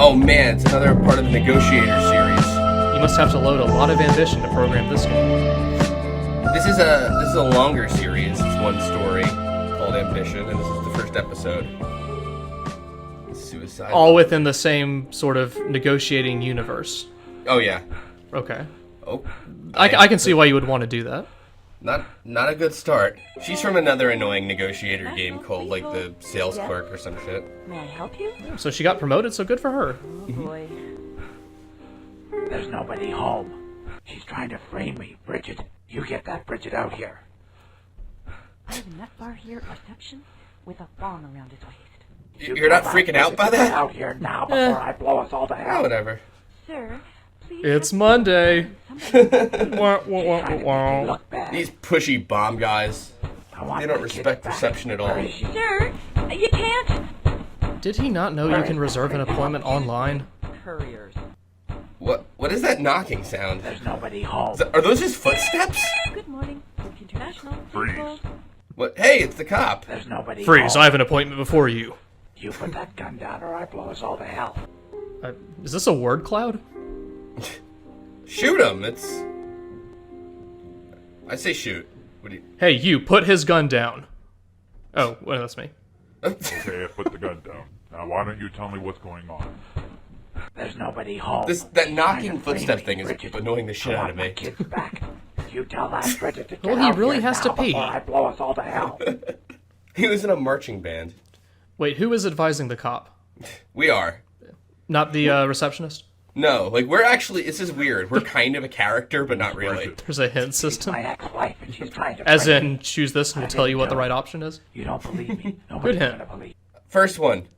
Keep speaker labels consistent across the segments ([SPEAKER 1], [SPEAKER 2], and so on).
[SPEAKER 1] Oh man, it's another part of the Negotiator series.
[SPEAKER 2] You must have to load a lot of ambition to program this game.
[SPEAKER 1] This is a longer series. It's one story called Ambition, and this is the first episode. Suicide.
[SPEAKER 2] All within the same sort of negotiating universe.
[SPEAKER 1] Oh yeah.
[SPEAKER 2] Okay.
[SPEAKER 1] Oh.
[SPEAKER 2] I can see why you would want to do that.
[SPEAKER 1] Not a good start. She's from another annoying negotiator game called like the Sales Clerk or some shit.
[SPEAKER 3] May I help you?
[SPEAKER 2] So she got promoted, so good for her.
[SPEAKER 3] Oh boy.
[SPEAKER 4] There's nobody home. She's trying to frame me. Bridget, you get that Bridget out here.
[SPEAKER 3] I have a nut bar here at reception with a thong around its waist.
[SPEAKER 1] You're not freaking out by that?
[SPEAKER 4] Out here now before I blow us all to hell.
[SPEAKER 1] Oh, whatever.
[SPEAKER 3] Sir, please.
[SPEAKER 2] It's Monday. Wah, wah, wah, wah.
[SPEAKER 4] Look bad.
[SPEAKER 1] These pushy bomb guys.
[SPEAKER 4] I want
[SPEAKER 1] They don't
[SPEAKER 4] my kids
[SPEAKER 1] respect
[SPEAKER 4] back.
[SPEAKER 1] perception at all.
[SPEAKER 4] Where is she?
[SPEAKER 3] Sir, you can't.
[SPEAKER 2] Did he not know you can reserve an appointment online?
[SPEAKER 3] Couriers.
[SPEAKER 1] What is that knocking sound?
[SPEAKER 4] There's nobody home.
[SPEAKER 1] Are those just footsteps?
[SPEAKER 3] Good morning. Luke International.
[SPEAKER 5] Freeze.
[SPEAKER 1] What? Hey, it's the cop.
[SPEAKER 4] There's nobody
[SPEAKER 2] Freeze,
[SPEAKER 4] home.
[SPEAKER 2] I have an appointment before you.
[SPEAKER 4] You put that gun down or I blow us all to hell.
[SPEAKER 2] Is this a word cloud?
[SPEAKER 1] Shoot him. It's. I say shoot. What do you?
[SPEAKER 2] Hey, you, put his gun down. Oh, well, that's me.
[SPEAKER 5] Okay, I put the gun down. Now why don't you tell me what's going on?
[SPEAKER 4] There's nobody home.
[SPEAKER 1] That knocking
[SPEAKER 4] Trying to frame
[SPEAKER 1] footstep
[SPEAKER 4] me,
[SPEAKER 1] thing is
[SPEAKER 4] Bridget.
[SPEAKER 1] annoying the shit
[SPEAKER 4] I
[SPEAKER 1] out
[SPEAKER 4] want
[SPEAKER 1] of
[SPEAKER 4] my
[SPEAKER 1] me.
[SPEAKER 4] kids back. You tell that Bridget to get
[SPEAKER 2] Well, he
[SPEAKER 4] out
[SPEAKER 2] really
[SPEAKER 4] here
[SPEAKER 2] has to
[SPEAKER 4] now
[SPEAKER 2] pee.
[SPEAKER 4] before I blow us all to hell.
[SPEAKER 1] He was in a marching band.
[SPEAKER 2] Wait, who is advising the cop?
[SPEAKER 1] We are.
[SPEAKER 2] Not the receptionist?
[SPEAKER 1] No, like we're actually. This is weird. We're kind of a character, but not really.
[SPEAKER 2] There's a hint system?
[SPEAKER 4] My ex-wife and she's trying to
[SPEAKER 2] As
[SPEAKER 4] frame me.
[SPEAKER 2] in, choose this and we'll tell you what the right option is?
[SPEAKER 4] You don't believe me. Nobody's
[SPEAKER 2] hint.
[SPEAKER 4] gonna believe.
[SPEAKER 1] First one.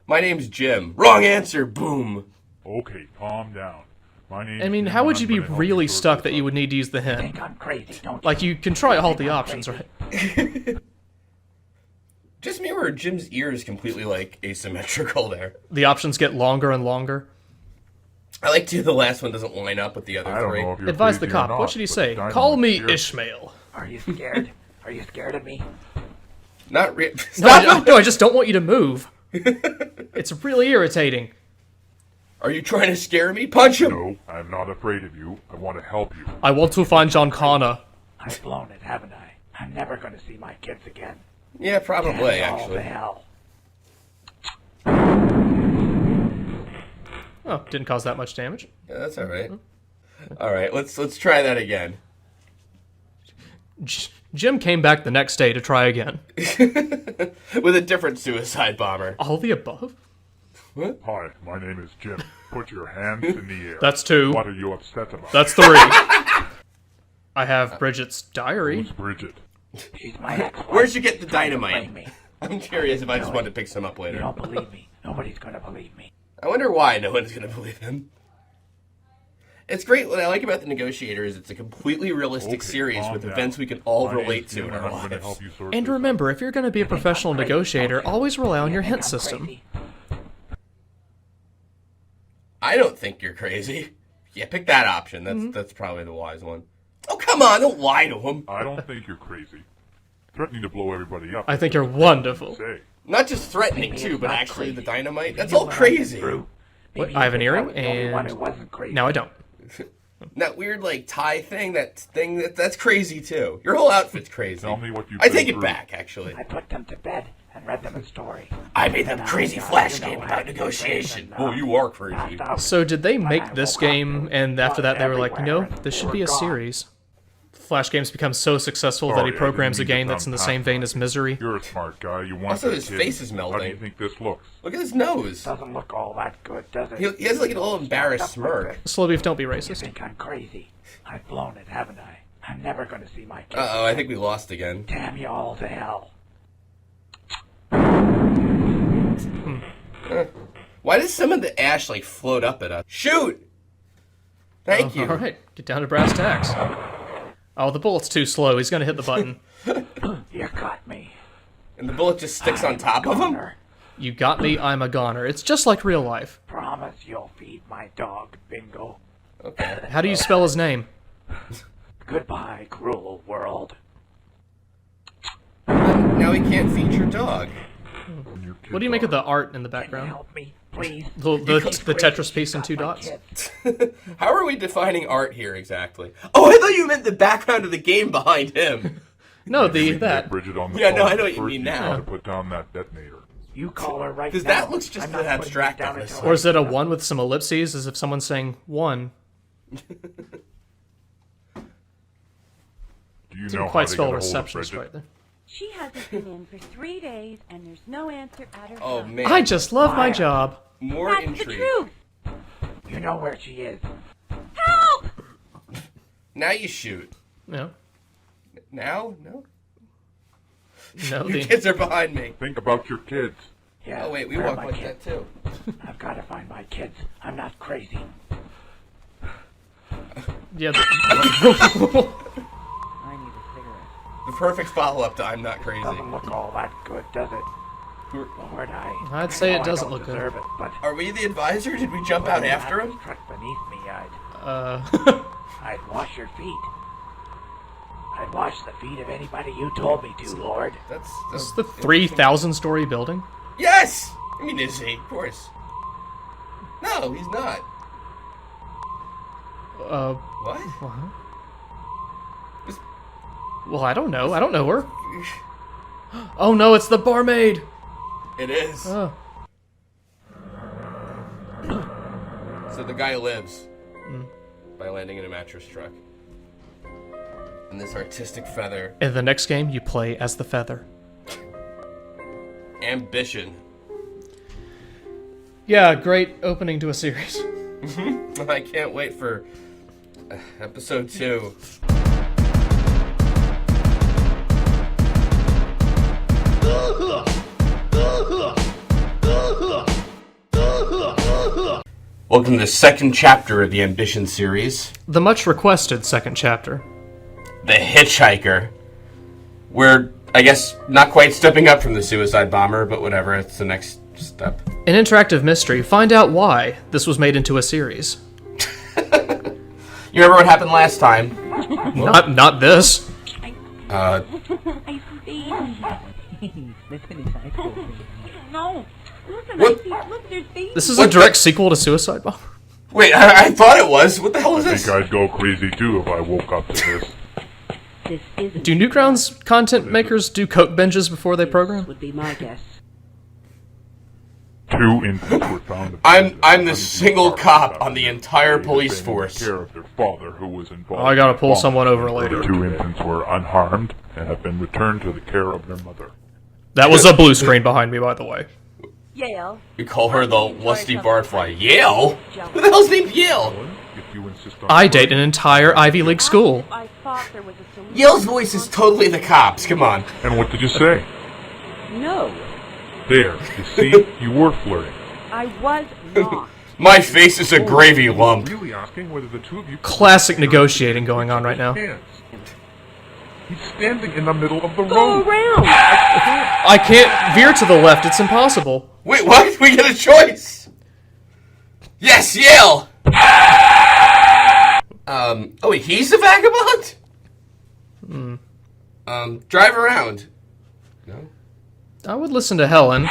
[SPEAKER 1] My name's Jim. Wrong answer. Boom.
[SPEAKER 5] Okay, calm down. My name.
[SPEAKER 2] I mean, how would you be really stuck that you would need to use the hint?
[SPEAKER 4] Think I'm crazy, don't you?
[SPEAKER 2] Like, you can try all the options, right?
[SPEAKER 1] Just me or Jim's ear is completely like asymmetrical there.
[SPEAKER 2] The options get longer and longer.
[SPEAKER 1] I like to the last one doesn't line up with the other
[SPEAKER 5] I don't
[SPEAKER 1] three.
[SPEAKER 5] know if you're
[SPEAKER 2] Advise the
[SPEAKER 5] crazy or
[SPEAKER 2] cop.
[SPEAKER 5] not,
[SPEAKER 2] What should he
[SPEAKER 5] but
[SPEAKER 2] say?
[SPEAKER 5] dynamite
[SPEAKER 2] Call me
[SPEAKER 5] here-
[SPEAKER 2] Ishmael.
[SPEAKER 4] Are you scared? Are you scared of me?
[SPEAKER 1] Not
[SPEAKER 2] No,
[SPEAKER 1] Stop.
[SPEAKER 2] no, I just don't want you to move. It's really irritating.
[SPEAKER 1] Are you trying to scare me? Punch him.
[SPEAKER 5] No, I'm not afraid of you. I want to help you.
[SPEAKER 2] I want to find John Connor.
[SPEAKER 4] I've blown it, haven't I? I'm never going to see my kids again.
[SPEAKER 1] Yeah, probably
[SPEAKER 4] Damn all
[SPEAKER 1] actually.
[SPEAKER 4] to hell.
[SPEAKER 2] Oh, didn't cause that much damage.
[SPEAKER 1] Yeah, that's all right. All right, let's try that again.
[SPEAKER 2] Jim came back the next day to try again.
[SPEAKER 1] With a different suicide bomber.
[SPEAKER 2] All the above?
[SPEAKER 5] Hi, my name is Jim. Put your hands in the air.
[SPEAKER 2] That's two.
[SPEAKER 5] What are you upset about?
[SPEAKER 2] That's three. I have Bridget's diary.
[SPEAKER 5] Who's Bridget?
[SPEAKER 4] She's my ex-wife.
[SPEAKER 1] Where'd you get the
[SPEAKER 4] Trying to
[SPEAKER 1] dynamite?
[SPEAKER 4] frame me.
[SPEAKER 1] I'm curious if I just wanted to pick some up
[SPEAKER 4] You
[SPEAKER 1] later.
[SPEAKER 4] don't believe me. Nobody's going to believe me.
[SPEAKER 1] I wonder why no one's going to believe him. It's great. What I like about The Negotiator is it's a completely realistic
[SPEAKER 5] Okay,
[SPEAKER 1] series
[SPEAKER 5] calm
[SPEAKER 1] with
[SPEAKER 5] down.
[SPEAKER 1] events we can all
[SPEAKER 5] My name's
[SPEAKER 1] relate to
[SPEAKER 5] Jim,
[SPEAKER 1] in
[SPEAKER 5] and
[SPEAKER 1] our
[SPEAKER 5] I'm gonna
[SPEAKER 1] lives.
[SPEAKER 5] help you sort
[SPEAKER 2] And
[SPEAKER 5] this
[SPEAKER 2] remember, if you're going to be a professional negotiator, always rely on your hint
[SPEAKER 4] I'm
[SPEAKER 2] system.
[SPEAKER 4] crazy.
[SPEAKER 1] I don't think you're crazy. Yeah, pick that option. That's probably the wise one. Oh, come on. Don't lie to him.
[SPEAKER 5] out. I don't think you're crazy. Threatening to blow everybody up.
[SPEAKER 2] I think you're wonderful.
[SPEAKER 5] Say,
[SPEAKER 1] Not just threatening,
[SPEAKER 4] Maybe
[SPEAKER 1] too,
[SPEAKER 4] it's
[SPEAKER 1] but
[SPEAKER 4] not
[SPEAKER 1] actually
[SPEAKER 4] crazy.
[SPEAKER 1] the dynamite. That's
[SPEAKER 4] Maybe
[SPEAKER 1] all
[SPEAKER 4] when I
[SPEAKER 1] crazy.
[SPEAKER 4] get through,
[SPEAKER 2] What?
[SPEAKER 4] maybe
[SPEAKER 2] I have an
[SPEAKER 4] you think I
[SPEAKER 2] earring,
[SPEAKER 4] was the only one
[SPEAKER 2] and
[SPEAKER 4] who wasn't crazy.
[SPEAKER 2] now I don't.
[SPEAKER 1] That weird, like, tie thing, that's crazy, too. Your whole outfit's crazy.
[SPEAKER 5] tell me what you've
[SPEAKER 1] I
[SPEAKER 5] been
[SPEAKER 1] take it
[SPEAKER 5] through.
[SPEAKER 1] back, actually.
[SPEAKER 4] I put them to bed and read them a story.
[SPEAKER 1] I made them crazy flash game about negotiation. Oh, you are crazy.
[SPEAKER 2] So did they make this game, and after that they were like, you know, this should be a series? Flash games become so successful that he
[SPEAKER 5] Sorry, I
[SPEAKER 2] programs a
[SPEAKER 5] didn't mean to
[SPEAKER 2] game that's in the
[SPEAKER 5] sound
[SPEAKER 2] same vein as Misery.
[SPEAKER 5] You're a smart guy. You want
[SPEAKER 1] Also,
[SPEAKER 5] that
[SPEAKER 1] his
[SPEAKER 5] kid.
[SPEAKER 1] face is
[SPEAKER 5] How do you
[SPEAKER 1] melting.
[SPEAKER 5] think this looks?
[SPEAKER 1] Look at his nose.
[SPEAKER 4] Doesn't look all that good, does it?
[SPEAKER 1] He has, like, an all embarrassed smirk.
[SPEAKER 2] Slowbeef, don't be
[SPEAKER 4] You
[SPEAKER 2] racist.
[SPEAKER 4] think I'm crazy? I've blown it, haven't I? I'm never going to see my kids.
[SPEAKER 1] Uh-oh, I think we lost again.
[SPEAKER 4] Damn you all to hell.
[SPEAKER 1] Why does some of the ash, like, float up at us? Shoot! Thank you.
[SPEAKER 2] Alright, get down to brass tacks. Oh, the bullet's too slow. He's gonna hit the button.
[SPEAKER 4] You got me.
[SPEAKER 1] And the bullet just sticks on top of him?
[SPEAKER 4] Goner.
[SPEAKER 2] You got me, I'm a goner. It's just like real life.
[SPEAKER 4] Promise you'll feed my dog, Bingo.
[SPEAKER 1] Okay.
[SPEAKER 2] How do you spell his name?
[SPEAKER 4] Goodbye, cruel world.
[SPEAKER 1] Now he can't feed your dog.
[SPEAKER 5] when your kids
[SPEAKER 2] What do you make of
[SPEAKER 5] are.
[SPEAKER 2] the art in the
[SPEAKER 4] Can you
[SPEAKER 2] background?
[SPEAKER 4] help me, please?
[SPEAKER 2] The Tetris piece in 2 dots?
[SPEAKER 1] How are we defining art here exactly? Oh, I thought you meant the background of the game behind him.
[SPEAKER 2] No,
[SPEAKER 5] We can
[SPEAKER 2] that.
[SPEAKER 5] get Bridget on the
[SPEAKER 1] Yeah, no,
[SPEAKER 5] phone,
[SPEAKER 1] I know
[SPEAKER 5] but
[SPEAKER 1] what you
[SPEAKER 5] first
[SPEAKER 1] mean
[SPEAKER 5] you
[SPEAKER 1] now.
[SPEAKER 5] gotta put down that detonator.
[SPEAKER 4] You call her right now.
[SPEAKER 1] Because that looks just
[SPEAKER 4] I'm not
[SPEAKER 1] a bit
[SPEAKER 4] putting
[SPEAKER 1] abstract,
[SPEAKER 4] you down
[SPEAKER 1] honestly.
[SPEAKER 4] until
[SPEAKER 2] Or is it a 1 with some ellipses, as if someone's saying 1?
[SPEAKER 5] Do you
[SPEAKER 2] Didn't
[SPEAKER 5] know how
[SPEAKER 2] quite
[SPEAKER 5] to
[SPEAKER 2] spell
[SPEAKER 5] get a hold of
[SPEAKER 2] receptionist
[SPEAKER 5] Bridget?
[SPEAKER 2] right there.
[SPEAKER 3] She hasn't been in for 3 days, and there's no answer at her
[SPEAKER 1] Oh
[SPEAKER 3] phone.
[SPEAKER 1] man,
[SPEAKER 2] I just love my job.
[SPEAKER 1] more
[SPEAKER 3] That's the
[SPEAKER 1] intrigue.
[SPEAKER 3] truth.
[SPEAKER 4] You know where she is.
[SPEAKER 3] Help!
[SPEAKER 1] Now you shoot.
[SPEAKER 2] No.
[SPEAKER 1] Now, no.
[SPEAKER 2] No,
[SPEAKER 1] Your
[SPEAKER 2] the,
[SPEAKER 1] kids are behind me.
[SPEAKER 5] Think about your kids.
[SPEAKER 4] Yeah,
[SPEAKER 1] Oh wait, we
[SPEAKER 4] where are
[SPEAKER 1] walk
[SPEAKER 4] my
[SPEAKER 1] like
[SPEAKER 4] kids?
[SPEAKER 1] that too.
[SPEAKER 4] I've got to find my kids. I'm not crazy.
[SPEAKER 2] yeah,
[SPEAKER 3] I need a cigarette.
[SPEAKER 1] The perfect follow-up to "I'm Not Crazy."
[SPEAKER 4] Doesn't look all that good, does it?
[SPEAKER 1] We're-
[SPEAKER 4] Lord,
[SPEAKER 2] I'd say
[SPEAKER 4] I
[SPEAKER 2] it
[SPEAKER 4] know I
[SPEAKER 2] doesn't
[SPEAKER 4] don't
[SPEAKER 2] look good.
[SPEAKER 4] deserve it, but
[SPEAKER 1] Are we the advisor? Did we jump out after him?
[SPEAKER 4] Struck beneath me,
[SPEAKER 2] uh,
[SPEAKER 4] I'd wash your feet. I'd wash the feet of anybody you told me to, Lord.
[SPEAKER 1] That's
[SPEAKER 2] this is the 3,000-story building.
[SPEAKER 1] Yes. I mean, is he? Of course. No, he's not. What?
[SPEAKER 2] Well, I don't know. I don't know her. Oh no, it's the barmaid.
[SPEAKER 1] It is.
[SPEAKER 2] Oh.
[SPEAKER 1] So the guy lives by landing in a mattress truck. And this artistic feather.
[SPEAKER 2] In the next game, you play as the feather.
[SPEAKER 1] Ambition.
[SPEAKER 2] Yeah, great opening to a series.
[SPEAKER 1] I can't wait for episode 2. Welcome to the second chapter of the Ambition series,
[SPEAKER 2] The much requested second chapter.
[SPEAKER 1] The Hitchhiker. We're, I guess, not quite stepping up from the suicide bomber, but whatever, it's the next step.
[SPEAKER 2] An interactive mystery. Find out why this was made into a series.
[SPEAKER 1] You remember what happened last time?
[SPEAKER 2] Not this.
[SPEAKER 1] Uh,
[SPEAKER 3] I see.
[SPEAKER 6] Let's finish high school.
[SPEAKER 3] No. Listen,
[SPEAKER 1] What?
[SPEAKER 3] I see. Look at their faces.
[SPEAKER 2] This is
[SPEAKER 1] What
[SPEAKER 2] a direct sequel to Suicide Bomber.
[SPEAKER 1] wait, I thought it was. What the hell is
[SPEAKER 5] I
[SPEAKER 1] this?
[SPEAKER 5] think I'd go crazy too if I woke up to this.
[SPEAKER 6] This isn't.
[SPEAKER 2] Do Newgrounds content makers do coke binges before they program?
[SPEAKER 6] Would be my guess.
[SPEAKER 5] 2 infants were found.
[SPEAKER 1] I'm the single cop on the entire police force.
[SPEAKER 5] Care of their father, who was involved.
[SPEAKER 2] Oh, I gotta
[SPEAKER 5] in
[SPEAKER 2] pull
[SPEAKER 5] bombing.
[SPEAKER 2] someone over later.
[SPEAKER 5] The 2 infants were unharmed and have been returned to the care of their mother.
[SPEAKER 2] That was a blue screen behind me, by the way.
[SPEAKER 3] Yale.
[SPEAKER 1] We call her the lusty barfly. Yale? Who the hell's named Yale?
[SPEAKER 5] If you insist on
[SPEAKER 2] I date an entire Ivy League school.
[SPEAKER 3] I thought there was a solution.
[SPEAKER 1] Yale's voice is totally the cops. Come on.
[SPEAKER 5] And what did you say?
[SPEAKER 6] No,
[SPEAKER 5] There, you see, you were flirting.
[SPEAKER 3] I was not.
[SPEAKER 1] My face is a gravy lump.
[SPEAKER 5] Really asking whether the 2 of you
[SPEAKER 2] Classic negotiating going on right now.
[SPEAKER 5] hands. He's standing in the middle of the
[SPEAKER 3] Go
[SPEAKER 5] road.
[SPEAKER 3] around.
[SPEAKER 2] I can't veer to the left, it's impossible.
[SPEAKER 1] Wait, what? We get a choice. Yes, Yale. Oh wait, he's the vagabond? Drive around. No?
[SPEAKER 2] I would listen to Helen.
[SPEAKER 1] Hey,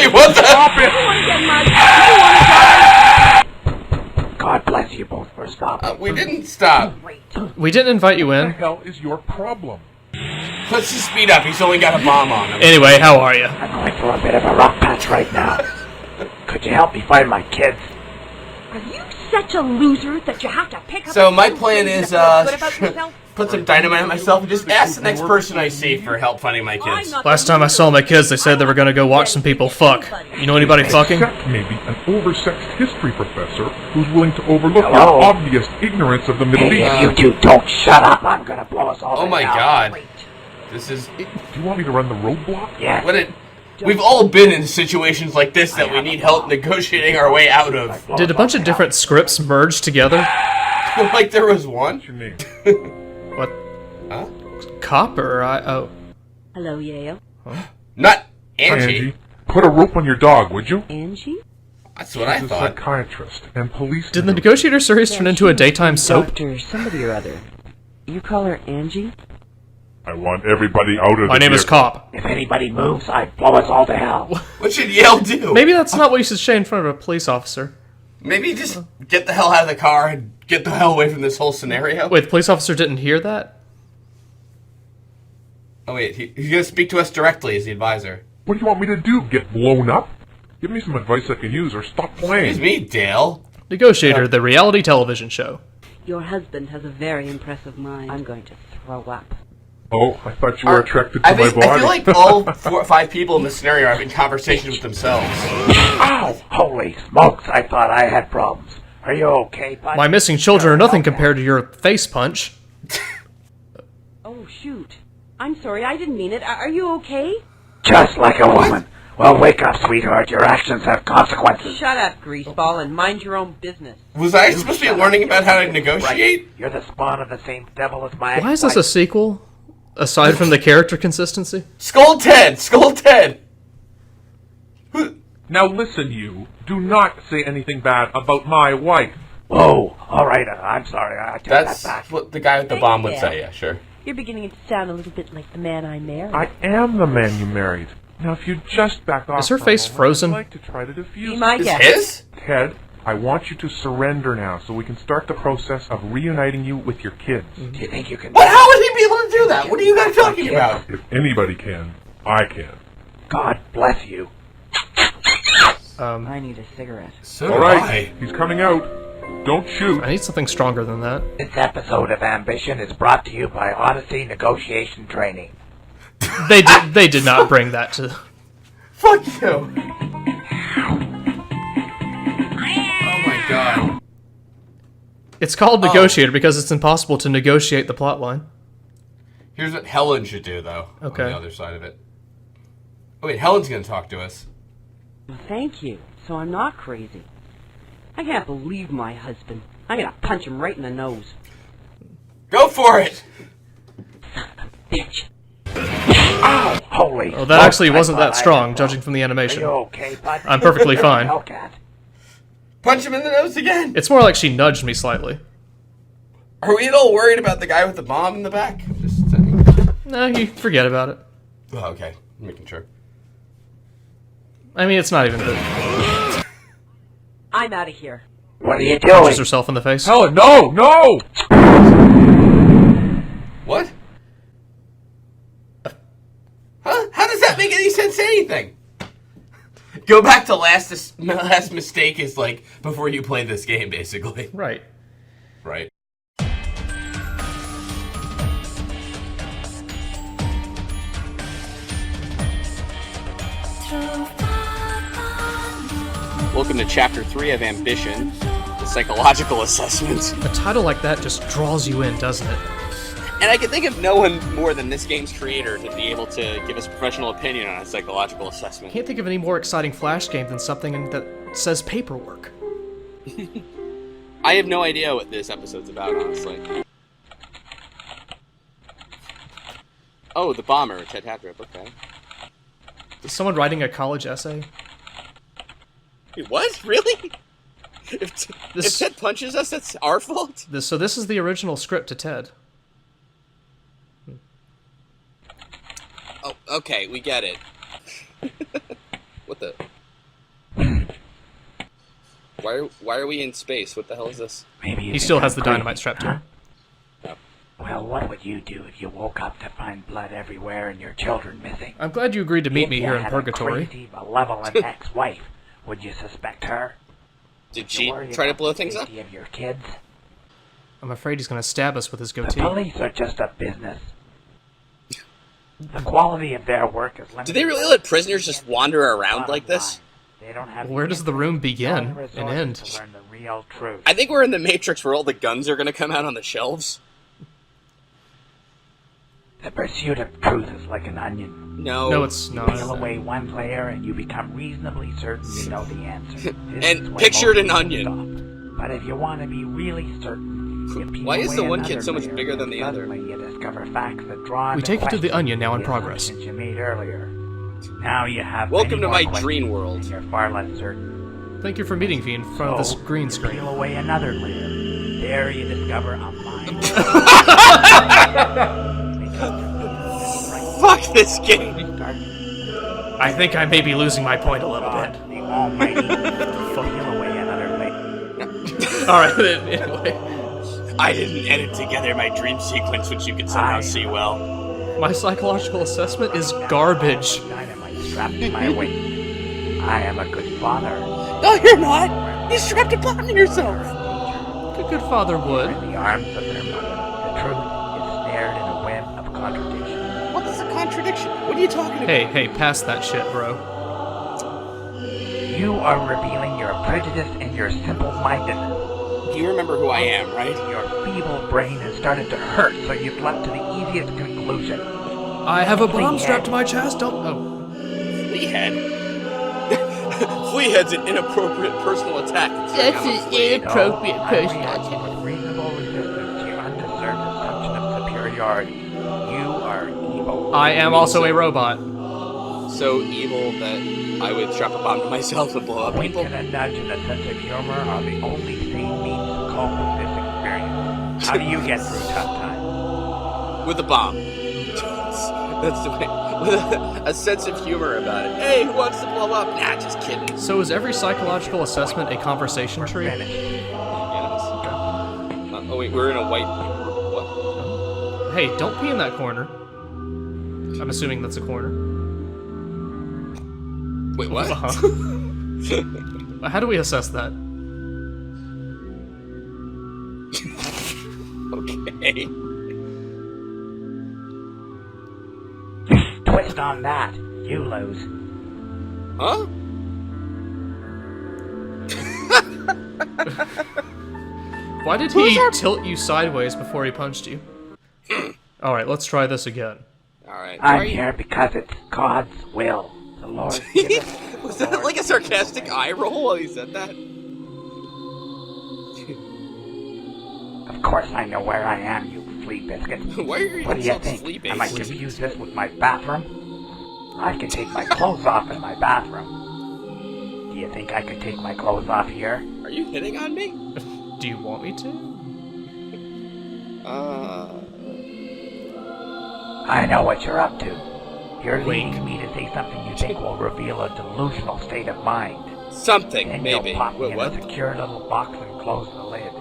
[SPEAKER 1] what the?
[SPEAKER 4] God bless you both for stopping.
[SPEAKER 1] We didn't stop.
[SPEAKER 2] We didn't invite you
[SPEAKER 5] What the
[SPEAKER 2] in.
[SPEAKER 5] hell is your problem?
[SPEAKER 1] Let's just speed up. He's only got a bomb on him.
[SPEAKER 2] Anyway, how are you?
[SPEAKER 4] I'm going through a bit of a rough patch right now. Could you help me find my kids?
[SPEAKER 3] Are you such a loser that you have to pick up?
[SPEAKER 1] So
[SPEAKER 3] a
[SPEAKER 1] my
[SPEAKER 3] few
[SPEAKER 1] plan
[SPEAKER 3] things
[SPEAKER 1] is,
[SPEAKER 3] that feel good about yourself?
[SPEAKER 1] put some dynamite on myself and just ask the next person I see for help finding my
[SPEAKER 3] I'm
[SPEAKER 1] kids.
[SPEAKER 3] not
[SPEAKER 2] Last
[SPEAKER 3] the
[SPEAKER 2] time I
[SPEAKER 3] loser.
[SPEAKER 2] saw my kids, they said they were gonna go watch some people fuck. You know anybody fucking?
[SPEAKER 5] Except maybe an oversexed history professor who's willing to overlook
[SPEAKER 4] Hello?
[SPEAKER 5] your obvious ignorance of the Middle
[SPEAKER 4] Hey,
[SPEAKER 5] East.
[SPEAKER 4] if you two don't shut up, I'm gonna blow us all
[SPEAKER 1] Oh
[SPEAKER 4] in
[SPEAKER 1] my
[SPEAKER 4] now.
[SPEAKER 1] god.
[SPEAKER 4] Wait.
[SPEAKER 1] This is...
[SPEAKER 5] Do you want me to run the roadblock?
[SPEAKER 4] Yeah.
[SPEAKER 1] What it... We've all been in situations like this that we need help negotiating our way out of.
[SPEAKER 4] Blow
[SPEAKER 2] Did a
[SPEAKER 4] us
[SPEAKER 2] bunch
[SPEAKER 4] all
[SPEAKER 2] of different scripts merge together?
[SPEAKER 1] Like there was one?
[SPEAKER 5] What's your name?
[SPEAKER 2] What?
[SPEAKER 1] Huh?
[SPEAKER 2] Copper? Oh.
[SPEAKER 6] hello, Yale.
[SPEAKER 1] Not
[SPEAKER 5] Hi,
[SPEAKER 1] Angie.
[SPEAKER 5] Put a rope on your dog, would you?
[SPEAKER 6] Angie?
[SPEAKER 1] That's what I
[SPEAKER 5] She's a
[SPEAKER 1] thought.
[SPEAKER 5] psychiatrist and police.
[SPEAKER 2] Did the Negotiator series turn into a daytime soap?
[SPEAKER 6] Doctor somebody or other. You call her Angie?
[SPEAKER 5] I want everybody out of
[SPEAKER 2] My
[SPEAKER 5] the
[SPEAKER 2] name is
[SPEAKER 5] vehicle.
[SPEAKER 2] Cop.
[SPEAKER 4] If anybody moves, I blow us all to hell.
[SPEAKER 1] What should Yale do?
[SPEAKER 2] Maybe that's not what you should say in front of a police officer.
[SPEAKER 1] Maybe just get the hell out of the car and get the hell away from this whole scenario.
[SPEAKER 2] Wait, the police officer didn't hear that?
[SPEAKER 1] Oh wait, he's gonna speak to us directly as the advisor.
[SPEAKER 5] What do you want me to do? Get blown up? Give me some advice I can use or stop playing.
[SPEAKER 1] Excuse me, Dale.
[SPEAKER 2] Negotiator, the reality television show.
[SPEAKER 6] Your husband has a very impressive mind. I'm going to throw up.
[SPEAKER 5] Oh, I thought you were attracted to my body.
[SPEAKER 1] I feel like all 4 or 5 people in this scenario are having conversations with themselves.
[SPEAKER 4] Ow! Holy smokes, I thought I had problems. Are you okay, bud?
[SPEAKER 2] My missing children are nothing compared to your face punch.
[SPEAKER 6] Oh, shoot. I'm sorry, I didn't mean it. Are you okay?
[SPEAKER 4] Just like a woman. Well, wake up, sweetheart. Your actions have consequences.
[SPEAKER 7] Shut up, greaseball, and mind your own business.
[SPEAKER 1] Was I supposed to be learning about how to negotiate?
[SPEAKER 4] Right. You're the spawn of the same devil as my
[SPEAKER 2] Why is this a sequel? Aside from the character consistency?
[SPEAKER 1] Skull Ted! Skull Ted!
[SPEAKER 5] Now listen, you. Do not say anything bad about my wife.
[SPEAKER 4] Whoa! All right, I'm sorry. I take
[SPEAKER 1] That's
[SPEAKER 4] that back.
[SPEAKER 1] what the guy with the bomb would say, yeah, sure.
[SPEAKER 3] You're beginning to sound a little bit like the man I married.
[SPEAKER 5] I am the man you married. Now, if you just back off
[SPEAKER 2] Is her
[SPEAKER 5] for a
[SPEAKER 2] face
[SPEAKER 5] moment,
[SPEAKER 2] frozen?
[SPEAKER 5] I'd like to try to defuse
[SPEAKER 7] Be my
[SPEAKER 1] Is
[SPEAKER 7] guest.
[SPEAKER 1] his?
[SPEAKER 5] Ted, I want you to surrender now so we can start the process of reuniting you with your kids.
[SPEAKER 4] Do you think you can...
[SPEAKER 1] What? How would he be able to do that? What are you guys talking about?
[SPEAKER 5] If anybody can, I can.
[SPEAKER 4] God bless you.
[SPEAKER 6] I need a cigarette.
[SPEAKER 1] So
[SPEAKER 5] All right, he's coming out. Don't shoot.
[SPEAKER 2] I need something stronger than that.
[SPEAKER 4] This episode of Ambition is brought to you by Odyssey Negotiation Training.
[SPEAKER 2] They did not bring that to...
[SPEAKER 1] Fuck you! Oh my god.
[SPEAKER 2] It's called Negotiator because it's impossible to negotiate the plotline.
[SPEAKER 1] Here's what Helen should do, though,
[SPEAKER 2] Okay.
[SPEAKER 1] on the other side of it. Oh wait, Helen's gonna talk to us.
[SPEAKER 6] Well, thank you. So I'm not crazy. I can't believe my husband. I'm gonna punch him right in the nose.
[SPEAKER 1] Go for it!
[SPEAKER 6] Bitch.
[SPEAKER 4] Ow! Holy
[SPEAKER 2] Oh, that
[SPEAKER 4] smokes,
[SPEAKER 2] actually
[SPEAKER 4] I
[SPEAKER 2] wasn't
[SPEAKER 4] thought
[SPEAKER 2] that
[SPEAKER 4] I
[SPEAKER 2] strong,
[SPEAKER 4] had
[SPEAKER 2] judging from the
[SPEAKER 4] Are
[SPEAKER 2] animation.
[SPEAKER 4] you okay, bud?
[SPEAKER 2] I'm perfectly
[SPEAKER 4] You're a
[SPEAKER 2] fine.
[SPEAKER 4] Hellcat.
[SPEAKER 1] Punch him in the nose again!
[SPEAKER 2] It's more like she nudged me slightly.
[SPEAKER 1] Are we at all worried about the guy with the bomb in the back? Just saying.
[SPEAKER 2] Nah, you forget about it.
[SPEAKER 1] Oh, okay. Making sure.
[SPEAKER 2] I mean, it's not even good.
[SPEAKER 6] I'm out of here.
[SPEAKER 4] What are you
[SPEAKER 2] Punches
[SPEAKER 4] doing?
[SPEAKER 2] herself in the face.
[SPEAKER 5] Helen, no, no!
[SPEAKER 1] What? Huh? How does that make any sense to anything? Go back to last mistake is like before you play this game, basically.
[SPEAKER 2] Right.
[SPEAKER 1] Right. Welcome to Chapter 3 of Ambition, the psychological assessment.
[SPEAKER 2] A title like that just draws you in, doesn't it?
[SPEAKER 1] And I can think of no one more than this game's creator to be able to give us a professional opinion on a psychological assessment.
[SPEAKER 2] Can't think of any more exciting Flash game than something that says paperwork.
[SPEAKER 1] I have no idea what this episode's about, honestly. Oh, the bomber, Ted Hadrip, okay.
[SPEAKER 2] Is someone writing a college essay?
[SPEAKER 1] Wait, what? Really? If Ted punches us, that's our fault?
[SPEAKER 2] So this is the original script to Ted.
[SPEAKER 1] Oh, okay, we get it. What the... Why are we in space? What the hell is this?
[SPEAKER 4] Maybe you
[SPEAKER 2] He
[SPEAKER 4] think
[SPEAKER 2] still
[SPEAKER 4] I'm
[SPEAKER 2] has the
[SPEAKER 4] crazy,
[SPEAKER 2] dynamite strapped to
[SPEAKER 4] huh?
[SPEAKER 2] him.
[SPEAKER 4] Well, what would you do if you woke up to find blood everywhere and your children missing?
[SPEAKER 2] I'm glad you agreed to meet
[SPEAKER 4] If
[SPEAKER 2] me
[SPEAKER 4] you
[SPEAKER 2] here in
[SPEAKER 4] had
[SPEAKER 2] Purgatory.
[SPEAKER 4] A crazy, malevolent ex-wife, would you suspect her?
[SPEAKER 1] Did
[SPEAKER 4] You
[SPEAKER 1] she
[SPEAKER 4] worry
[SPEAKER 1] try to
[SPEAKER 4] about
[SPEAKER 1] blow
[SPEAKER 4] the
[SPEAKER 1] things up?
[SPEAKER 4] safety of your kids?
[SPEAKER 2] I'm afraid he's going to stab us with his
[SPEAKER 4] The
[SPEAKER 2] goatee.
[SPEAKER 4] police are just a business. The quality of their work is limited.
[SPEAKER 1] Do they really let prisoners just wander around like this?
[SPEAKER 4] They don't have
[SPEAKER 2] Where does the room begin and end?
[SPEAKER 4] To learn the real truth.
[SPEAKER 1] I think we're in the Matrix where all the guns are going to come out on the shelves.
[SPEAKER 4] The pursuit of truth is like an onion.
[SPEAKER 2] No, it's not.
[SPEAKER 4] Peel away one layer and you become reasonably certain you know the answer. This is
[SPEAKER 1] And
[SPEAKER 4] where
[SPEAKER 1] pictured
[SPEAKER 4] most
[SPEAKER 1] an
[SPEAKER 4] people
[SPEAKER 1] onion.
[SPEAKER 4] stop. But if you want to be really certain, you peel
[SPEAKER 1] Why is the
[SPEAKER 4] away
[SPEAKER 1] one kid
[SPEAKER 4] another
[SPEAKER 1] so much
[SPEAKER 4] layer,
[SPEAKER 1] bigger than the other?
[SPEAKER 4] suddenly you discover facts that draw
[SPEAKER 2] We
[SPEAKER 4] into
[SPEAKER 2] take you to the
[SPEAKER 4] question
[SPEAKER 2] onion now in
[SPEAKER 4] the
[SPEAKER 2] progress.
[SPEAKER 4] assumptions you made earlier. Now you have
[SPEAKER 1] Welcome
[SPEAKER 4] many
[SPEAKER 1] to
[SPEAKER 4] more
[SPEAKER 1] my
[SPEAKER 4] questions,
[SPEAKER 1] dream world.
[SPEAKER 4] and you're far less certain.
[SPEAKER 2] Thank you for meeting me in front of this green screen.
[SPEAKER 4] Peel away another layer. There you discover a mind.
[SPEAKER 1] Fuck this game.
[SPEAKER 2] I think I may be losing my point a little bit.
[SPEAKER 4] The almighty will heal away another lake.
[SPEAKER 2] Alright, anyway.
[SPEAKER 1] I didn't edit together my dream sequence, which you can somehow see well.
[SPEAKER 2] My psychological assessment is garbage.
[SPEAKER 4] Dynamite strapped to my waist. I am a good father.
[SPEAKER 1] No, you're not. You strapped a bomb to yourself.
[SPEAKER 2] A good father would.
[SPEAKER 4] In the arms of their mother, the truth is snared in a web of contradiction.
[SPEAKER 1] What's a contradiction? What are you talking about?
[SPEAKER 2] Hey, pass that shit, bro.
[SPEAKER 4] You are revealing your prejudice and your simple-mindedness.
[SPEAKER 1] You remember who I am, right?
[SPEAKER 4] Your feeble brain has started to hurt, so you've leapt to the easiest conclusion.
[SPEAKER 2] I have a bomb strapped to my chest. Don't. Oh.
[SPEAKER 1] Fleahead? Fleahead's an inappropriate personal attack.
[SPEAKER 2] That's an inappropriate
[SPEAKER 4] personal attack. With reasonable resistance to your undeserved assumption of superiority. You are evil.
[SPEAKER 2] I am also a robot.
[SPEAKER 1] So evil that I would strap a bomb to myself and blow up
[SPEAKER 4] Wink
[SPEAKER 1] people.
[SPEAKER 4] and a nudge and a sense of humor are the only sane means to cope with this experience. How do you get through tough times?
[SPEAKER 1] With a bomb. That's the way. With a sense of humor about it. Hey, who wants to blow up? Nah, just kidding.
[SPEAKER 2] So is every psychological assessment a conversation tree?
[SPEAKER 4] Finished.
[SPEAKER 1] Oh wait, we're in a white. What?
[SPEAKER 2] Hey, don't pee in that corner. I'm assuming that's a corner.
[SPEAKER 1] Wait, what?
[SPEAKER 2] How do we assess that?
[SPEAKER 1] Okay.
[SPEAKER 4] Twist on that. You lose.
[SPEAKER 1] Huh?
[SPEAKER 2] Why did he tilt you sideways before he punched you? Alright, let's try this again.
[SPEAKER 1] Alright.
[SPEAKER 4] I'm here because it's God's will. The Lord giveth,
[SPEAKER 1] Was that like a sarcastic eye roll while he said that?
[SPEAKER 4] Of course I know where I am, you flea biscuit.
[SPEAKER 1] Why are you
[SPEAKER 4] What do you
[SPEAKER 1] so
[SPEAKER 4] think?
[SPEAKER 1] sleepy?
[SPEAKER 4] Am I confuse this with my bathroom? I can take my clothes off in my bathroom. Do you think I could take my clothes off here?
[SPEAKER 1] Are you hitting on me?
[SPEAKER 2] Do you want me to?
[SPEAKER 4] I know what you're up to. You're
[SPEAKER 2] Wink.
[SPEAKER 4] leading me to say something you think will reveal a delusional state of mind.
[SPEAKER 1] Something,
[SPEAKER 4] Then
[SPEAKER 1] maybe.
[SPEAKER 4] you'll pop me
[SPEAKER 1] Wait,
[SPEAKER 4] in
[SPEAKER 1] what?
[SPEAKER 4] a secure little box and close the lid.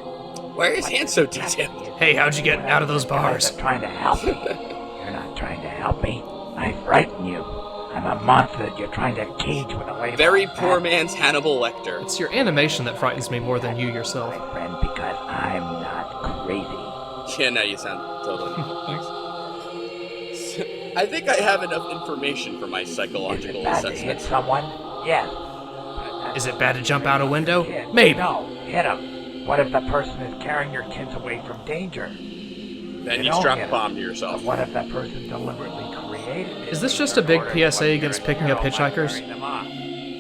[SPEAKER 1] Why are his hands so detailed?
[SPEAKER 2] Hey, how'd you get out of those bars?
[SPEAKER 4] I'm trying to help me. You're not trying to help me. I frighten you. I'm a monster that you're trying to cage with a label.
[SPEAKER 1] Very poor man's Hannibal Lecter.
[SPEAKER 2] It's your animation that frightens me more than you yourself.
[SPEAKER 4] My friend, because I'm not crazy.
[SPEAKER 1] Yeah, no, you sound totally.
[SPEAKER 2] Thanks.
[SPEAKER 1] I think I have enough information for my
[SPEAKER 4] Is
[SPEAKER 1] psychological
[SPEAKER 4] it bad to hit
[SPEAKER 1] assessment.
[SPEAKER 4] someone? Yes.
[SPEAKER 2] Is it bad to jump out a window?
[SPEAKER 4] Kid.
[SPEAKER 2] Maybe.
[SPEAKER 4] No, hit him. What if the person is carrying your kids away from danger?
[SPEAKER 1] Then you
[SPEAKER 4] don't
[SPEAKER 1] strap
[SPEAKER 4] hit
[SPEAKER 1] a
[SPEAKER 4] him.
[SPEAKER 1] bomb to yourself.
[SPEAKER 4] But what if that person deliberately created it?
[SPEAKER 2] Is this just a big PSA against picking up hitchhikers?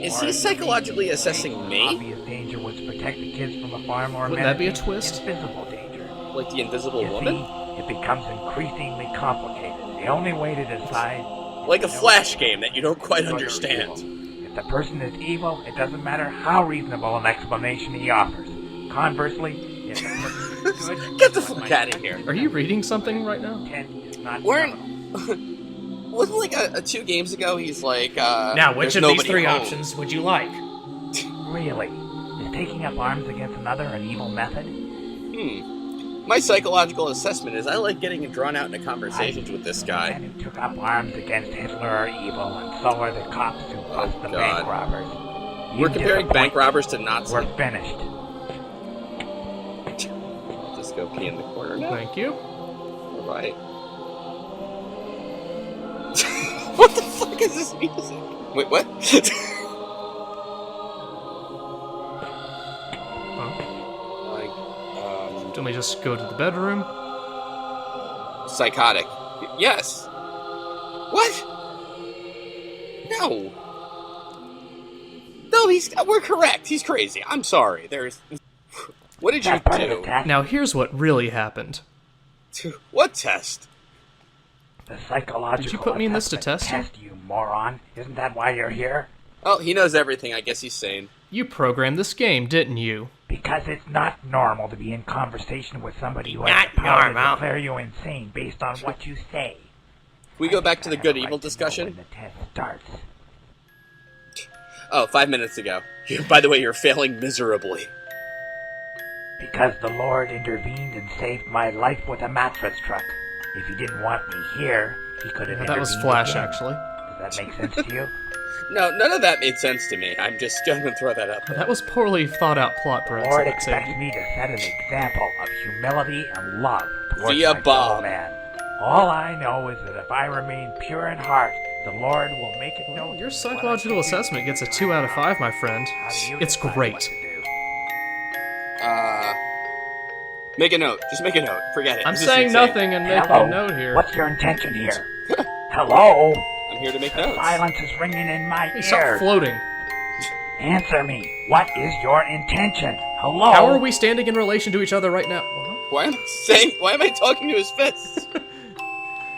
[SPEAKER 1] Is he psychologically assessing me?
[SPEAKER 4] Obvious danger was to protect the kids from a far more
[SPEAKER 2] Wouldn't that be a
[SPEAKER 4] menacing,
[SPEAKER 2] twist?
[SPEAKER 4] invisible danger.
[SPEAKER 1] Like the Invisible
[SPEAKER 4] You
[SPEAKER 1] Woman?
[SPEAKER 4] see, it becomes increasingly complicated. The only way to decide...
[SPEAKER 1] Like a
[SPEAKER 4] is to know
[SPEAKER 1] Flash game that you don't quite
[SPEAKER 4] whether
[SPEAKER 1] understand.
[SPEAKER 4] evil. If the person is evil, it doesn't matter how reasonable an explanation he offers. Conversely, if the person is good...
[SPEAKER 1] Get the fuck out of here.
[SPEAKER 2] Are you reading something right now?
[SPEAKER 4] Intent is not
[SPEAKER 1] Weren't...
[SPEAKER 4] covered.
[SPEAKER 1] Wasn't like 2 games ago, he's like,
[SPEAKER 2] Now, which
[SPEAKER 1] there's
[SPEAKER 2] of these
[SPEAKER 1] nobody
[SPEAKER 2] 3
[SPEAKER 1] home.
[SPEAKER 2] options would you like?
[SPEAKER 4] Really? Is taking up arms against another an evil method?
[SPEAKER 1] My psychological assessment is I like getting drawn out into conversations with this guy.
[SPEAKER 4] Men who took up arms against Hitler are evil, and so are the cops who bust the bank
[SPEAKER 1] God.
[SPEAKER 4] robbers. You
[SPEAKER 1] We're comparing
[SPEAKER 4] disappoint
[SPEAKER 1] bank
[SPEAKER 4] me.
[SPEAKER 1] robbers to Nazis.
[SPEAKER 4] We're finished.
[SPEAKER 1] Just go pee in the corner now.
[SPEAKER 2] Thank you.
[SPEAKER 1] Alright. What the fuck is this music? Wait, what?
[SPEAKER 2] Don't we just go to the bedroom?
[SPEAKER 1] Psychotic. Yes. What? No. No, we're correct. He's crazy. I'm sorry. What did you
[SPEAKER 4] That's part of the
[SPEAKER 1] do?
[SPEAKER 4] test.
[SPEAKER 2] Now here's what really happened.
[SPEAKER 1] What test?
[SPEAKER 4] The psychological
[SPEAKER 2] Did you put me in this to
[SPEAKER 4] assessment
[SPEAKER 2] test you?
[SPEAKER 4] you moron. Isn't that why you're here?
[SPEAKER 1] Oh, he knows everything. I guess he's sane.
[SPEAKER 2] You programmed this game, didn't you?
[SPEAKER 4] Because it's not normal to be in conversation with somebody who has
[SPEAKER 7] Not
[SPEAKER 4] the power
[SPEAKER 7] normal.
[SPEAKER 4] to declare you insane based on what you say.
[SPEAKER 1] We go back to the good evil discussion.
[SPEAKER 4] When the test starts.
[SPEAKER 1] Oh, 5 minutes ago. By the way, you're failing miserably.
[SPEAKER 4] Because the Lord intervened and saved my life with a mattress truck. If he didn't want me here, he could have intervened.
[SPEAKER 2] That was Flash,
[SPEAKER 4] again.
[SPEAKER 2] actually.
[SPEAKER 4] Does that make sense to you?
[SPEAKER 1] No, none of that made sense to me. I'm just gonna throw that up there.
[SPEAKER 2] That was poorly thought out plot,
[SPEAKER 4] The
[SPEAKER 2] Brett.
[SPEAKER 4] Lord
[SPEAKER 2] so
[SPEAKER 4] expects me to set an example of humility and love towards
[SPEAKER 1] Via
[SPEAKER 4] my
[SPEAKER 1] Bob.
[SPEAKER 4] fellow man. All I know is that if I remain pure in heart, the Lord will make it known.
[SPEAKER 2] Your psychological assessment gets a 2 out of 5, my friend. It's great.
[SPEAKER 1] Make a note. Just make a note. Forget it.
[SPEAKER 2] I'm
[SPEAKER 1] This is
[SPEAKER 2] saying
[SPEAKER 1] insane.
[SPEAKER 2] nothing and making
[SPEAKER 4] Hello?
[SPEAKER 2] a note here.
[SPEAKER 4] What's your intention here? Hello?
[SPEAKER 1] I'm here to make
[SPEAKER 4] The
[SPEAKER 1] notes.
[SPEAKER 4] silence is ringing in my
[SPEAKER 2] Hey, stop
[SPEAKER 4] ears.
[SPEAKER 2] floating.
[SPEAKER 4] Answer me. What is your intention? Hello?
[SPEAKER 2] How are we standing in relation to each other right now?
[SPEAKER 1] Why am I talking to his fists?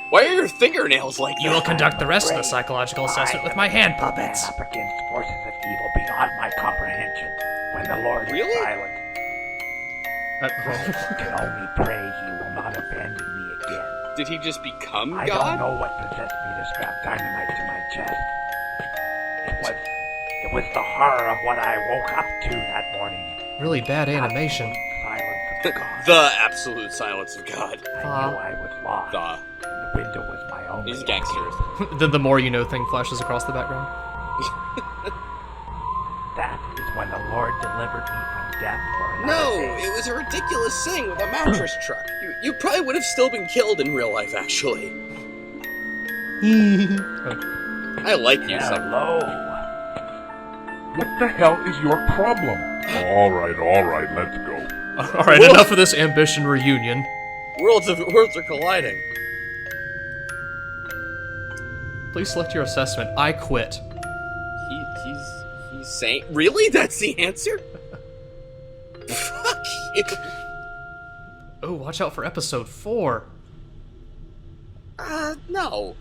[SPEAKER 1] Why are your fingernails like that?
[SPEAKER 2] You will conduct the rest of the psychological assessment with my hand puppets.
[SPEAKER 4] Up against forces of evil beyond my comprehension. When the Lord
[SPEAKER 1] Really?
[SPEAKER 4] is silent, I can only pray he will not abandon me again.
[SPEAKER 1] Did he just become
[SPEAKER 4] I
[SPEAKER 1] God?
[SPEAKER 4] don't know what possessed me to strap dynamite to my chest. It was the horror of what I woke up to that morning.
[SPEAKER 2] Really bad animation.
[SPEAKER 4] Silence of God.
[SPEAKER 1] The absolute silence of God.
[SPEAKER 4] I knew I was lost.
[SPEAKER 1] The.
[SPEAKER 4] And the window was my only
[SPEAKER 1] These gangsters.
[SPEAKER 2] Then the more you know thing flashes across the background.
[SPEAKER 4] That is when the Lord delivered me from death for another
[SPEAKER 1] No,
[SPEAKER 4] day.
[SPEAKER 1] it was a ridiculous thing with a mattress truck. You probably would have still been killed in real life, actually. I like you, son.
[SPEAKER 4] Hello.
[SPEAKER 5] What the hell is your problem? Alright, let's go.
[SPEAKER 2] Alright, enough of this ambition reunion.
[SPEAKER 1] Worlds are colliding.
[SPEAKER 2] Please select your assessment. I quit.
[SPEAKER 1] He's saying... Really? That's the answer? Fuck you.
[SPEAKER 2] Oh, watch out for episode 4.
[SPEAKER 1] No.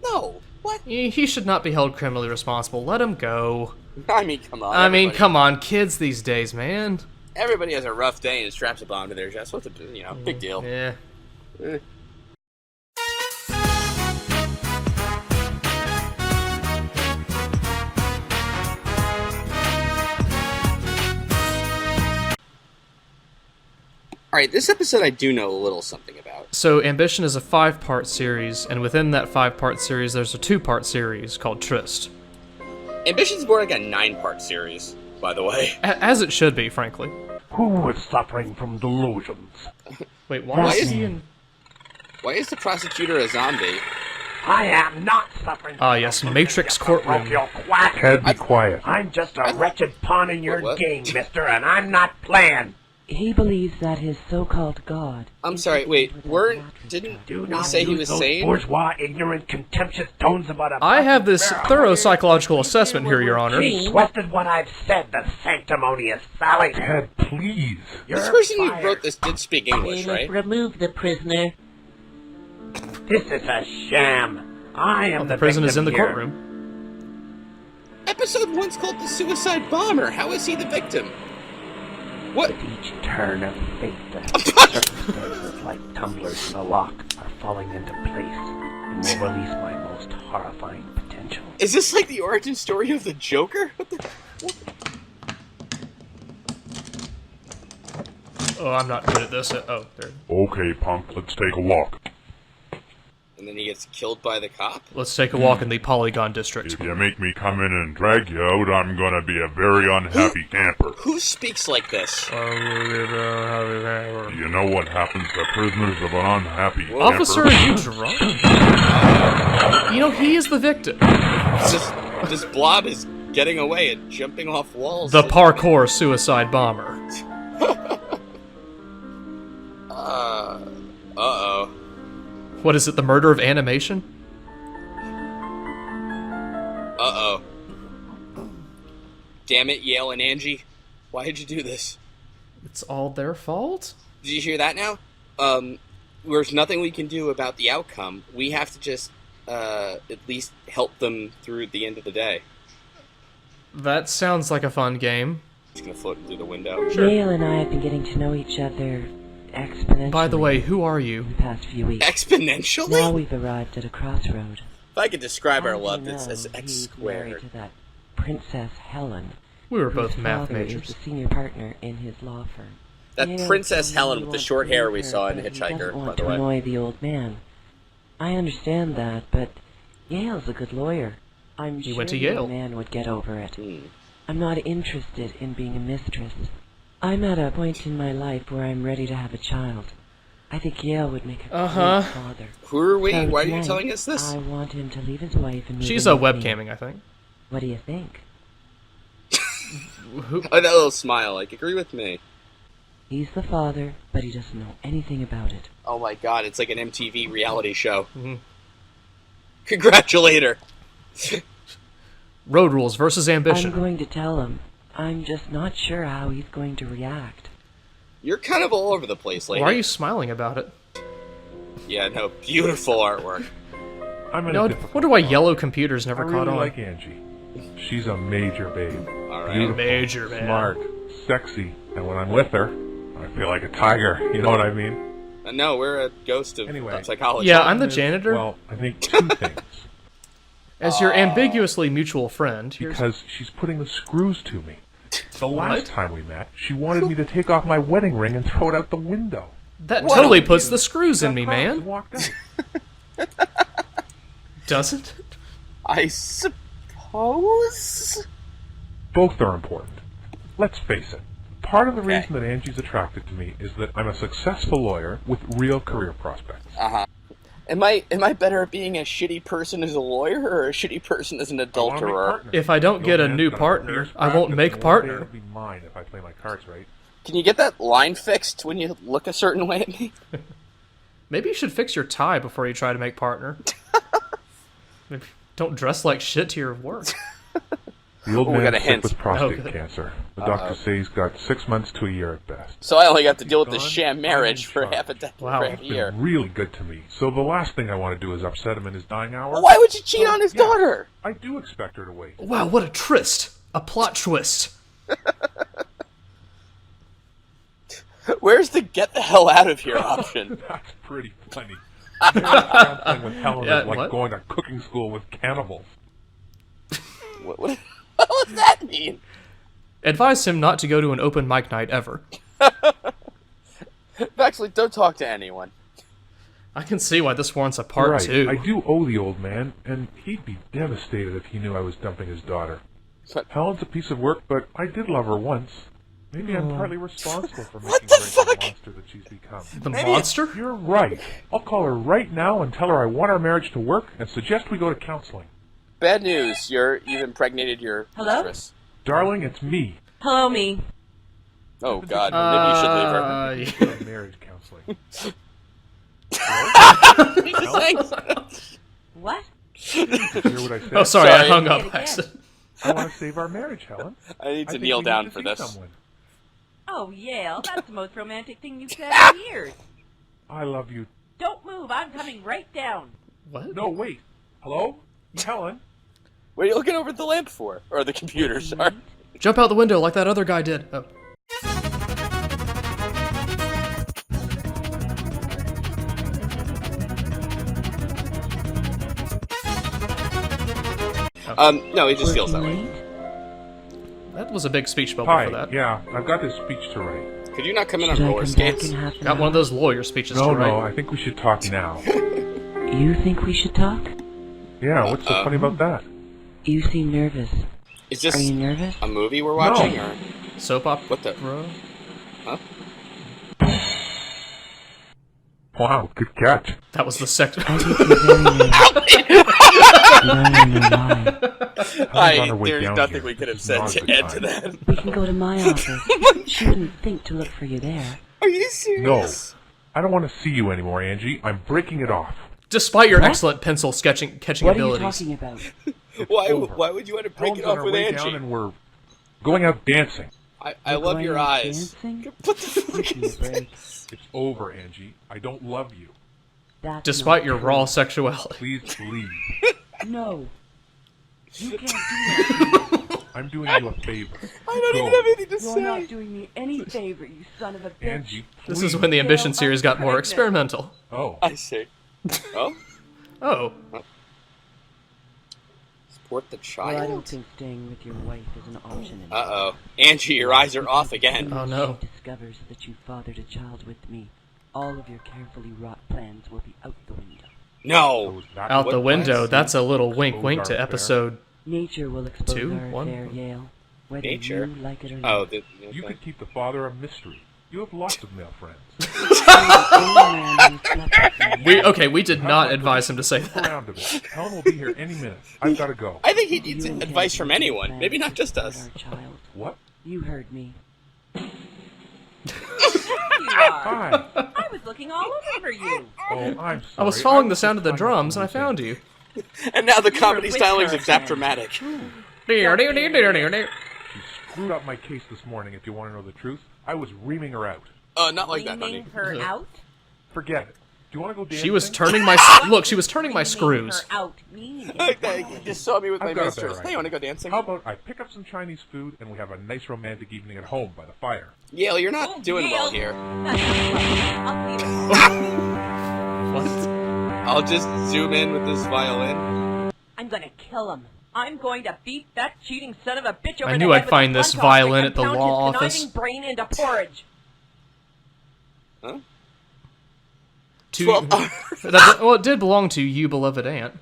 [SPEAKER 1] No. What?
[SPEAKER 2] He should not be held criminally responsible. Let him go.
[SPEAKER 1] I mean, come on.
[SPEAKER 2] Come on, kids these days, man.
[SPEAKER 1] Everybody has a rough day and straps a bomb to their chest. What's a, big deal.
[SPEAKER 2] Yeah.
[SPEAKER 1] Eh. Alright, this episode I do know a little something about.
[SPEAKER 2] So, Ambition is a 5-part series, and within that 5-part series, there's a 2-part series called Tryst.
[SPEAKER 1] Ambition's more like a 9-part series, by the way.
[SPEAKER 2] As it should be, frankly.
[SPEAKER 4] Who is suffering from delusions?
[SPEAKER 2] Wait, why is he in...
[SPEAKER 1] Why is the prosecutor a zombie?
[SPEAKER 4] I am not suffering.
[SPEAKER 2] Ah, yes, Matrix courtroom.
[SPEAKER 4] Parochial quack.
[SPEAKER 5] Ted, be quiet.
[SPEAKER 4] I'm just a wretched pawn in your
[SPEAKER 1] What?
[SPEAKER 4] game, mister, and I'm not playing.
[SPEAKER 3] He believes that his so-called God...
[SPEAKER 1] I'm sorry, wait, didn't
[SPEAKER 4] Do
[SPEAKER 1] we
[SPEAKER 4] not
[SPEAKER 1] say he
[SPEAKER 4] use
[SPEAKER 1] was
[SPEAKER 4] those
[SPEAKER 1] sane?
[SPEAKER 4] bourgeois, ignorant, contemptuous tones about a...
[SPEAKER 2] I have this thorough psychological assessment here, Your Honor.
[SPEAKER 4] He twisted what I've said, the sanctimonious Sally.
[SPEAKER 5] Ted, please.
[SPEAKER 1] This person who wrote this did speak English, right?
[SPEAKER 3] Remove the prisoner.
[SPEAKER 4] This is a sham. I am
[SPEAKER 2] The prison is in the
[SPEAKER 4] victim here.
[SPEAKER 2] courtroom.
[SPEAKER 1] Episode 1's called The Suicide Bomber. How is he the victim? What?
[SPEAKER 4] With each turn of fate, the circumstances like tumblers in a lock are falling into place and will release my most horrifying potential.
[SPEAKER 1] Is this like the origin story of the Joker? What the...
[SPEAKER 2] Oh, I'm not good at this. Oh, there.
[SPEAKER 5] Okay, punk, let's take a walk.
[SPEAKER 1] And then he gets killed by the cop?
[SPEAKER 2] Let's take a walk in the Polygon District.
[SPEAKER 5] If you make me come in and drag you out, I'm gonna be a very unhappy camper.
[SPEAKER 1] Who speaks like this?
[SPEAKER 5] You know what happens to prisoners of an unhappy camper?
[SPEAKER 2] Officer, are you drunk? You know, he is the victim.
[SPEAKER 1] This blob is getting away and jumping off walls.
[SPEAKER 2] The parkour suicide bomber.
[SPEAKER 1] Uh-oh.
[SPEAKER 2] What is it, the murder of animation?
[SPEAKER 1] Uh-oh. Damn it, Yale and Angie. Why did you do this?
[SPEAKER 2] It's all their fault?
[SPEAKER 1] Did you hear that now? There's nothing we can do about the outcome. We have to just, at least help them through the end of the day.
[SPEAKER 2] That sounds like a fun game.
[SPEAKER 1] He's gonna float through the window.
[SPEAKER 2] Sure.
[SPEAKER 3] Yale and I have been getting to know each other
[SPEAKER 6] exponentially.
[SPEAKER 2] By the way, who are
[SPEAKER 6] in
[SPEAKER 2] you?
[SPEAKER 6] the past few weeks. Now
[SPEAKER 1] Exponentially?
[SPEAKER 6] we've arrived at a crossroad.
[SPEAKER 1] If I could describe our
[SPEAKER 6] As you
[SPEAKER 1] love, it's
[SPEAKER 6] know,
[SPEAKER 1] as X
[SPEAKER 6] he's
[SPEAKER 1] squared.
[SPEAKER 6] married to that Princess Helen.
[SPEAKER 2] We were
[SPEAKER 6] whose
[SPEAKER 2] both math
[SPEAKER 6] father is
[SPEAKER 2] majors.
[SPEAKER 6] the senior partner in his law firm.
[SPEAKER 1] That
[SPEAKER 6] Yale
[SPEAKER 1] Princess
[SPEAKER 6] told me
[SPEAKER 1] Helen
[SPEAKER 6] he
[SPEAKER 1] with the
[SPEAKER 6] wants
[SPEAKER 1] short
[SPEAKER 6] to
[SPEAKER 1] hair
[SPEAKER 6] leave
[SPEAKER 1] we
[SPEAKER 6] her,
[SPEAKER 1] saw in
[SPEAKER 6] but he
[SPEAKER 1] Hitchhiker,
[SPEAKER 6] doesn't
[SPEAKER 1] by
[SPEAKER 6] want
[SPEAKER 1] the
[SPEAKER 6] to
[SPEAKER 1] way.
[SPEAKER 6] annoy the old man. I understand that, but Yale's a good lawyer. I'm
[SPEAKER 2] He
[SPEAKER 6] sure
[SPEAKER 2] went to
[SPEAKER 6] the
[SPEAKER 2] Yale.
[SPEAKER 6] old man would get over it.
[SPEAKER 1] Hmm.
[SPEAKER 6] I'm not interested in being a mistress. I'm at a point in my life where I'm ready to have a child. I think Yale would make a great father.
[SPEAKER 1] Who are we?
[SPEAKER 6] So
[SPEAKER 1] Why are you
[SPEAKER 6] tonight,
[SPEAKER 1] telling us this?
[SPEAKER 6] I want him to leave his wife and move
[SPEAKER 2] She's
[SPEAKER 6] in with me.
[SPEAKER 2] webcamming, I think.
[SPEAKER 6] What do you think?
[SPEAKER 1] Oh, that little smile, like, agree with me.
[SPEAKER 6] He's the father, but he doesn't know anything about it.
[SPEAKER 1] Oh my god, it's like an MTV reality show.
[SPEAKER 2] Mhm.
[SPEAKER 1] Congratulate her.
[SPEAKER 2] Road rules versus ambition.
[SPEAKER 6] I'm going to tell him. I'm just not sure how he's going to react.
[SPEAKER 1] You're kind of all over the place, lady.
[SPEAKER 2] Why are you smiling about it?
[SPEAKER 1] Yeah, no, beautiful artwork.
[SPEAKER 5] I'm in
[SPEAKER 2] No,
[SPEAKER 5] a
[SPEAKER 2] I
[SPEAKER 5] difficult
[SPEAKER 2] wonder why
[SPEAKER 5] spot.
[SPEAKER 2] yellow computers
[SPEAKER 5] I
[SPEAKER 2] never
[SPEAKER 5] really
[SPEAKER 2] caught on.
[SPEAKER 5] like Angie. She's a major babe.
[SPEAKER 1] Alright.
[SPEAKER 5] Beautiful,
[SPEAKER 2] Major man.
[SPEAKER 5] smart, sexy, and when I'm with her, I feel like a tiger. You know what I mean?
[SPEAKER 1] No, we're a ghost of
[SPEAKER 5] Anyway.
[SPEAKER 1] psychology.
[SPEAKER 2] Yeah, I'm the janitor.
[SPEAKER 5] Well, I think two things.
[SPEAKER 2] As your ambiguously mutual friend, here's...
[SPEAKER 5] Because she's putting the screws to me. The last time we met, she wanted me to take off my wedding ring and throw it out the window.
[SPEAKER 2] that totally puts the screws in
[SPEAKER 5] Got
[SPEAKER 2] me,
[SPEAKER 5] across and
[SPEAKER 2] man.
[SPEAKER 5] walked out.
[SPEAKER 2] Doesn't it?
[SPEAKER 1] I suppose?
[SPEAKER 5] Both are important. Let's face it. Part of the
[SPEAKER 1] Okay.
[SPEAKER 5] reason that Angie's attracted to me is that I'm a successful lawyer with real career prospects.
[SPEAKER 1] Am I better at being a shitty person as a lawyer or a shitty person as an
[SPEAKER 5] I wanna make
[SPEAKER 1] adulterer?
[SPEAKER 5] partners.
[SPEAKER 2] If I don't
[SPEAKER 5] The
[SPEAKER 2] get
[SPEAKER 5] old
[SPEAKER 2] a
[SPEAKER 5] man's
[SPEAKER 2] new
[SPEAKER 5] got
[SPEAKER 2] partner,
[SPEAKER 5] fierce
[SPEAKER 2] I won't
[SPEAKER 5] practice,
[SPEAKER 2] make
[SPEAKER 5] and one day
[SPEAKER 2] partner.
[SPEAKER 5] It'll be mine if I play my cards right.
[SPEAKER 1] Can you get that line fixed when you look a certain way at me?
[SPEAKER 2] Maybe you should fix your tie before you try to make partner. Maybe don't dress like shit to your work.
[SPEAKER 5] The old
[SPEAKER 1] we got a
[SPEAKER 5] man's sick
[SPEAKER 1] hint.
[SPEAKER 5] with prostate
[SPEAKER 2] Okay.
[SPEAKER 5] cancer. The doctors say he's got 6 months to a year at best.
[SPEAKER 1] So I only got to deal with this
[SPEAKER 5] Gone,
[SPEAKER 1] sham
[SPEAKER 5] I'm
[SPEAKER 1] marriage
[SPEAKER 5] in
[SPEAKER 1] for
[SPEAKER 5] charge.
[SPEAKER 1] half a decade,
[SPEAKER 2] Wow.
[SPEAKER 1] for half a
[SPEAKER 5] He's
[SPEAKER 1] year.
[SPEAKER 5] been really good to me. So the last thing I want to do is upset him in his dying hour.
[SPEAKER 1] Well, why would you cheat on his
[SPEAKER 5] Yeah.
[SPEAKER 1] daughter?
[SPEAKER 5] I do expect her to wait.
[SPEAKER 2] Wow, what a tryst! A plot twist.
[SPEAKER 1] Where's the get the hell out of here option?
[SPEAKER 5] That's pretty funny. Counseling with Helen
[SPEAKER 2] Yeah,
[SPEAKER 5] is like
[SPEAKER 2] what?
[SPEAKER 5] going to cooking school with cannibals.
[SPEAKER 1] What does that mean?
[SPEAKER 2] Advise him not to go to an open mic night ever.
[SPEAKER 1] Actually, don't talk to anyone.
[SPEAKER 2] I can see why this warrants a
[SPEAKER 5] You're
[SPEAKER 2] part
[SPEAKER 5] right.
[SPEAKER 2] two.
[SPEAKER 5] I do owe the old man, and he'd be devastated if he knew I was dumping his daughter.
[SPEAKER 1] But-
[SPEAKER 5] Helen's a piece of work, but I did love her once. Maybe I'm partly responsible for making
[SPEAKER 1] What
[SPEAKER 5] her
[SPEAKER 1] the
[SPEAKER 5] into the
[SPEAKER 1] fuck?
[SPEAKER 5] monster that she's become.
[SPEAKER 2] The
[SPEAKER 1] Maybe
[SPEAKER 2] monster?
[SPEAKER 5] You're right. I'll call her right now and tell her I want our marriage to work and suggest we go to counseling.
[SPEAKER 1] Bad news, you've impregnated your
[SPEAKER 7] Hello?
[SPEAKER 1] mistress.
[SPEAKER 5] Darling, it's me.
[SPEAKER 7] Hello, me.
[SPEAKER 1] Oh god, maybe you should leave her.
[SPEAKER 2] Yeah.
[SPEAKER 5] Go to marriage counseling.
[SPEAKER 1] Thanks.
[SPEAKER 7] What?
[SPEAKER 5] Did you hear what I said?
[SPEAKER 2] Oh, sorry, I
[SPEAKER 1] Sorry.
[SPEAKER 2] hung
[SPEAKER 7] Say
[SPEAKER 2] up.
[SPEAKER 7] it
[SPEAKER 2] by
[SPEAKER 7] again.
[SPEAKER 2] accident.
[SPEAKER 5] I want to save our marriage, Helen.
[SPEAKER 1] I need
[SPEAKER 5] I
[SPEAKER 1] to
[SPEAKER 5] think
[SPEAKER 1] kneel
[SPEAKER 5] we
[SPEAKER 1] down
[SPEAKER 5] need to
[SPEAKER 1] for
[SPEAKER 5] see
[SPEAKER 1] this.
[SPEAKER 5] someone.
[SPEAKER 7] Oh, Yale, that's the most romantic thing you've said in years.
[SPEAKER 5] I love you.
[SPEAKER 7] Don't move, I'm coming right down.
[SPEAKER 2] What?
[SPEAKER 5] No, wait. Hello? Helen?
[SPEAKER 1] What are you looking over at the lamp for? Or the computer, sorry.
[SPEAKER 2] Jump out the window like that other guy did. Oh.
[SPEAKER 1] No, he just feels that way.
[SPEAKER 2] That was a big speech bubble
[SPEAKER 5] Hi.
[SPEAKER 2] for that.
[SPEAKER 5] Yeah, I've got this speech to write.
[SPEAKER 1] Could you not come in on
[SPEAKER 6] Should I
[SPEAKER 1] roller
[SPEAKER 6] come back
[SPEAKER 1] skates?
[SPEAKER 6] in half an
[SPEAKER 2] Got
[SPEAKER 6] hour?
[SPEAKER 2] one of those lawyer speeches
[SPEAKER 5] No,
[SPEAKER 2] to write.
[SPEAKER 5] no, I think we should talk now.
[SPEAKER 6] You think we should talk?
[SPEAKER 5] Yeah, what's so funny about that?
[SPEAKER 6] You seem nervous.
[SPEAKER 1] Is this
[SPEAKER 6] Are you nervous?
[SPEAKER 1] a movie we're watching?
[SPEAKER 5] No.
[SPEAKER 1] Or
[SPEAKER 2] Soap opera.
[SPEAKER 1] what the?
[SPEAKER 2] Huh?
[SPEAKER 5] Wow, good catch.
[SPEAKER 2] That was the second.
[SPEAKER 6] I think you're very nervous. You don't even know why.
[SPEAKER 5] Helen's on her way
[SPEAKER 1] There's
[SPEAKER 5] down
[SPEAKER 1] nothing
[SPEAKER 5] here.
[SPEAKER 1] we could have
[SPEAKER 5] This is
[SPEAKER 1] said
[SPEAKER 5] not a
[SPEAKER 1] to
[SPEAKER 5] good
[SPEAKER 1] add to
[SPEAKER 5] time.
[SPEAKER 1] that.
[SPEAKER 6] We can go to my office. She wouldn't think to look for you there.
[SPEAKER 1] Are you
[SPEAKER 5] No,
[SPEAKER 1] serious?
[SPEAKER 5] I don't want to see you anymore, Angie. I'm breaking it off.
[SPEAKER 2] Despite your
[SPEAKER 6] What?
[SPEAKER 2] excellent pencil catching
[SPEAKER 6] What are you
[SPEAKER 2] abilities.
[SPEAKER 6] talking about?
[SPEAKER 1] Why?
[SPEAKER 5] over.
[SPEAKER 1] Why would you want to break
[SPEAKER 5] Helen's
[SPEAKER 1] it
[SPEAKER 5] on
[SPEAKER 1] off
[SPEAKER 5] her
[SPEAKER 1] with
[SPEAKER 5] way
[SPEAKER 1] Angie?
[SPEAKER 5] down and we're going out dancing.
[SPEAKER 1] I
[SPEAKER 6] You're
[SPEAKER 1] love
[SPEAKER 6] going
[SPEAKER 1] your
[SPEAKER 6] out
[SPEAKER 1] eyes.
[SPEAKER 6] dancing?
[SPEAKER 1] What the fuck
[SPEAKER 6] Give me a
[SPEAKER 1] is
[SPEAKER 6] break.
[SPEAKER 1] this?
[SPEAKER 5] It's over, Angie. I don't love you.
[SPEAKER 6] That's
[SPEAKER 2] Despite
[SPEAKER 6] not
[SPEAKER 2] your
[SPEAKER 6] true.
[SPEAKER 2] raw sexuality.
[SPEAKER 5] Please leave.
[SPEAKER 6] No. You can't do that.
[SPEAKER 5] I'm doing you a favor.
[SPEAKER 1] I don't
[SPEAKER 5] Go.
[SPEAKER 1] even have anything to
[SPEAKER 7] You're
[SPEAKER 1] say.
[SPEAKER 7] not doing me any favor, you son of a bitch.
[SPEAKER 5] Angie,
[SPEAKER 2] This
[SPEAKER 5] please.
[SPEAKER 2] is when the Ambition
[SPEAKER 7] Gail,
[SPEAKER 2] series
[SPEAKER 7] I'm
[SPEAKER 2] got more
[SPEAKER 7] pregnant.
[SPEAKER 2] experimental.
[SPEAKER 5] Oh,
[SPEAKER 1] I see. Oh?
[SPEAKER 2] Oh,
[SPEAKER 1] Support the
[SPEAKER 6] Well, I don't
[SPEAKER 1] child?
[SPEAKER 6] think staying with your wife is an option anymore.
[SPEAKER 1] Uh-oh. Angie, your eyes are off again.
[SPEAKER 2] Oh, no.
[SPEAKER 6] She discovers that you fathered a child with me. All of your carefully wrought plans will be out the window.
[SPEAKER 1] No.
[SPEAKER 5] so is that
[SPEAKER 2] out
[SPEAKER 5] what
[SPEAKER 2] the window.
[SPEAKER 5] plans?
[SPEAKER 2] That's a little wink
[SPEAKER 5] Expose
[SPEAKER 2] wink
[SPEAKER 5] our
[SPEAKER 2] to
[SPEAKER 5] affair.
[SPEAKER 2] episode.
[SPEAKER 6] Nature will expose
[SPEAKER 2] Two?
[SPEAKER 6] our
[SPEAKER 2] One?
[SPEAKER 6] affair, Yale. Whether
[SPEAKER 1] Nature?
[SPEAKER 6] you like it or
[SPEAKER 1] Oh,
[SPEAKER 6] not.
[SPEAKER 1] the...
[SPEAKER 5] You
[SPEAKER 1] okay.
[SPEAKER 5] could keep the father a mystery. You have lots of male friends.
[SPEAKER 2] We did not advise him to say
[SPEAKER 5] Look
[SPEAKER 2] that.
[SPEAKER 5] around a bit. Helen will be here any minute. I've got to go.
[SPEAKER 1] I think he needs advice from anyone. Maybe not just us.
[SPEAKER 6] Our child.
[SPEAKER 5] What?
[SPEAKER 6] You heard me.
[SPEAKER 7] You are.
[SPEAKER 5] Hi.
[SPEAKER 7] I was looking all over you.
[SPEAKER 5] Oh, I'm sorry.
[SPEAKER 2] I was following the
[SPEAKER 5] was
[SPEAKER 2] sound of the
[SPEAKER 5] just trying to
[SPEAKER 2] drums and I found
[SPEAKER 5] understand.
[SPEAKER 2] you.
[SPEAKER 1] And now the comedy
[SPEAKER 7] with
[SPEAKER 1] stylings
[SPEAKER 7] her
[SPEAKER 1] of Zap
[SPEAKER 7] again.
[SPEAKER 1] Dramatic.
[SPEAKER 5] She screwed up my case this morning, if you want to know the truth. I was reaming her out.
[SPEAKER 1] Not like that, honey.
[SPEAKER 7] Reaming her out?
[SPEAKER 5] Forget it. Do you want to go dancing?
[SPEAKER 2] She was turning my look. She was turning my
[SPEAKER 7] Reaming
[SPEAKER 2] screws.
[SPEAKER 7] her out meaning
[SPEAKER 1] You just saw me with my
[SPEAKER 5] I've got a
[SPEAKER 1] mistress.
[SPEAKER 5] better
[SPEAKER 1] Hey, you want to go dancing?
[SPEAKER 5] How about I pick up some Chinese food and we have a nice romantic evening at home by the fire?
[SPEAKER 1] Yale, you're not
[SPEAKER 7] Oh,
[SPEAKER 1] doing well
[SPEAKER 7] Yale.
[SPEAKER 1] here.
[SPEAKER 7] That's not funny. I'll see you.
[SPEAKER 2] What?
[SPEAKER 1] I'll just zoom in with this violin.
[SPEAKER 7] I'm gonna kill him. I'm going to beat that cheating son of a bitch over
[SPEAKER 2] I
[SPEAKER 7] the
[SPEAKER 2] knew
[SPEAKER 7] head
[SPEAKER 2] I'd
[SPEAKER 7] with
[SPEAKER 2] find
[SPEAKER 7] a
[SPEAKER 2] this
[SPEAKER 7] punch
[SPEAKER 2] violin
[SPEAKER 7] and
[SPEAKER 2] at the
[SPEAKER 7] pound
[SPEAKER 2] law
[SPEAKER 7] his
[SPEAKER 2] office.
[SPEAKER 7] conniving brain into porridge.
[SPEAKER 1] Huh?
[SPEAKER 2] To,
[SPEAKER 1] 12
[SPEAKER 2] well, it did belong to you, beloved aunt.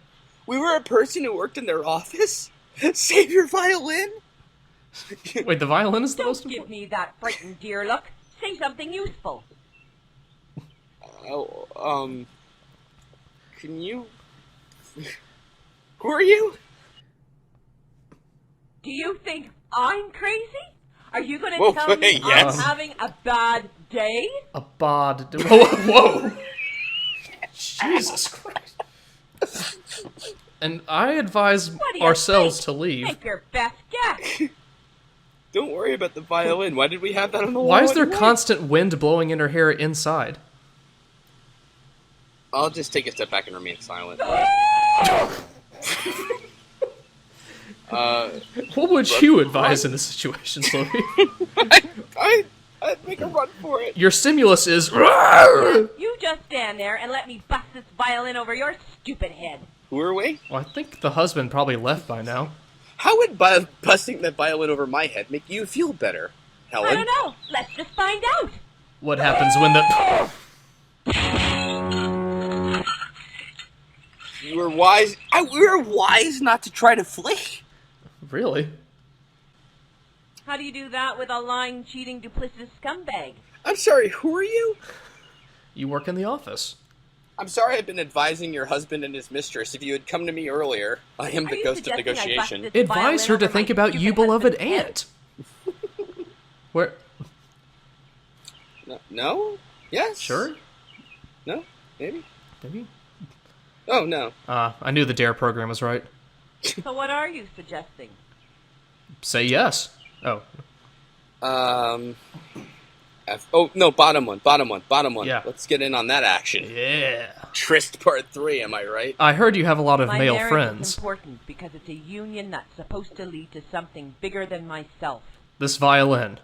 [SPEAKER 1] We were a person who worked in their office? Save your violin?
[SPEAKER 2] Wait, the violin is the
[SPEAKER 7] Don't
[SPEAKER 2] most
[SPEAKER 7] give
[SPEAKER 2] important?
[SPEAKER 7] me that frightened deer look. Say something useful.
[SPEAKER 1] Oh, can you... Who are you?
[SPEAKER 7] Do you think I'm crazy? Are you gonna
[SPEAKER 1] Whoa,
[SPEAKER 7] tell me
[SPEAKER 1] yes.
[SPEAKER 7] I'm having a bad day?
[SPEAKER 2] A bod. Whoa, whoa. Jesus Christ. And I advise
[SPEAKER 7] What do you
[SPEAKER 2] ourselves
[SPEAKER 7] think?
[SPEAKER 2] to leave.
[SPEAKER 7] Make your best guess.
[SPEAKER 1] Don't worry about the violin. Why did we have that on the wall?
[SPEAKER 2] Why is there
[SPEAKER 1] anyway?
[SPEAKER 2] constant wind blowing in her hair inside?
[SPEAKER 1] I'll just take a step back and remain silent.
[SPEAKER 2] What would you advise in this situation, Slowy?
[SPEAKER 1] I'd make a run for it.
[SPEAKER 2] Your stimulus is.
[SPEAKER 7] You just stand there and let me bust this violin over your stupid head.
[SPEAKER 1] Who are we?
[SPEAKER 2] Well, I think the husband probably left by now.
[SPEAKER 1] How would busting that violin over my head make you feel better, Helen?
[SPEAKER 7] I don't know. Let's just find out.
[SPEAKER 2] What happens when the.
[SPEAKER 1] You were wise. We were wise not to try to flee.
[SPEAKER 2] Really?
[SPEAKER 7] How do you do that with a lying, cheating, duplicitous scumbag?
[SPEAKER 1] I'm sorry. Who are you?
[SPEAKER 2] You work in the office.
[SPEAKER 1] I'm sorry. I've been advising your husband and his mistress. If you had come to me earlier, I am
[SPEAKER 7] Are
[SPEAKER 1] the
[SPEAKER 7] you
[SPEAKER 1] ghost of
[SPEAKER 7] suggesting I
[SPEAKER 1] negotiation.
[SPEAKER 7] bust this
[SPEAKER 2] Advise
[SPEAKER 7] violin
[SPEAKER 2] her to
[SPEAKER 7] over
[SPEAKER 2] think
[SPEAKER 7] my
[SPEAKER 2] about you,
[SPEAKER 7] stupid
[SPEAKER 2] beloved
[SPEAKER 7] husband's head?
[SPEAKER 2] aunt. Where?
[SPEAKER 1] No? Yes?
[SPEAKER 2] Sure?
[SPEAKER 1] No? Maybe?
[SPEAKER 2] Maybe?
[SPEAKER 1] Oh, no.
[SPEAKER 2] I knew the DARE program was right.
[SPEAKER 7] So what are you suggesting?
[SPEAKER 2] Say yes. Oh.
[SPEAKER 1] Oh, no, bottom one.
[SPEAKER 2] Yeah.
[SPEAKER 1] Let's get in on that action.
[SPEAKER 2] Yeah.
[SPEAKER 1] Tryst part 3, am I right?
[SPEAKER 2] I heard you have a lot of
[SPEAKER 7] My
[SPEAKER 2] male
[SPEAKER 7] marriage
[SPEAKER 2] friends.
[SPEAKER 7] is important because it's a union that's supposed to lead to something bigger than myself.
[SPEAKER 2] This violin.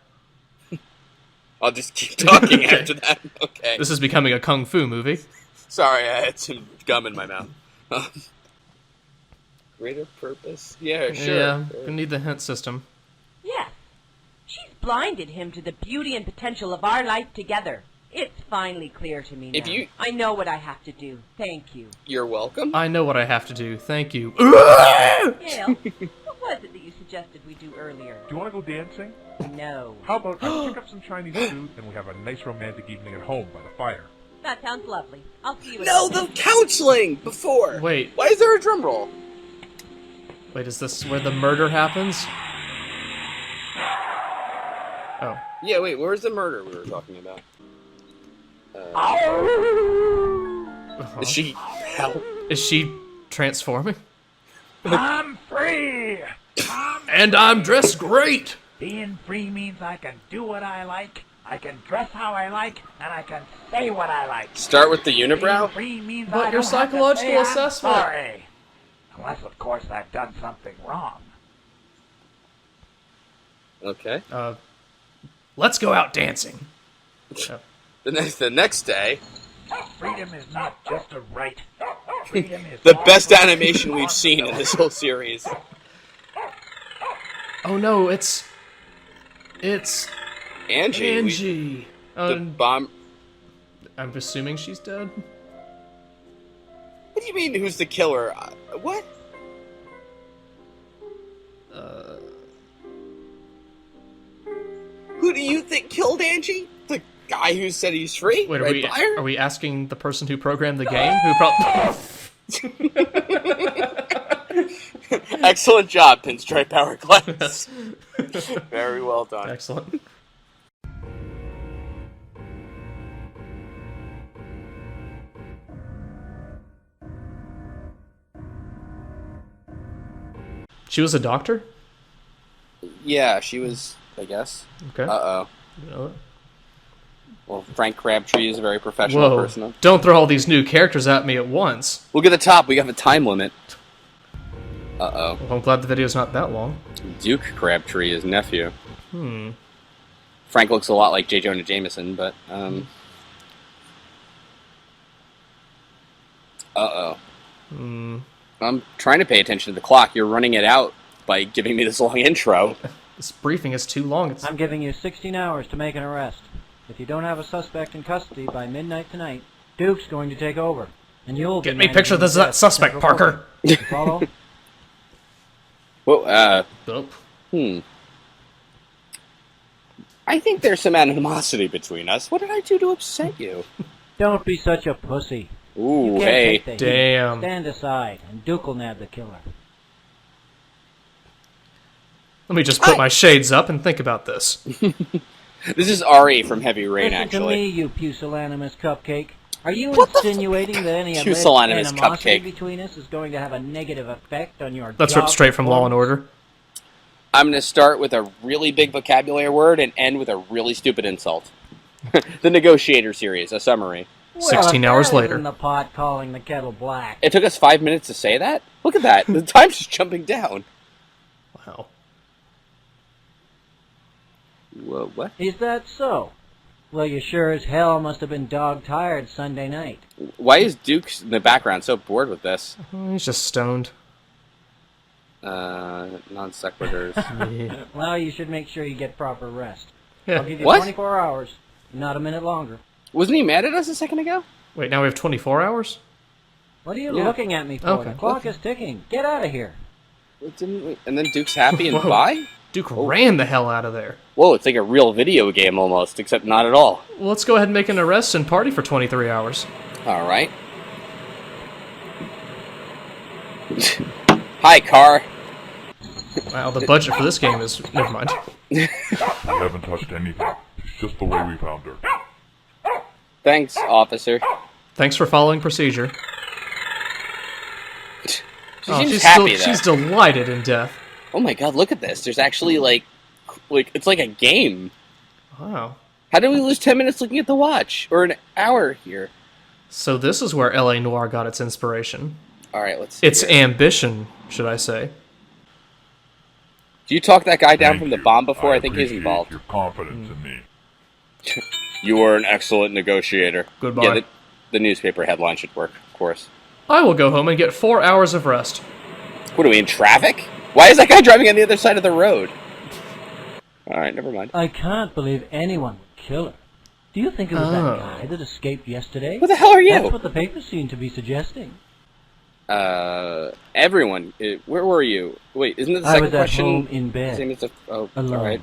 [SPEAKER 1] I'll just keep talking
[SPEAKER 2] Okay.
[SPEAKER 1] after that. Okay.
[SPEAKER 2] This is becoming a kung fu movie.
[SPEAKER 1] Sorry, I had some gum in my mouth. Greater purpose? Yeah, sure.
[SPEAKER 2] Yeah, we need the hint system.
[SPEAKER 7] Yes. She's blinded him to the beauty and potential of our life together. It's finally clear to me now.
[SPEAKER 1] If you-
[SPEAKER 7] I know what I have to do. Thank you.
[SPEAKER 1] You're welcome.
[SPEAKER 2] I know what I have to do. Thank you.
[SPEAKER 7] Gail, what was it that you suggested we do earlier?
[SPEAKER 5] Do you want to go dancing?
[SPEAKER 7] No.
[SPEAKER 5] How about I pick up some Chinese food and we have a nice romantic evening at home by the fire?
[SPEAKER 7] That sounds lovely. I'll see you at
[SPEAKER 1] No, the counseling before.
[SPEAKER 2] Wait.
[SPEAKER 1] Why is there a drum roll?
[SPEAKER 2] Wait, is this where the murder happens? Oh.
[SPEAKER 1] Yeah, wait, where's the murder we were talking about?
[SPEAKER 2] Uh-huh.
[SPEAKER 1] Is she hell?
[SPEAKER 2] Is she transforming?
[SPEAKER 8] I'm free!
[SPEAKER 2] And I'm dressed great!
[SPEAKER 8] Being free means I can do what I like, I can dress how I like, and I can say what I like.
[SPEAKER 1] Start with the
[SPEAKER 8] Being
[SPEAKER 1] unibrow?
[SPEAKER 8] free means
[SPEAKER 2] But
[SPEAKER 8] I
[SPEAKER 2] your
[SPEAKER 8] don't have to
[SPEAKER 2] psychological
[SPEAKER 8] say I'm
[SPEAKER 2] assessment.
[SPEAKER 8] sorry. Unless, of course, I've done something wrong.
[SPEAKER 1] Okay.
[SPEAKER 2] Let's go out dancing.
[SPEAKER 1] The next day,
[SPEAKER 8] Freedom is not just a right. Freedom is
[SPEAKER 1] the best animation we've seen in this whole series.
[SPEAKER 2] Oh no, it's
[SPEAKER 1] Angie.
[SPEAKER 2] Angie.
[SPEAKER 1] The bomb.
[SPEAKER 2] I'm assuming she's dead.
[SPEAKER 1] What do you mean? Who's the killer? What? Who do you think killed Angie? The guy who said he's free?
[SPEAKER 2] Wait,
[SPEAKER 1] Red Buyer?
[SPEAKER 2] are we asking the person who programmed the game? Who probably?
[SPEAKER 1] Excellent job, Pinstripe Hourglass. Very well done.
[SPEAKER 2] Excellent. She was a doctor?
[SPEAKER 1] Yeah, she was, I guess.
[SPEAKER 2] Okay.
[SPEAKER 1] Uh-oh.
[SPEAKER 2] You know,
[SPEAKER 1] Well, Frank Crabtree is a very professional
[SPEAKER 2] whoa.
[SPEAKER 1] person.
[SPEAKER 2] Don't throw all these new characters at me at once.
[SPEAKER 1] Look at the top. We have a time limit. Uh-oh.
[SPEAKER 2] Well, I'm glad the video's not that long.
[SPEAKER 1] Duke Crabtree is nephew. Frank looks a lot like J. Jonah Jameson, but, Uh-oh. I'm trying to pay attention to the clock. You're running it out by giving me this long intro.
[SPEAKER 2] This briefing is too long.
[SPEAKER 9] I'm giving you 16 hours to make an arrest. If you don't have a suspect in custody by midnight tonight, Duke's going to take over, and you'll
[SPEAKER 2] Get me a picture of this suspect, Parker.
[SPEAKER 9] Follow?
[SPEAKER 1] Well,
[SPEAKER 2] Nope.
[SPEAKER 1] I think there's some animosity between us. What did I do to upset you?
[SPEAKER 9] Don't be such a pussy.
[SPEAKER 1] Ooh,
[SPEAKER 9] You can't
[SPEAKER 1] hey.
[SPEAKER 9] take the heat.
[SPEAKER 2] Damn.
[SPEAKER 9] Stand aside, and Duke will nab the killer.
[SPEAKER 2] Let me just put my shades up and think about this.
[SPEAKER 1] This is Ari from Heavy Rain,
[SPEAKER 9] Listen to
[SPEAKER 1] actually.
[SPEAKER 9] me, you pusillanimous cupcake. Are you insinuating that any alleged
[SPEAKER 1] Pusillanimous
[SPEAKER 9] animosity
[SPEAKER 1] cupcake.
[SPEAKER 9] between us is going to have a negative effect on your
[SPEAKER 2] That's
[SPEAKER 9] job
[SPEAKER 2] ripped straight from Law and
[SPEAKER 9] performance?
[SPEAKER 2] Order.
[SPEAKER 1] I'm going to start with a really big vocabulary word and end with a really stupid insult. The Negotiator series, a summary.
[SPEAKER 9] Well,
[SPEAKER 2] 16
[SPEAKER 9] if
[SPEAKER 2] hours
[SPEAKER 9] that
[SPEAKER 2] later.
[SPEAKER 9] isn't the pot calling the kettle black.
[SPEAKER 1] It took us 5 minutes to say that? Look at that. The time's just jumping down.
[SPEAKER 2] Wow.
[SPEAKER 1] Whoa, what?
[SPEAKER 9] Is that so? Well, you sure as hell must have been dog-tired Sunday night.
[SPEAKER 1] Why is Duke in the background so bored with this?
[SPEAKER 2] He's just stoned.
[SPEAKER 1] Non sequiturs.
[SPEAKER 2] Yeah.
[SPEAKER 9] Well, you should make sure you get proper rest.
[SPEAKER 2] Yeah.
[SPEAKER 9] I'll give you
[SPEAKER 1] What?
[SPEAKER 9] 24 hours, not a minute longer.
[SPEAKER 1] Wasn't he mad at us a second ago?
[SPEAKER 2] Wait, now we have 24 hours?
[SPEAKER 9] What are you
[SPEAKER 1] Yeah.
[SPEAKER 9] looking at me for?
[SPEAKER 2] Okay.
[SPEAKER 9] The clock is ticking. Get out of here.
[SPEAKER 1] Didn't we? And then Duke's happy and
[SPEAKER 2] Whoa.
[SPEAKER 1] bye?
[SPEAKER 2] Duke ran the hell out of there.
[SPEAKER 1] Whoa, it's like a real video game almost, except not at all.
[SPEAKER 2] Well, let's go ahead and make an arrest and party for 23 hours.
[SPEAKER 1] Alright. Hi, car.
[SPEAKER 2] Wow, the budget for this game is... Never mind.
[SPEAKER 5] We haven't touched anything. She's just the way we found her.
[SPEAKER 1] Thanks, officer.
[SPEAKER 2] Thanks for following procedure.
[SPEAKER 1] She
[SPEAKER 2] Oh,
[SPEAKER 1] seems happy, though.
[SPEAKER 2] she's delighted in death.
[SPEAKER 1] Oh my god, look at this. There's actually, like, it's like a game.
[SPEAKER 2] Wow.
[SPEAKER 1] How did we lose 10 minutes looking at the watch? Or an hour here?
[SPEAKER 2] So this is where L.A. Noire got its inspiration.
[SPEAKER 1] Alright, let's see.
[SPEAKER 2] Its
[SPEAKER 1] here.
[SPEAKER 2] ambition, should I say.
[SPEAKER 1] Do you talk that guy down
[SPEAKER 5] Thank
[SPEAKER 1] from the
[SPEAKER 5] you.
[SPEAKER 1] bomb before? I think he's
[SPEAKER 5] appreciate
[SPEAKER 1] involved.
[SPEAKER 5] Your confidence in me.
[SPEAKER 1] You are an excellent negotiator.
[SPEAKER 2] Goodbye.
[SPEAKER 1] Yeah, the newspaper headline should work, of course.
[SPEAKER 2] I will go home and get 4 hours of rest.
[SPEAKER 1] What are we, in traffic? Why is that guy driving on the other side of the road? Alright, never mind.
[SPEAKER 9] I can't believe anyone would kill her. Do you think it was that guy that escaped yesterday?
[SPEAKER 1] Who the hell are you?
[SPEAKER 9] That's what the papers seem to be suggesting.
[SPEAKER 1] Everyone. Where were you? Wait, isn't it the
[SPEAKER 9] I
[SPEAKER 1] second
[SPEAKER 9] was at
[SPEAKER 1] question?
[SPEAKER 9] home in bed,
[SPEAKER 1] Same as the... Oh,
[SPEAKER 9] alone.
[SPEAKER 1] alright.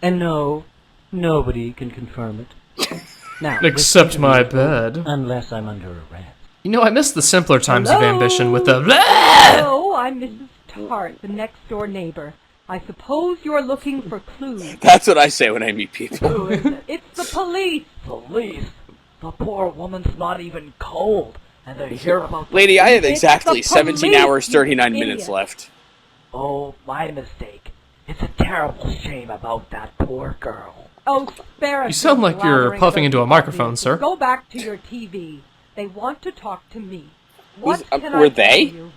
[SPEAKER 9] And no, nobody can confirm it. Now,
[SPEAKER 2] Except
[SPEAKER 9] listen to
[SPEAKER 2] my
[SPEAKER 9] me,
[SPEAKER 2] bed.
[SPEAKER 9] unless I'm under arrest.
[SPEAKER 2] You know, I miss the simpler times of
[SPEAKER 7] Hello?
[SPEAKER 2] ambition with the...
[SPEAKER 7] Hello, I'm Mrs. Tart, the next-door neighbor. I suppose you're looking for clues.
[SPEAKER 1] That's what I say when I meet people.
[SPEAKER 7] Who is it? It's the police.
[SPEAKER 8] Police? The poor woman's not even cold, and they hear about...
[SPEAKER 1] Lady, I have
[SPEAKER 7] It's
[SPEAKER 1] exactly
[SPEAKER 7] the
[SPEAKER 1] 17
[SPEAKER 7] police,
[SPEAKER 1] hours,
[SPEAKER 7] you
[SPEAKER 1] 39
[SPEAKER 7] idiot.
[SPEAKER 1] minutes left.
[SPEAKER 8] Oh, my mistake. It's a terrible shame about that poor girl.
[SPEAKER 7] Oh, spare us.
[SPEAKER 2] You sound
[SPEAKER 7] this
[SPEAKER 2] like you're
[SPEAKER 7] blathering
[SPEAKER 2] puffing into a
[SPEAKER 7] about
[SPEAKER 2] microphone,
[SPEAKER 7] you.
[SPEAKER 2] sir.
[SPEAKER 7] Go back to your TV. They want to talk to me. What
[SPEAKER 1] Who's-
[SPEAKER 7] can
[SPEAKER 1] were
[SPEAKER 7] I tell
[SPEAKER 1] they?
[SPEAKER 7] you?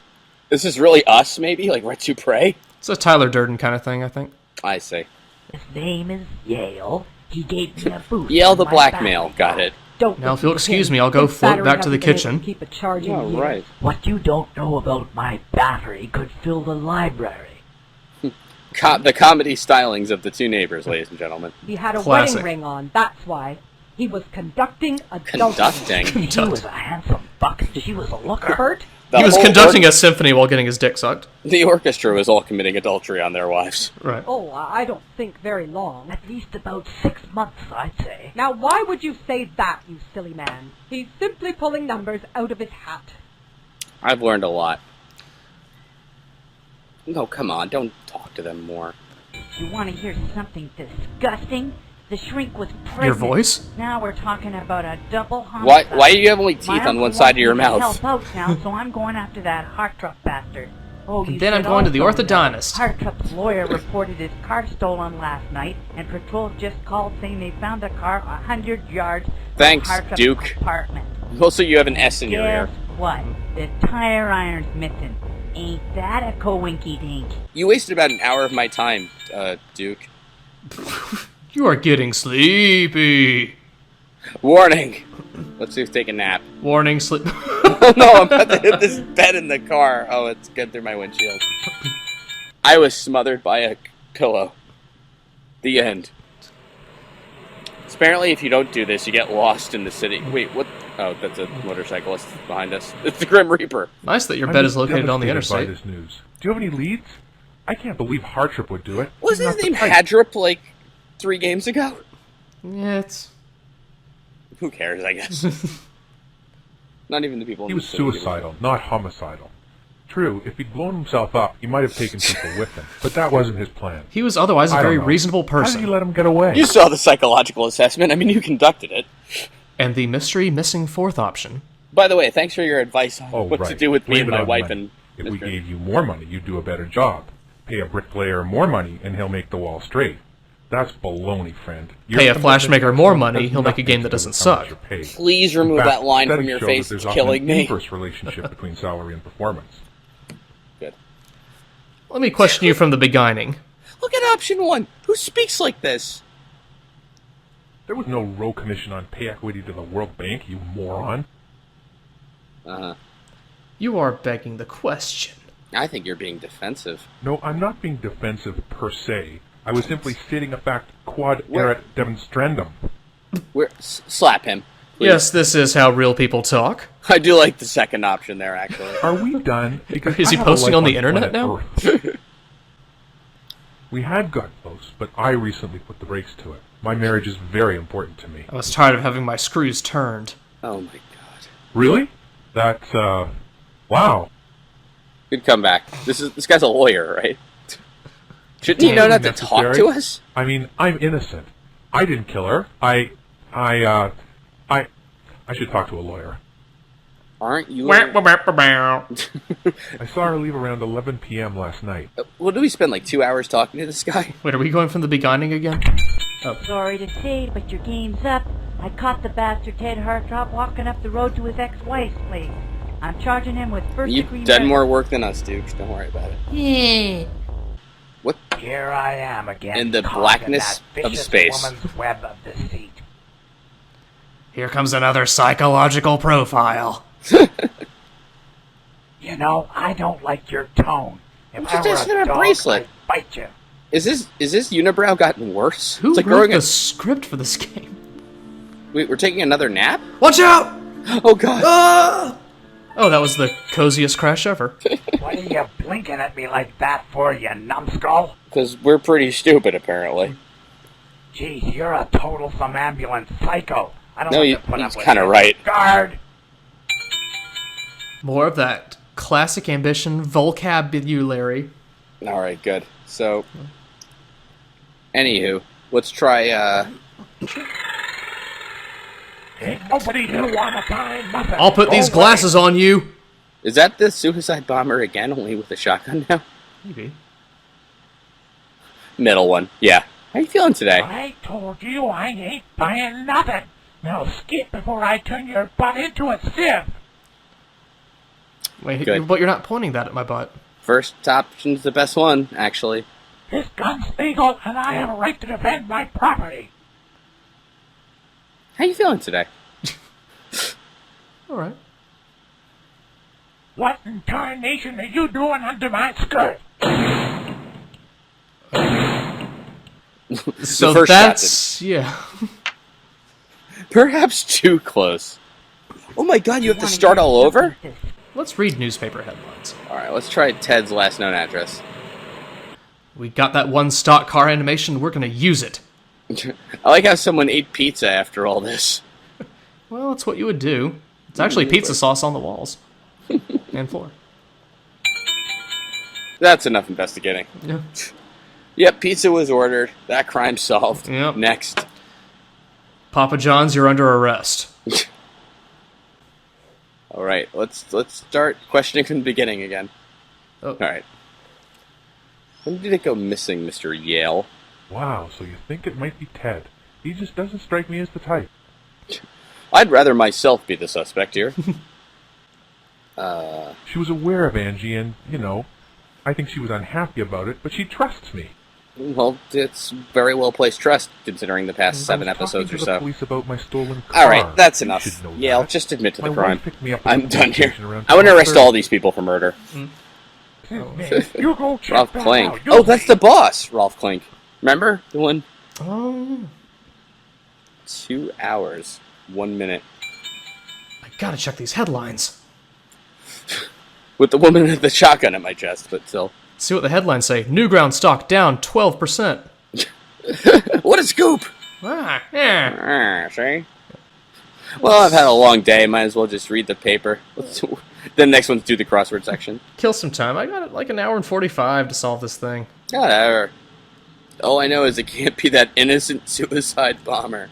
[SPEAKER 1] This is really us, maybe? Like Retsupurae?
[SPEAKER 2] It's a Tyler Durden kind of thing, I think.
[SPEAKER 1] I see.
[SPEAKER 8] His name is Yale. He gave me a boost.
[SPEAKER 10] Yale the
[SPEAKER 8] in my
[SPEAKER 10] blackmail.
[SPEAKER 8] battery.
[SPEAKER 10] Got it.
[SPEAKER 3] Don't
[SPEAKER 2] Now, if you'll
[SPEAKER 3] listen to
[SPEAKER 2] excuse
[SPEAKER 3] him.
[SPEAKER 2] me, I'll go
[SPEAKER 3] His
[SPEAKER 2] float
[SPEAKER 3] battery
[SPEAKER 2] back to the
[SPEAKER 3] hasn't been able
[SPEAKER 2] kitchen.
[SPEAKER 3] Keep it charging
[SPEAKER 10] Oh,
[SPEAKER 3] years.
[SPEAKER 10] right.
[SPEAKER 8] What you don't know about my battery could fill the library.
[SPEAKER 10] The comedy stylings of the two neighbors, ladies and gentlemen.
[SPEAKER 3] He had a
[SPEAKER 2] Classic.
[SPEAKER 3] wedding ring on, that's why. He was conducting adultery.
[SPEAKER 10] Conducting.
[SPEAKER 8] She was a handsome buck. She was a looker.
[SPEAKER 3] Kurt?
[SPEAKER 2] He was
[SPEAKER 10] whole
[SPEAKER 2] conducting a symphony while getting his dick sucked.
[SPEAKER 10] The orchestra was all committing adultery on their wives.
[SPEAKER 2] Right.
[SPEAKER 3] Oh, I don't think very long.
[SPEAKER 8] At least about 6 months, I'd say.
[SPEAKER 3] Now, why would you say that, you silly man? He's simply pulling numbers out of his hat.
[SPEAKER 10] I've learned a lot. No, come on, don't talk to them more.
[SPEAKER 7] You want to hear something disgusting? The shrink was pregnant.
[SPEAKER 2] Your voice?
[SPEAKER 7] Now we're talking about a double homicide.
[SPEAKER 10] Why do you have only teeth
[SPEAKER 7] My
[SPEAKER 10] on
[SPEAKER 7] uncle
[SPEAKER 10] one side of your
[SPEAKER 7] wants me to
[SPEAKER 10] mouth?
[SPEAKER 7] Help out now, so I'm going after that Hartrup bastard. Oh, you
[SPEAKER 2] And then I'm
[SPEAKER 7] should
[SPEAKER 2] going to the
[SPEAKER 7] also know
[SPEAKER 2] orthodontist.
[SPEAKER 7] Hartrup's lawyer reported his car stolen last night, and patrol just called saying they found the car 100 yards
[SPEAKER 10] Thanks,
[SPEAKER 7] from Hartrup's
[SPEAKER 10] Duke.
[SPEAKER 7] apartment.
[SPEAKER 10] Also, you have an S in your
[SPEAKER 7] Guess
[SPEAKER 10] ear.
[SPEAKER 7] what? The tire iron's missing. Ain't that a coinky-dink?
[SPEAKER 10] You wasted about an hour of my time, Duke.
[SPEAKER 2] You are getting sleepy.
[SPEAKER 10] Warning! Let's see if take a nap.
[SPEAKER 2] Warning, sleep.
[SPEAKER 10] Oh no, I'm about to hit this bed in the car. Oh, it's good through my windshield. I was smothered by a pillow. The end. Apparently, if you don't do this, you get lost in the city. Wait, what? Oh, that's a motorcyclist behind us. It's the Grim Reaper.
[SPEAKER 2] Nice that your bed is located on the
[SPEAKER 5] devastated
[SPEAKER 2] interstate.
[SPEAKER 5] by this news. Do you have any leads? I can't believe Hartrip would do it.
[SPEAKER 10] Wasn't
[SPEAKER 5] He's
[SPEAKER 10] his
[SPEAKER 5] not
[SPEAKER 10] name
[SPEAKER 5] the type.
[SPEAKER 10] Hadrup like 3 games ago?
[SPEAKER 2] Yeah, it's...
[SPEAKER 10] Who cares, I guess. Not even the people in
[SPEAKER 5] He
[SPEAKER 10] the
[SPEAKER 5] was
[SPEAKER 10] city give a
[SPEAKER 5] suicidal, not homicidal. True, if he'd blown himself up, he might have taken people with him, but that wasn't his plan.
[SPEAKER 2] He was otherwise a
[SPEAKER 5] I
[SPEAKER 2] very
[SPEAKER 5] don't know.
[SPEAKER 2] reasonable
[SPEAKER 5] How did
[SPEAKER 2] person.
[SPEAKER 5] you let him get away?
[SPEAKER 10] You saw the psychological assessment. I mean, you conducted it.
[SPEAKER 2] And the mystery missing fourth option.
[SPEAKER 10] By the way, thanks for your advice on
[SPEAKER 5] Oh,
[SPEAKER 10] what
[SPEAKER 5] right.
[SPEAKER 10] to do with me
[SPEAKER 5] Blame
[SPEAKER 10] and
[SPEAKER 5] it
[SPEAKER 10] my
[SPEAKER 5] on
[SPEAKER 10] wife
[SPEAKER 5] money.
[SPEAKER 10] and
[SPEAKER 5] If we
[SPEAKER 10] Mr.
[SPEAKER 5] gave you more money, you'd do a better job. Pay a bricklayer more money, and he'll make the wall straight. That's baloney, friend.
[SPEAKER 2] Pay a flash
[SPEAKER 5] commitment
[SPEAKER 2] maker more
[SPEAKER 5] has
[SPEAKER 2] money, he'll make a
[SPEAKER 5] nothing
[SPEAKER 2] game
[SPEAKER 5] to
[SPEAKER 2] that
[SPEAKER 5] do
[SPEAKER 2] doesn't
[SPEAKER 5] with how much
[SPEAKER 2] suck.
[SPEAKER 5] you're paid.
[SPEAKER 10] Please remove
[SPEAKER 5] In fact,
[SPEAKER 10] that line from
[SPEAKER 5] studies
[SPEAKER 10] your
[SPEAKER 5] show
[SPEAKER 10] face.
[SPEAKER 5] that
[SPEAKER 10] It's
[SPEAKER 5] there's often
[SPEAKER 10] killing
[SPEAKER 5] an
[SPEAKER 10] me.
[SPEAKER 5] inverse relationship between salary and performance.
[SPEAKER 10] Good.
[SPEAKER 2] Let me question you from the beginning.
[SPEAKER 10] Look at option 1. Who speaks like this?
[SPEAKER 5] There was no row commission on pay equity to the World Bank, you moron.
[SPEAKER 10] Uh-huh.
[SPEAKER 2] You are begging the question.
[SPEAKER 10] I think you're being defensive.
[SPEAKER 5] No, I'm not being defensive per se. I was simply stating a fact quod erat demonstrandum.
[SPEAKER 10] Slap him. Please.
[SPEAKER 2] Yes, this is how real people talk.
[SPEAKER 10] I do like the second option there, actually.
[SPEAKER 5] Are we done? Because
[SPEAKER 2] Is he
[SPEAKER 5] I have a
[SPEAKER 2] posting
[SPEAKER 5] life
[SPEAKER 2] on the internet
[SPEAKER 5] planet
[SPEAKER 2] now?
[SPEAKER 5] Earth. We had got close, but I recently put the brakes to it. My marriage is very important to me.
[SPEAKER 2] I was tired of having my screws turned.
[SPEAKER 10] Oh my god.
[SPEAKER 5] Really? That's, wow.
[SPEAKER 10] Good comeback. This guy's a lawyer, right? Shouldn't he know not to talk
[SPEAKER 5] Necessary?
[SPEAKER 10] to us?
[SPEAKER 5] I mean, I'm innocent. I didn't kill her. I should talk to a lawyer.
[SPEAKER 10] Aren't you?
[SPEAKER 5] I saw her leave around 11 p.m. last night.
[SPEAKER 10] What did we spend, like 2 hours talking to this guy?
[SPEAKER 2] Wait, are we going from the beginning again?
[SPEAKER 7] Sorry to say, but your game's up. I caught the bastard Ted Hartrop walking up the road to his ex-wife's place. I'm charging him with first-degree
[SPEAKER 10] You've done
[SPEAKER 7] murder.
[SPEAKER 10] more work than us, Duke. Don't worry about it. What?
[SPEAKER 8] Here I am again.
[SPEAKER 10] In the
[SPEAKER 8] caught in
[SPEAKER 10] blackness
[SPEAKER 8] that
[SPEAKER 10] of
[SPEAKER 8] vicious
[SPEAKER 10] space.
[SPEAKER 8] woman's web of deceit.
[SPEAKER 2] Here comes another psychological profile.
[SPEAKER 8] You know, I don't like your tone. If
[SPEAKER 10] just
[SPEAKER 8] I were
[SPEAKER 10] asking
[SPEAKER 8] a
[SPEAKER 10] about
[SPEAKER 8] dog,
[SPEAKER 10] bracelet.
[SPEAKER 8] I'd bite you.
[SPEAKER 10] Is this unibrow gotten worse?
[SPEAKER 2] Who
[SPEAKER 10] it's like
[SPEAKER 2] wrote
[SPEAKER 10] growing
[SPEAKER 2] the script for this game?
[SPEAKER 10] Wait, we're taking another nap?
[SPEAKER 2] Watch out!
[SPEAKER 10] Oh god.
[SPEAKER 2] Ah! Oh, that was the coziest crash ever.
[SPEAKER 8] What are you blinking at me like that for, you numbskull?
[SPEAKER 10] Because we're pretty stupid, apparently.
[SPEAKER 8] Geez, you're a total somnambulant psycho. I don't
[SPEAKER 10] No,
[SPEAKER 8] have to put
[SPEAKER 10] he's
[SPEAKER 8] up with
[SPEAKER 10] kinda
[SPEAKER 8] you.
[SPEAKER 10] right.
[SPEAKER 8] Guard!
[SPEAKER 2] More of that classic ambition vocabulary.
[SPEAKER 10] Alright, good. So, anywho, let's try,
[SPEAKER 8] Ain't nobody knew on a time, nothing.
[SPEAKER 2] I'll put these
[SPEAKER 8] Go
[SPEAKER 2] glasses on you.
[SPEAKER 10] is that the suicide bomber again, only with a shotgun now?
[SPEAKER 2] Maybe.
[SPEAKER 10] Middle one, yeah. How you feeling today?
[SPEAKER 8] I told you I ain't buying nothing. Now skip before I turn your butt into a sieve.
[SPEAKER 2] Wait,
[SPEAKER 10] Good.
[SPEAKER 2] but you're not pointing that at my butt.
[SPEAKER 10] First option's the best one, actually.
[SPEAKER 8] This gun's legal, and I have a right to defend my property.
[SPEAKER 10] How you feeling today?
[SPEAKER 2] All right.
[SPEAKER 8] What in tarnation are you doing under my skirt?
[SPEAKER 2] So
[SPEAKER 10] first
[SPEAKER 2] that's yeah.
[SPEAKER 10] Perhaps too close. Oh my god, you have to start all over?
[SPEAKER 2] Let's read newspaper headlines.
[SPEAKER 10] Alright, let's try Ted's last known address.
[SPEAKER 2] We got that one stock car animation. We're gonna use it.
[SPEAKER 10] I like how someone ate pizza after all this.
[SPEAKER 2] Well, that's what you would do. It's actually pizza sauce on the walls and floor.
[SPEAKER 10] That's enough investigating.
[SPEAKER 2] Yeah.
[SPEAKER 10] Yep, pizza was ordered. That crime solved.
[SPEAKER 2] Yep.
[SPEAKER 10] Next.
[SPEAKER 2] Papa John's, you're under arrest.
[SPEAKER 10] Alright, let's start questioning from the beginning again.
[SPEAKER 2] Oh.
[SPEAKER 10] Alright. When did it go missing, Mr. Yale?
[SPEAKER 5] Wow, so you think it might be Ted. He just doesn't strike me as the type.
[SPEAKER 10] I'd rather myself be the suspect here.
[SPEAKER 5] She was aware of Angie and, I think she was unhappy about it, but she trusts me.
[SPEAKER 10] Well, it's very well placed trust, considering the past 7 episodes or
[SPEAKER 5] I was talking to the
[SPEAKER 10] so.
[SPEAKER 5] police about my stolen car.
[SPEAKER 10] Alright, that's
[SPEAKER 5] You
[SPEAKER 10] enough.
[SPEAKER 5] should know
[SPEAKER 10] Yale,
[SPEAKER 5] that.
[SPEAKER 10] just admit to the
[SPEAKER 5] My
[SPEAKER 10] crime.
[SPEAKER 5] wife picked me up at
[SPEAKER 10] I'm
[SPEAKER 5] the
[SPEAKER 10] done
[SPEAKER 5] police
[SPEAKER 10] here.
[SPEAKER 5] station around
[SPEAKER 10] I want to arrest
[SPEAKER 5] 12:30.
[SPEAKER 10] all these people for murder.
[SPEAKER 8] You go check
[SPEAKER 10] Ralph
[SPEAKER 8] that
[SPEAKER 10] Klink.
[SPEAKER 8] out.
[SPEAKER 10] Oh, that's the boss, Ralph Klink. Remember? The one?
[SPEAKER 2] Oh,
[SPEAKER 10] 2 hours, 1 minute.
[SPEAKER 2] I gotta check these headlines.
[SPEAKER 10] With the woman with the shotgun at my chest, but still.
[SPEAKER 2] See what the headlines say. Newground stock down 12%.
[SPEAKER 10] What a scoop!
[SPEAKER 2] Ah, yeah.
[SPEAKER 10] See? Well, I've had a long day. Might as well just read the paper. The next one's do the crossword section.
[SPEAKER 2] Kill some time. I got like an hour and 45 to solve this thing.
[SPEAKER 10] Whatever. All I know is it can't be that innocent suicide bomber.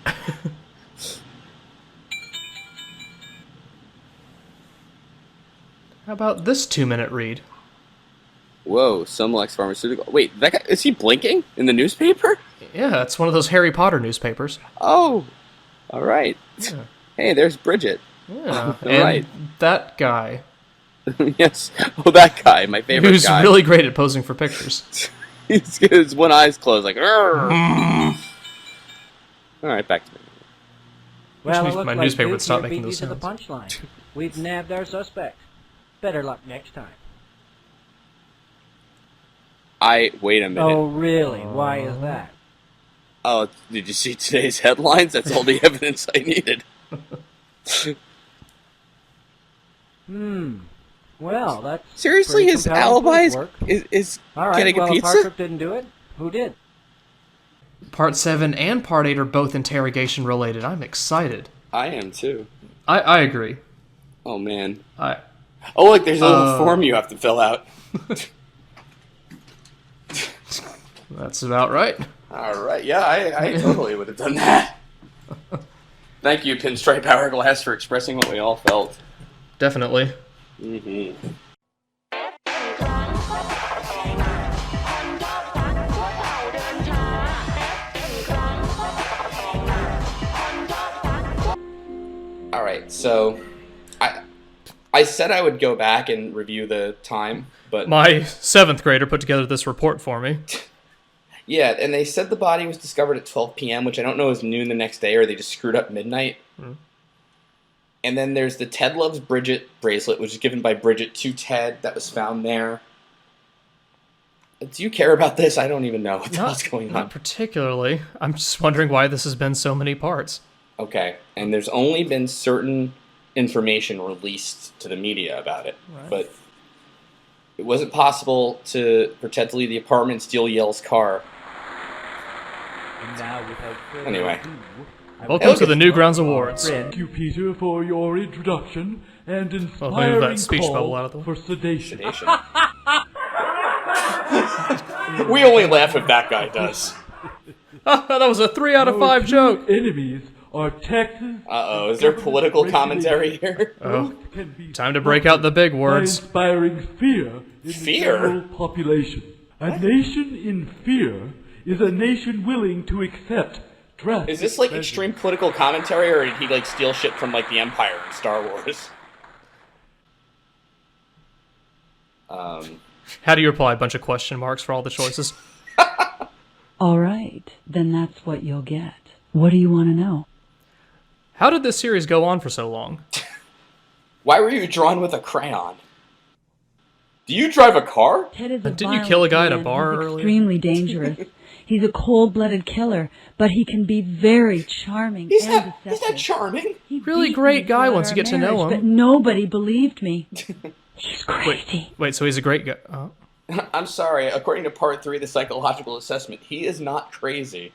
[SPEAKER 2] How about this 2-minute read?
[SPEAKER 10] Whoa, Sumlex Pharmaceutical. Wait, that guy, is he blinking in the newspaper?
[SPEAKER 2] Yeah, it's one of those Harry Potter newspapers.
[SPEAKER 10] Oh, all right.
[SPEAKER 2] Yeah.
[SPEAKER 10] Hey, there's Bridget.
[SPEAKER 2] Yeah,
[SPEAKER 10] All
[SPEAKER 2] and
[SPEAKER 10] right.
[SPEAKER 2] that guy.
[SPEAKER 10] Yes. Oh, that guy, my favorite
[SPEAKER 2] Who's
[SPEAKER 10] guy.
[SPEAKER 2] really great at posing for pictures.
[SPEAKER 10] His one eye's closed, like, "Arrgh." All right, back to me.
[SPEAKER 9] Well,
[SPEAKER 2] means
[SPEAKER 9] it looks
[SPEAKER 2] my
[SPEAKER 9] like
[SPEAKER 2] newspaper would
[SPEAKER 9] Duke
[SPEAKER 2] stop
[SPEAKER 9] here
[SPEAKER 2] making
[SPEAKER 9] beat
[SPEAKER 2] those
[SPEAKER 9] you to the punchline. We've nabbed our suspect. Better luck next time.
[SPEAKER 10] Wait a minute.
[SPEAKER 9] Oh, really? Why is that?
[SPEAKER 10] Oh, did you see today's headlines? That's all the evidence I needed.
[SPEAKER 9] Well, that's
[SPEAKER 10] Seriously,
[SPEAKER 9] pretty
[SPEAKER 10] his
[SPEAKER 9] compelling
[SPEAKER 10] alibi
[SPEAKER 9] police work.
[SPEAKER 10] is
[SPEAKER 9] All right,
[SPEAKER 10] getting
[SPEAKER 9] well,
[SPEAKER 10] a
[SPEAKER 9] if
[SPEAKER 10] pizza?
[SPEAKER 9] Hartrip didn't do it, who did?
[SPEAKER 2] Part 7 and Part 8 are both interrogation related. I'm excited.
[SPEAKER 10] I am too.
[SPEAKER 2] I agree.
[SPEAKER 10] Oh, man.
[SPEAKER 2] I
[SPEAKER 10] Oh, look, there's a little form you have to fill out.
[SPEAKER 2] That's about right.
[SPEAKER 10] All right, yeah, I totally would have done that. Thank you, Pinstripe Hourglass, for expressing what we all felt.
[SPEAKER 2] Definitely.
[SPEAKER 10] Mm-hmm. All right, so I said I would go back and review the time, but
[SPEAKER 2] My 7th grader put together this report for me.
[SPEAKER 10] yeah, and they said the body was discovered at 12 p.m., which I don't know is noon the next day or they just screwed up midnight. And then there's the Ted Loves Bridget bracelet, which is given by Bridget to Ted, that was found there. Do you care about this? I don't even know what the hell's going on.
[SPEAKER 2] Not particularly. I'm just wondering why this has been so many parts.
[SPEAKER 10] Okay, and there's only been certain information released to the media about it, but it wasn't possible for Ted to leave the apartment, steal Yale's car.
[SPEAKER 8] And now, without further
[SPEAKER 10] Anyway.
[SPEAKER 8] ado,
[SPEAKER 2] Welcome to the Newgrounds Awards.
[SPEAKER 8] Thank you, Peter, for your introduction and
[SPEAKER 2] Well,
[SPEAKER 8] inspiring
[SPEAKER 2] move that speech
[SPEAKER 8] call
[SPEAKER 2] bubble out of the way.
[SPEAKER 8] for sedation.
[SPEAKER 10] We only laugh if that guy does.
[SPEAKER 2] That was a 3 out of 5 joke.
[SPEAKER 8] Enemies are Texas.
[SPEAKER 10] Uh-oh, is there political commentary here?
[SPEAKER 2] Oh,
[SPEAKER 8] Can be
[SPEAKER 2] time to break out the big
[SPEAKER 8] by
[SPEAKER 2] words.
[SPEAKER 8] inspiring fear in
[SPEAKER 10] Fear?
[SPEAKER 8] the general population. A nation in fear is a nation willing to accept drastic
[SPEAKER 10] Is this like
[SPEAKER 8] measures.
[SPEAKER 10] extreme political commentary, or did he like steal shit from like the Empire in Star Wars?
[SPEAKER 2] How do you reply? A bunch of question marks for all the choices.
[SPEAKER 3] All right, then that's what you'll get. What do you want to know?
[SPEAKER 2] How did this series go on for so long?
[SPEAKER 10] Why were you drawn with a crayon? Do you drive a car?
[SPEAKER 3] Ted is a
[SPEAKER 2] Didn't you kill a guy at a
[SPEAKER 3] violent
[SPEAKER 2] bar
[SPEAKER 3] man. He's
[SPEAKER 2] earlier?
[SPEAKER 3] extremely dangerous. He's a cold-blooded killer, but he can be very charming
[SPEAKER 10] He's
[SPEAKER 3] and
[SPEAKER 10] not
[SPEAKER 3] deceptive.
[SPEAKER 10] charming.
[SPEAKER 3] He
[SPEAKER 2] Really
[SPEAKER 3] beat
[SPEAKER 2] great
[SPEAKER 3] me
[SPEAKER 2] guy
[SPEAKER 3] throughout
[SPEAKER 2] once you
[SPEAKER 3] our
[SPEAKER 2] get to know
[SPEAKER 3] marriage,
[SPEAKER 2] him.
[SPEAKER 3] But nobody believed me. He's crazy.
[SPEAKER 2] Wait, so he's a great guy. Oh.
[SPEAKER 10] I'm sorry. According to part 3 of the psychological assessment, he is not crazy.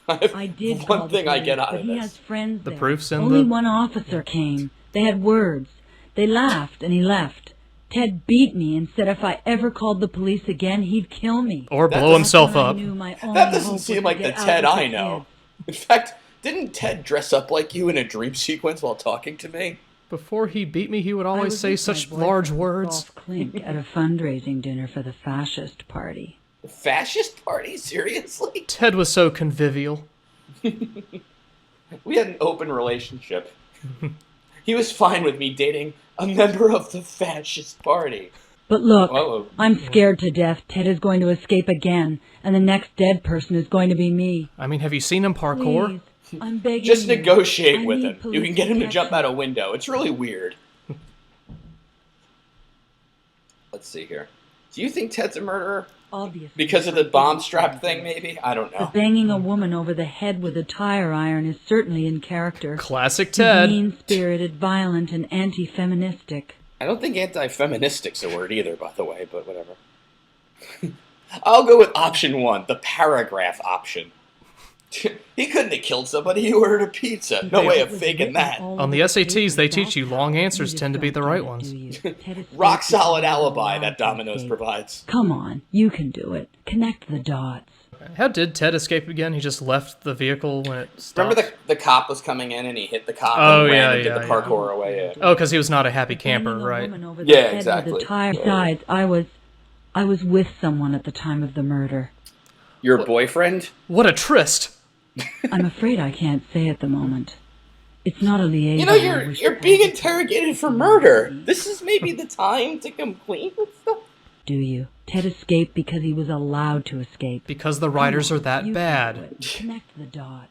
[SPEAKER 3] I did call
[SPEAKER 10] One
[SPEAKER 3] the
[SPEAKER 10] thing I
[SPEAKER 3] police,
[SPEAKER 10] get out
[SPEAKER 3] but
[SPEAKER 10] of
[SPEAKER 3] he
[SPEAKER 10] this.
[SPEAKER 3] has friends
[SPEAKER 2] The
[SPEAKER 3] there.
[SPEAKER 2] proof's in
[SPEAKER 3] Only
[SPEAKER 2] the-
[SPEAKER 3] one officer came. They had words. They laughed and he left. Ted beat me and said if I ever called the police again, he'd kill me.
[SPEAKER 2] Or
[SPEAKER 10] That
[SPEAKER 2] blow himself
[SPEAKER 3] That's when I
[SPEAKER 2] up.
[SPEAKER 3] knew my only
[SPEAKER 10] That
[SPEAKER 3] hope
[SPEAKER 10] doesn't
[SPEAKER 3] was
[SPEAKER 10] seem
[SPEAKER 3] to
[SPEAKER 10] like the
[SPEAKER 3] get out
[SPEAKER 10] Ted
[SPEAKER 3] with
[SPEAKER 10] I
[SPEAKER 3] the
[SPEAKER 10] know.
[SPEAKER 3] kids.
[SPEAKER 10] In fact, didn't Ted dress up like you in a dream sequence while talking to me?
[SPEAKER 2] Before he beat me, he would
[SPEAKER 3] I
[SPEAKER 2] always
[SPEAKER 3] was
[SPEAKER 2] say
[SPEAKER 3] with my
[SPEAKER 2] such
[SPEAKER 3] boyfriend,
[SPEAKER 2] large words.
[SPEAKER 3] Rolf Klink, at a fundraising dinner for the fascist party.
[SPEAKER 10] The fascist party? Seriously?
[SPEAKER 2] Ted was so convivial.
[SPEAKER 10] We had an open relationship. He was fine with me dating a member of the fascist party.
[SPEAKER 3] But look,
[SPEAKER 10] Whoa.
[SPEAKER 3] I'm scared to death. Ted is going to escape again, and the next dead person is going to be me.
[SPEAKER 2] I mean, have you seen him parkour?
[SPEAKER 3] Please, I'm begging
[SPEAKER 10] Just
[SPEAKER 3] you.
[SPEAKER 10] negotiate
[SPEAKER 3] I
[SPEAKER 10] with
[SPEAKER 3] need
[SPEAKER 10] him. You
[SPEAKER 3] police
[SPEAKER 10] can get him to
[SPEAKER 3] protection.
[SPEAKER 10] jump out a window. It's really weird. Let's see here. Do you think Ted's a murderer?
[SPEAKER 3] Obviously,
[SPEAKER 10] Because of the bomb strap thing, maybe? I don't know.
[SPEAKER 3] But banging a woman over the head with a tire iron is certainly in character.
[SPEAKER 2] Classic
[SPEAKER 3] He's
[SPEAKER 2] Ted.
[SPEAKER 3] mean-spirited, violent, and anti-feministic.
[SPEAKER 10] I don't think anti-feministic's a word either, by the way, but whatever. I'll go with option 1, the paragraph option. He couldn't have killed somebody. He ordered a pizza. No way of faking that.
[SPEAKER 2] On the SATs, they teach you long answers tend to be the right ones.
[SPEAKER 10] Rock solid alibi that Domino's provides.
[SPEAKER 3] Come on, you can do it. Connect the dots.
[SPEAKER 2] How did Ted escape again? He just left the vehicle when it stopped?
[SPEAKER 10] Remember the cop was coming in and he hit the cop
[SPEAKER 2] Oh,
[SPEAKER 10] and
[SPEAKER 2] yeah,
[SPEAKER 10] ran and did
[SPEAKER 2] yeah,
[SPEAKER 10] the parkour away. Yeah.
[SPEAKER 2] Oh, because he was not a happy camper,
[SPEAKER 3] Banging a
[SPEAKER 2] right?
[SPEAKER 3] woman over the
[SPEAKER 10] Yeah,
[SPEAKER 3] head
[SPEAKER 10] exactly.
[SPEAKER 3] With a tire. Besides, I was with someone at the time of the murder.
[SPEAKER 10] Your boyfriend?
[SPEAKER 2] What a tryst!
[SPEAKER 3] I'm afraid I can't say at the moment. It's not a liaison.
[SPEAKER 10] You know,
[SPEAKER 3] I wish
[SPEAKER 10] you're
[SPEAKER 3] to
[SPEAKER 10] being
[SPEAKER 3] have.
[SPEAKER 10] interrogated for murder. This is maybe the time to come clean with stuff.
[SPEAKER 3] Do you? Ted escaped because he was allowed to escape.
[SPEAKER 2] Because the writers are that
[SPEAKER 3] You can do
[SPEAKER 2] bad.
[SPEAKER 3] it. Connect the dots.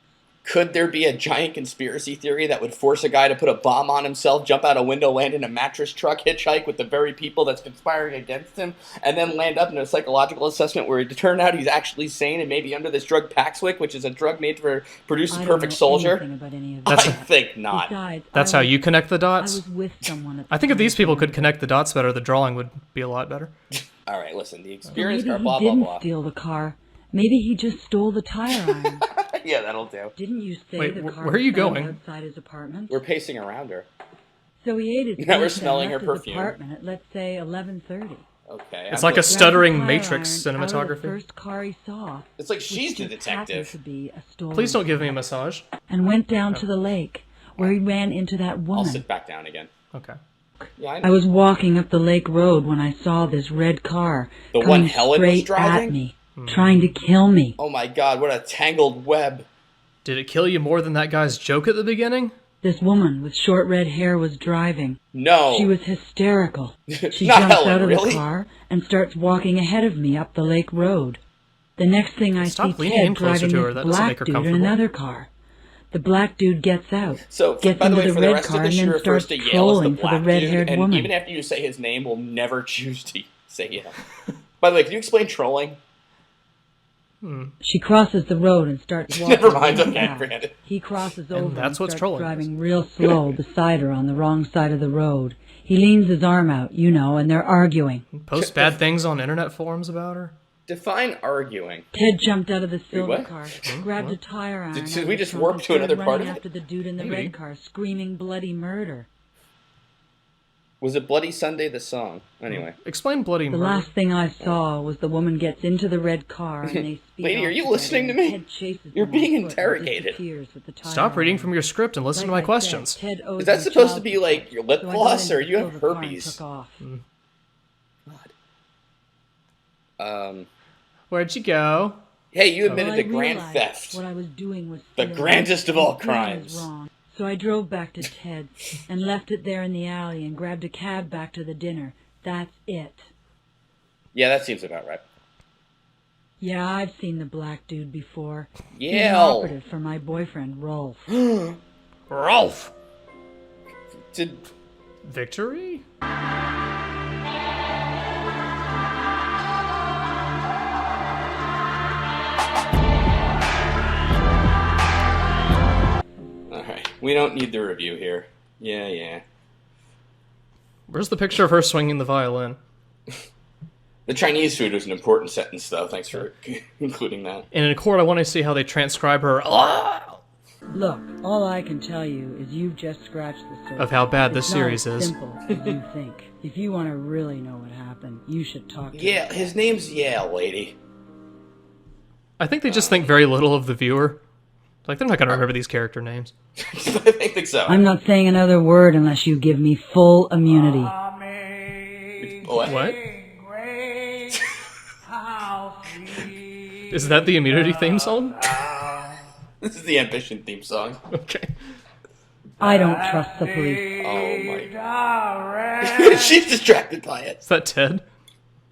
[SPEAKER 10] Could there be a giant conspiracy theory that would force a guy to put a bomb on himself, jump out a window, land in a mattress truck, hitchhike with the very people that's conspiring against him, and then land up in a psychological assessment where it turned out he's actually sane and maybe under this drug Paxwick, which is a drug made to produce a
[SPEAKER 3] I
[SPEAKER 10] perfect
[SPEAKER 3] don't know
[SPEAKER 10] soldier?
[SPEAKER 3] anything about any of
[SPEAKER 10] I
[SPEAKER 3] this.
[SPEAKER 10] think not.
[SPEAKER 3] Besides,
[SPEAKER 2] That's
[SPEAKER 3] I
[SPEAKER 2] how
[SPEAKER 3] was-
[SPEAKER 2] you connect the
[SPEAKER 3] I
[SPEAKER 2] dots?
[SPEAKER 3] was with someone at the
[SPEAKER 2] I think if
[SPEAKER 3] time
[SPEAKER 2] these
[SPEAKER 3] of
[SPEAKER 2] people
[SPEAKER 3] the
[SPEAKER 2] could
[SPEAKER 3] murder.
[SPEAKER 2] connect the dots better, the drawing would be a lot better.
[SPEAKER 10] All right, listen, the
[SPEAKER 3] So
[SPEAKER 10] experience
[SPEAKER 3] maybe
[SPEAKER 10] car,
[SPEAKER 3] he
[SPEAKER 10] blah, blah,
[SPEAKER 3] didn't
[SPEAKER 10] blah.
[SPEAKER 3] steal the car. Maybe he just stole the tire iron.
[SPEAKER 10] Yeah, that'll do.
[SPEAKER 3] Didn't you say
[SPEAKER 2] Wait,
[SPEAKER 3] the car
[SPEAKER 2] where are you
[SPEAKER 3] was found
[SPEAKER 2] going?
[SPEAKER 3] outside his apartment?
[SPEAKER 10] We're pacing around her.
[SPEAKER 3] So he ate his
[SPEAKER 10] Now we're
[SPEAKER 3] pizza and
[SPEAKER 10] smelling
[SPEAKER 3] left
[SPEAKER 10] her
[SPEAKER 3] his
[SPEAKER 10] perfume.
[SPEAKER 3] apartment at, let's say, 11:30.
[SPEAKER 10] Okay.
[SPEAKER 2] It's
[SPEAKER 10] I'm
[SPEAKER 2] like a
[SPEAKER 10] looking-
[SPEAKER 2] stuttering
[SPEAKER 3] Grabbed the
[SPEAKER 2] Matrix
[SPEAKER 3] tire iron out of
[SPEAKER 2] cinematography.
[SPEAKER 3] The first car he saw.
[SPEAKER 10] It's like
[SPEAKER 3] which
[SPEAKER 10] she's the
[SPEAKER 3] just happened
[SPEAKER 10] detective.
[SPEAKER 3] to be a stolen
[SPEAKER 2] Please don't give me a
[SPEAKER 3] car,
[SPEAKER 2] massage.
[SPEAKER 3] and went down to the lake, where he ran into that
[SPEAKER 10] I'll
[SPEAKER 3] woman.
[SPEAKER 10] sit back down again.
[SPEAKER 2] Okay.
[SPEAKER 10] Yeah, I
[SPEAKER 3] I
[SPEAKER 10] know.
[SPEAKER 3] was walking up the lake road when I saw this red car
[SPEAKER 10] The one
[SPEAKER 3] coming
[SPEAKER 10] Helen was
[SPEAKER 3] straight
[SPEAKER 10] driving?
[SPEAKER 3] at me, trying to kill me.
[SPEAKER 10] Oh my god, what a tangled web.
[SPEAKER 2] Did it kill you more than that guy's joke at the beginning?
[SPEAKER 3] This woman with short red hair was driving.
[SPEAKER 10] No.
[SPEAKER 3] She was hysterical. She
[SPEAKER 10] Not
[SPEAKER 3] jumps
[SPEAKER 10] Helen,
[SPEAKER 3] out of
[SPEAKER 10] really?
[SPEAKER 3] the car and starts walking ahead of me up the lake road. The next thing I
[SPEAKER 2] Stop
[SPEAKER 3] see
[SPEAKER 2] leaning in
[SPEAKER 3] Ted
[SPEAKER 2] closer
[SPEAKER 3] driving
[SPEAKER 2] to her.
[SPEAKER 3] this
[SPEAKER 2] That doesn't make
[SPEAKER 3] black
[SPEAKER 2] her
[SPEAKER 3] dude in
[SPEAKER 2] comfortable.
[SPEAKER 3] another car. The black dude gets out,
[SPEAKER 10] So,
[SPEAKER 3] gets
[SPEAKER 10] by the
[SPEAKER 3] into
[SPEAKER 10] way,
[SPEAKER 3] the
[SPEAKER 10] for the
[SPEAKER 3] red
[SPEAKER 10] rest
[SPEAKER 3] car,
[SPEAKER 10] of this,
[SPEAKER 3] and
[SPEAKER 10] she
[SPEAKER 3] then
[SPEAKER 10] refers
[SPEAKER 3] starts
[SPEAKER 10] to Yale as the
[SPEAKER 3] trolling for the
[SPEAKER 10] black dude,
[SPEAKER 3] red-haired
[SPEAKER 10] and
[SPEAKER 3] woman.
[SPEAKER 10] even after you say his name, we'll never choose to say Yale. By the way, can you explain trolling?
[SPEAKER 3] She crosses the road and starts walking.
[SPEAKER 10] Never mind,
[SPEAKER 3] really
[SPEAKER 10] okay,
[SPEAKER 3] fast.
[SPEAKER 10] granted.
[SPEAKER 3] He crosses
[SPEAKER 2] And
[SPEAKER 3] over
[SPEAKER 2] that's
[SPEAKER 3] and
[SPEAKER 2] what's
[SPEAKER 3] starts
[SPEAKER 2] trolling
[SPEAKER 3] driving real slow beside her on the wrong side of the road. He leans his arm out, you know, and they're arguing.
[SPEAKER 2] Post bad things on internet forums about her?
[SPEAKER 10] Define arguing.
[SPEAKER 3] Ted jumped out of the silver
[SPEAKER 10] what?
[SPEAKER 3] car, grabbed a tire iron.
[SPEAKER 10] Did
[SPEAKER 3] out of
[SPEAKER 10] we
[SPEAKER 3] the
[SPEAKER 10] just
[SPEAKER 3] trunk
[SPEAKER 10] warp
[SPEAKER 3] and
[SPEAKER 10] to another
[SPEAKER 3] started
[SPEAKER 10] part
[SPEAKER 3] running
[SPEAKER 10] of it?
[SPEAKER 3] after the dude in the
[SPEAKER 2] Maybe.
[SPEAKER 3] red car, screaming bloody murder.
[SPEAKER 10] Was it Bloody Sunday the song? Anyway.
[SPEAKER 2] Explain bloody
[SPEAKER 3] The
[SPEAKER 2] murder.
[SPEAKER 3] last thing I saw was the woman gets into the red car and they speed
[SPEAKER 10] Lady, are
[SPEAKER 3] off
[SPEAKER 10] you
[SPEAKER 3] together,
[SPEAKER 10] listening to
[SPEAKER 3] and
[SPEAKER 10] me?
[SPEAKER 3] Ted chases
[SPEAKER 10] You're
[SPEAKER 3] them
[SPEAKER 10] being
[SPEAKER 3] on foot and
[SPEAKER 10] interrogated.
[SPEAKER 3] disappears with the tire
[SPEAKER 2] Stop reading
[SPEAKER 3] iron.
[SPEAKER 2] from your script and listen to my
[SPEAKER 3] Like I
[SPEAKER 2] questions.
[SPEAKER 3] said, Ted owes
[SPEAKER 10] Is that
[SPEAKER 3] me
[SPEAKER 10] supposed to
[SPEAKER 3] child
[SPEAKER 10] be like your lip
[SPEAKER 3] support, so I
[SPEAKER 10] gloss
[SPEAKER 3] got
[SPEAKER 10] or
[SPEAKER 3] in
[SPEAKER 10] you
[SPEAKER 3] the
[SPEAKER 10] have
[SPEAKER 3] silver car and
[SPEAKER 10] herpes?
[SPEAKER 3] took off.
[SPEAKER 2] Where'd you go?
[SPEAKER 10] Hey, you admitted
[SPEAKER 3] Well,
[SPEAKER 10] to
[SPEAKER 3] I
[SPEAKER 10] grand
[SPEAKER 3] realized
[SPEAKER 10] theft.
[SPEAKER 3] What I was doing was
[SPEAKER 10] The
[SPEAKER 3] silly.
[SPEAKER 10] grandest of all
[SPEAKER 3] My plan was
[SPEAKER 10] crimes.
[SPEAKER 3] wrong. So I drove back to Ted's and left it there in the alley and grabbed a cab back to the dinner. That's it.
[SPEAKER 10] Yeah, that seems about right.
[SPEAKER 3] Yeah, I've seen the black dude before. He's an
[SPEAKER 10] Yale.
[SPEAKER 3] operative for my boyfriend, Rolf.
[SPEAKER 2] Rolf!
[SPEAKER 10] Did
[SPEAKER 2] Victory?
[SPEAKER 10] Alright, we don't need the review here. Yeah.
[SPEAKER 2] Where's the picture of her swinging the violin?
[SPEAKER 10] The Chinese food was an important sentence, though. Thanks for including that.
[SPEAKER 2] And in court, I want to see how they transcribe her
[SPEAKER 3] Look, all I can tell you is you've just scratched the surface.
[SPEAKER 2] of how bad this
[SPEAKER 3] It's
[SPEAKER 2] series
[SPEAKER 3] not as
[SPEAKER 2] is.
[SPEAKER 3] simple as you think. If you want to really know what happened, you should talk to
[SPEAKER 10] Yeah, his name's Yale, lady.
[SPEAKER 2] I think they just think very little of the viewer. Like, they're not going to remember these character names.
[SPEAKER 10] I think so.
[SPEAKER 3] I'm not saying another word unless you give me full immunity.
[SPEAKER 2] What? Is that the immunity theme song?
[SPEAKER 10] This is the Ambition theme song.
[SPEAKER 2] Okay.
[SPEAKER 3] I don't trust the police.
[SPEAKER 10] Oh my god. She's distracted by it.
[SPEAKER 2] Is that Ted?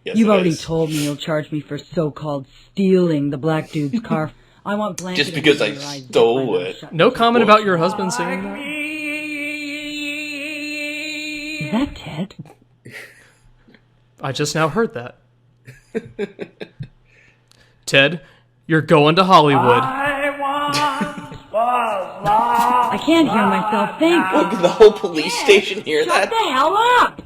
[SPEAKER 10] Yes,
[SPEAKER 3] You've
[SPEAKER 10] it
[SPEAKER 3] already
[SPEAKER 10] is.
[SPEAKER 3] told me you'll charge me for so-called stealing the black dude's car. I want blanket
[SPEAKER 10] Just because I stole it.
[SPEAKER 2] No comment about your husband singing that?
[SPEAKER 3] Is that Ted?
[SPEAKER 2] I just now heard that. Ted, you're going to Hollywood.
[SPEAKER 3] I can't hear myself think.
[SPEAKER 10] Look, can the whole police station hear
[SPEAKER 3] Shut
[SPEAKER 10] that?
[SPEAKER 3] the hell up!